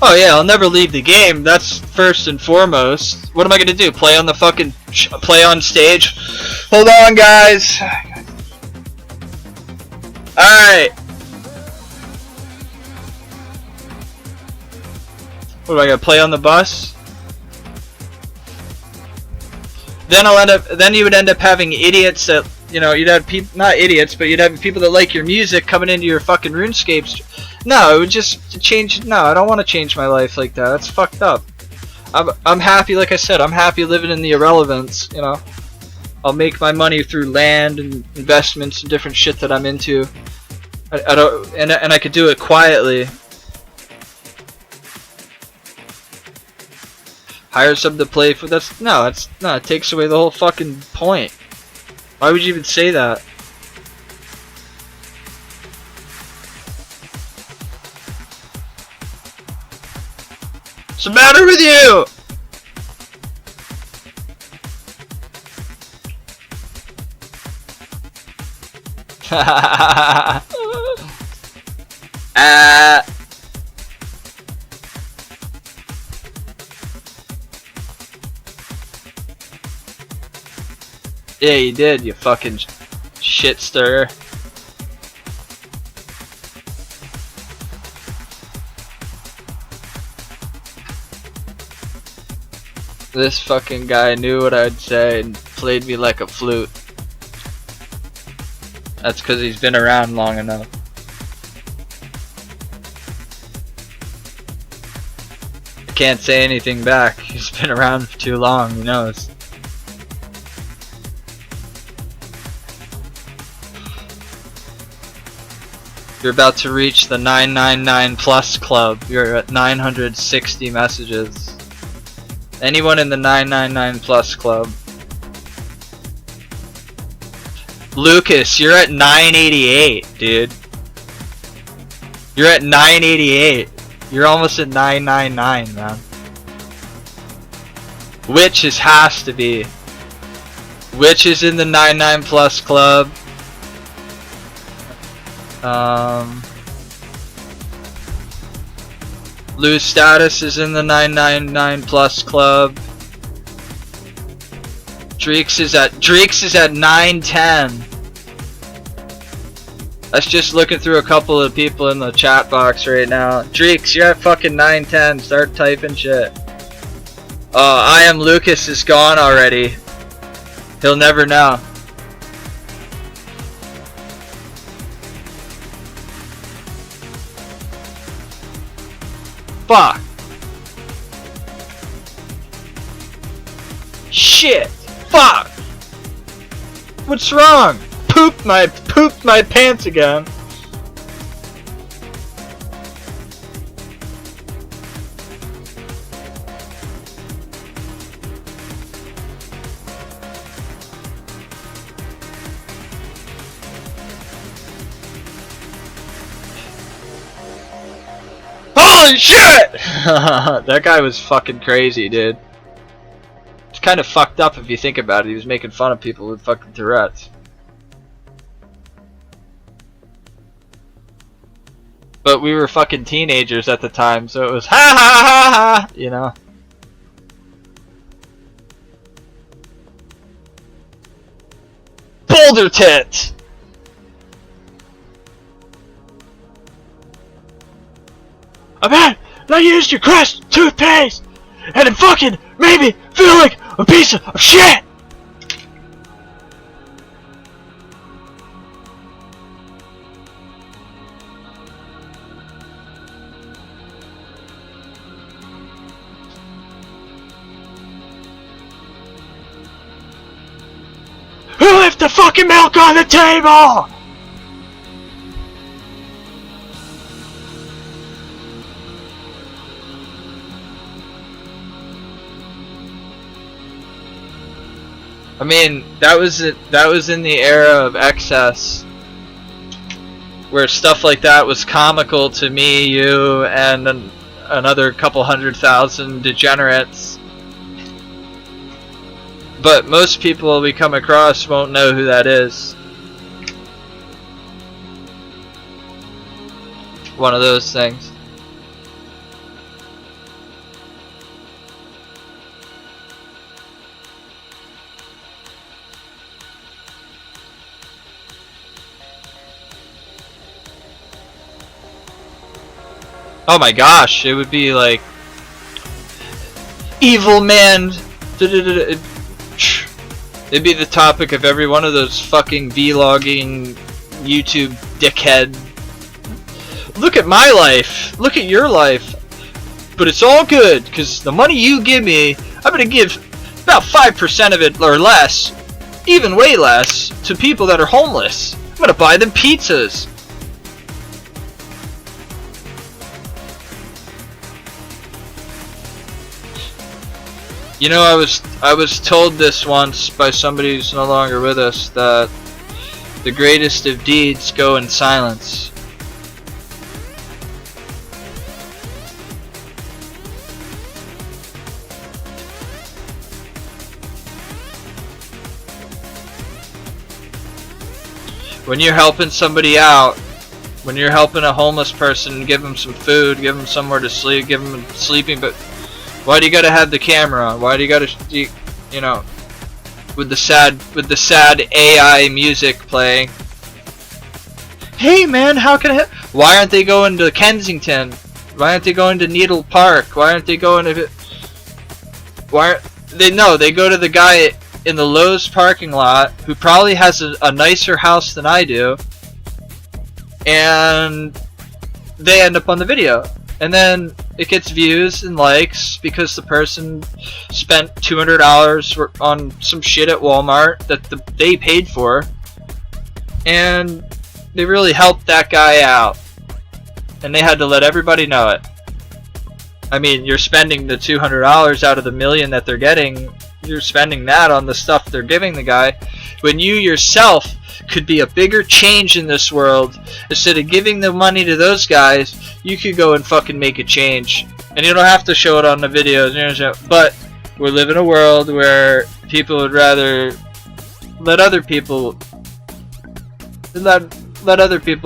Oh yeah, I'll never leave the game. That's first and foremost. What am I gonna do? Play on the fucking play on stage? Hold on, guys. All right. What do I gotta play on the bus? Then I'll end up. Then you would end up having idiots that, you know, you'd have people, not idiots, but you'd have people that like your music coming into your fucking RuneScapes. No, it would just change. No, I don't want to change my life like that. That's fucked up. I'm happy, like I said, I'm happy living in the irrelevance. You know, I'll make my money through land and investments and different shit that I'm into. I don't, and I could do it quietly. Hire some to play for. That's no. It takes away the whole fucking point. Why would you even say that? What's the matter with you? Yeah, you did, you fucking shit stirrer. This fucking guy knew what I'd say and played me like a flute. That's because he's been around long enough. I can't say anything back. He's been around for too long, he knows. You're about to reach the 999 plus club. You're at 960 messages. Anyone in the 999 plus club. Lucas, you're at 988, dude. You're at 988. You're almost at 999, man. Witch has to be. Witch is in the 99 plus club. Lose status is in the 999 plus club. Dreeks is at 910. That's just looking through a couple of people in the chat box right now. Dreeks, you're at fucking 910. Start typing shit. I am Lucas is gone already. He'll never know. Fuck. Shit. Fuck. What's wrong? Pooped my pants again. Holy shit! That guy was fucking crazy, dude. It's kind of fucked up if you think about it. He was making fun of people with fucking Tourette's. But we were fucking teenagers at the time, so it was ha ha ha ha, you know. Boulder tits! I bet I used your Crest toothpaste and it fucking made me feel like a piece of shit! Who left the fucking milk on the table? I mean, that was in the era of excess, where stuff like that was comical to me, you, and another couple 100,000 degenerates. But most people we come across won't know who that is. One of those things. Oh my gosh, it would be like evil man. It'd be the topic of every one of those fucking vlogging YouTube dickhead. Look at my life. Look at your life. But it's all good because the money you give me, I'm gonna give about 5% of it or less, even way less, to people that are homeless. I'm gonna buy them pizzas. You know, I was told this once by somebody who's no longer with us, that the greatest of deeds go in silence. When you're helping somebody out, when you're helping a homeless person, give them some food, give them somewhere to sleep, give them sleeping, but why do you gotta have the camera on? Why do you gotta, you know, with the sad AI music playing? Hey man, how can I help? Why aren't they going to Kensington? Why aren't they going to Needle Park? Why aren't they going to? Why aren't they? No, they go to the guy in the Lowe's parking lot who probably has a nicer house than I do, and they end up on the video. And then it gets views and likes because the person spent $200 on some shit at Walmart that they paid for, and they really helped that guy out, and they had to let everybody know it. I mean, you're spending the $200 out of the million that they're getting, you're spending that on the stuff they're giving the guy, when you yourself could be a bigger change in this world. Instead of giving the money to those guys, you could go and fucking make a change, and you don't have to show it on the videos, but we live in a world where people would rather let other people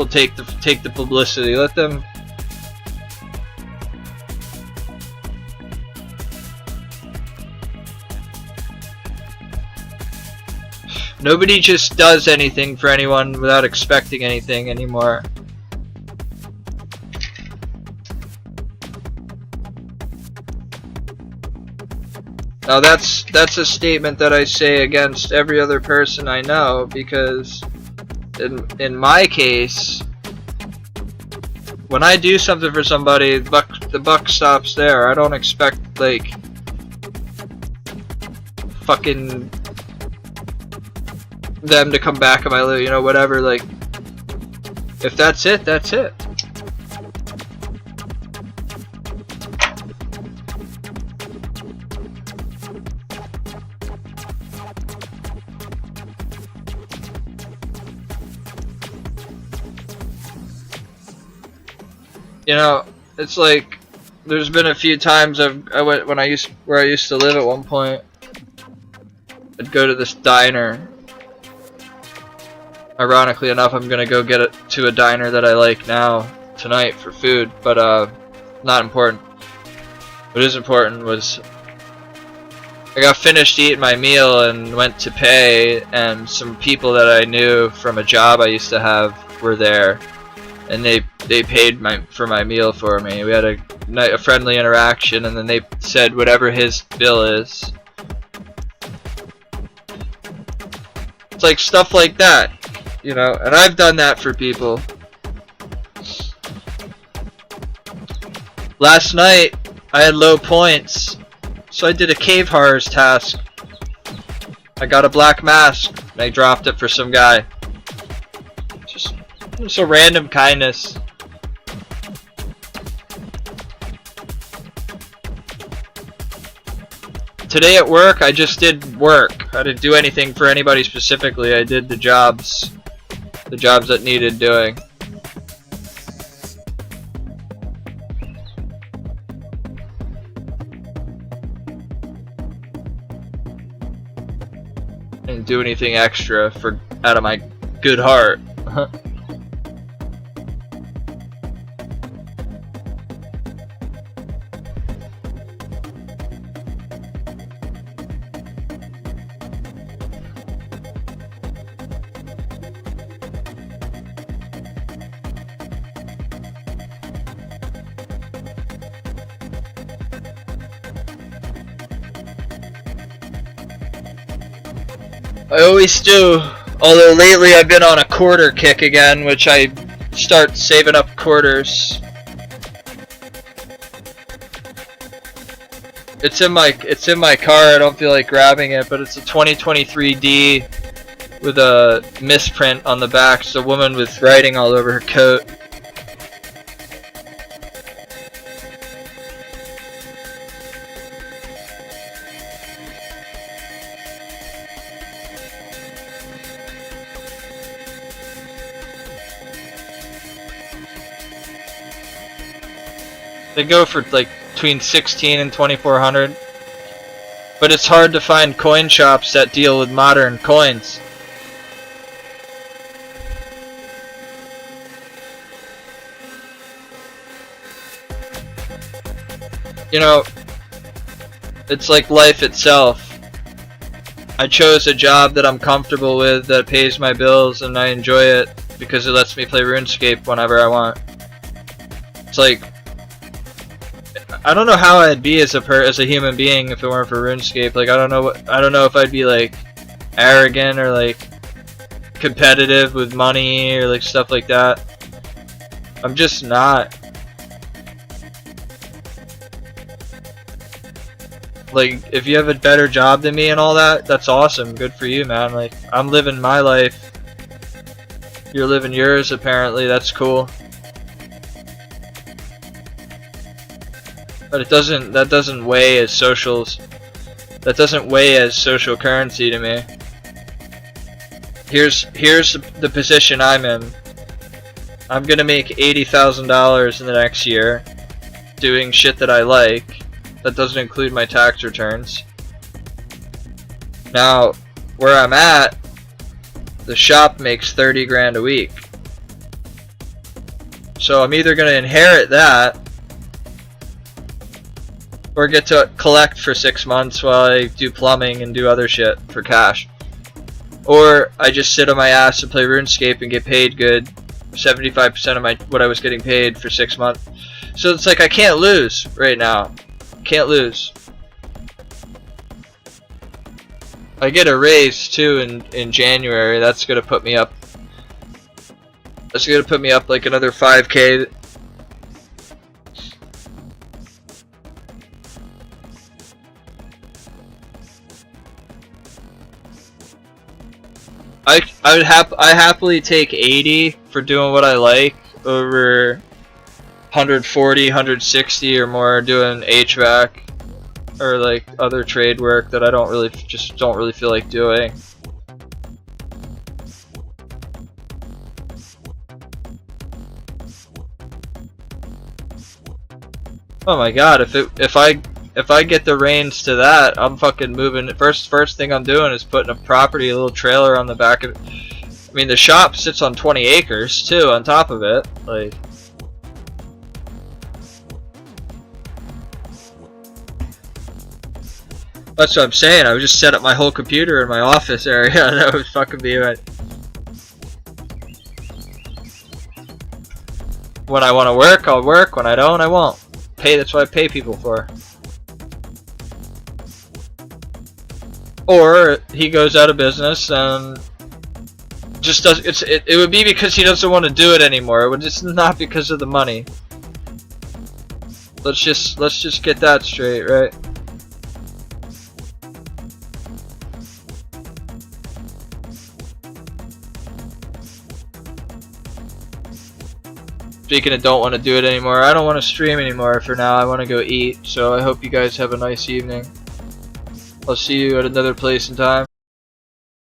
take the publicity. Let them. Nobody just does anything for anyone without expecting anything anymore. Now that's a statement that I say against every other person I know, because in my case, when I do something for somebody, the buck stops there. I don't expect like fucking them to come back in my life, you know, whatever. Like, if that's it, that's it. You know, it's like there's been a few times where I used to live at one point. I'd go to this diner. Ironically enough, I'm gonna go get it to a diner that I like now tonight for food, but not important. What is important was I got finished eating my meal and went to pay, and some people that I knew from a job I used to have were there, and they paid for my meal for me. We had a friendly interaction, and then they said whatever his bill is. It's like stuff like that. You know, and I've done that for people. Last night, I had low points, so I did a cave horrors task. I got a black mask, and I dropped it for some guy. Just a random kindness. Today at work, I just did work. I didn't do anything for anybody specifically. I did the jobs that needed doing. I didn't do anything extra out of my good heart. I always do. Although lately I've been on a quarter kick again, which I start saving up quarters. It's in my car. I don't feel like grabbing it, but it's a 2023 D with a misprint on the back. It's a woman with writing all over her coat. They go for like between 16 and 2400, but it's hard to find coin shops that deal with modern coins. You know, it's like life itself. I chose a job that I'm comfortable with, that pays my bills, and I enjoy it because it lets me play RuneScape whenever I want. It's like, I don't know how I'd be as a human being if it weren't for RuneScape. Like, I don't know if I'd be like arrogant or like competitive with money or like stuff like that. I'm just not. Like, if you have a better job than me and all that, that's awesome. Good for you, man. Like, I'm living my life. You're living yours, apparently. That's cool. But that doesn't weigh as socials. That doesn't weigh as social currency to me. Here's the position I'm in. I'm gonna make $80,000 in the next year doing shit that I like. That doesn't include my tax returns. Now, where I'm at, the shop makes 30 grand a week. So I'm either gonna inherit that, or get to collect for 6 months while I do plumbing and do other shit for cash. Or I just sit on my ass and play RuneScape and get paid good, 75% of what I was getting paid for 6 months. So it's like I can't lose right now. Can't lose. I get a raise too in January. That's gonna put me up. That's gonna put me up like another 5K. I happily take 80 for doing what I like over 140, 160 or more doing HVAC or like other trade work that I don't really feel like doing. Oh my god, if I get the reins to that, I'm fucking moving. First thing I'm doing is putting a little trailer on the back of it. I mean, the shop sits on 20 acres too on top of it. Like, that's what I'm saying. I would just set up my whole computer in my office area. That would fucking be right. When I want to work, I'll work. When I don't, I won't. That's what I pay people for. Or he goes out of business and just does. It would be because he doesn't want to do it anymore. It's not because of the money. Let's just get that straight, right? Speaking of don't want to do it anymore, I don't want to stream anymore for now. I want to go eat, so I hope you guys have a nice evening. I'll see you at another place and time.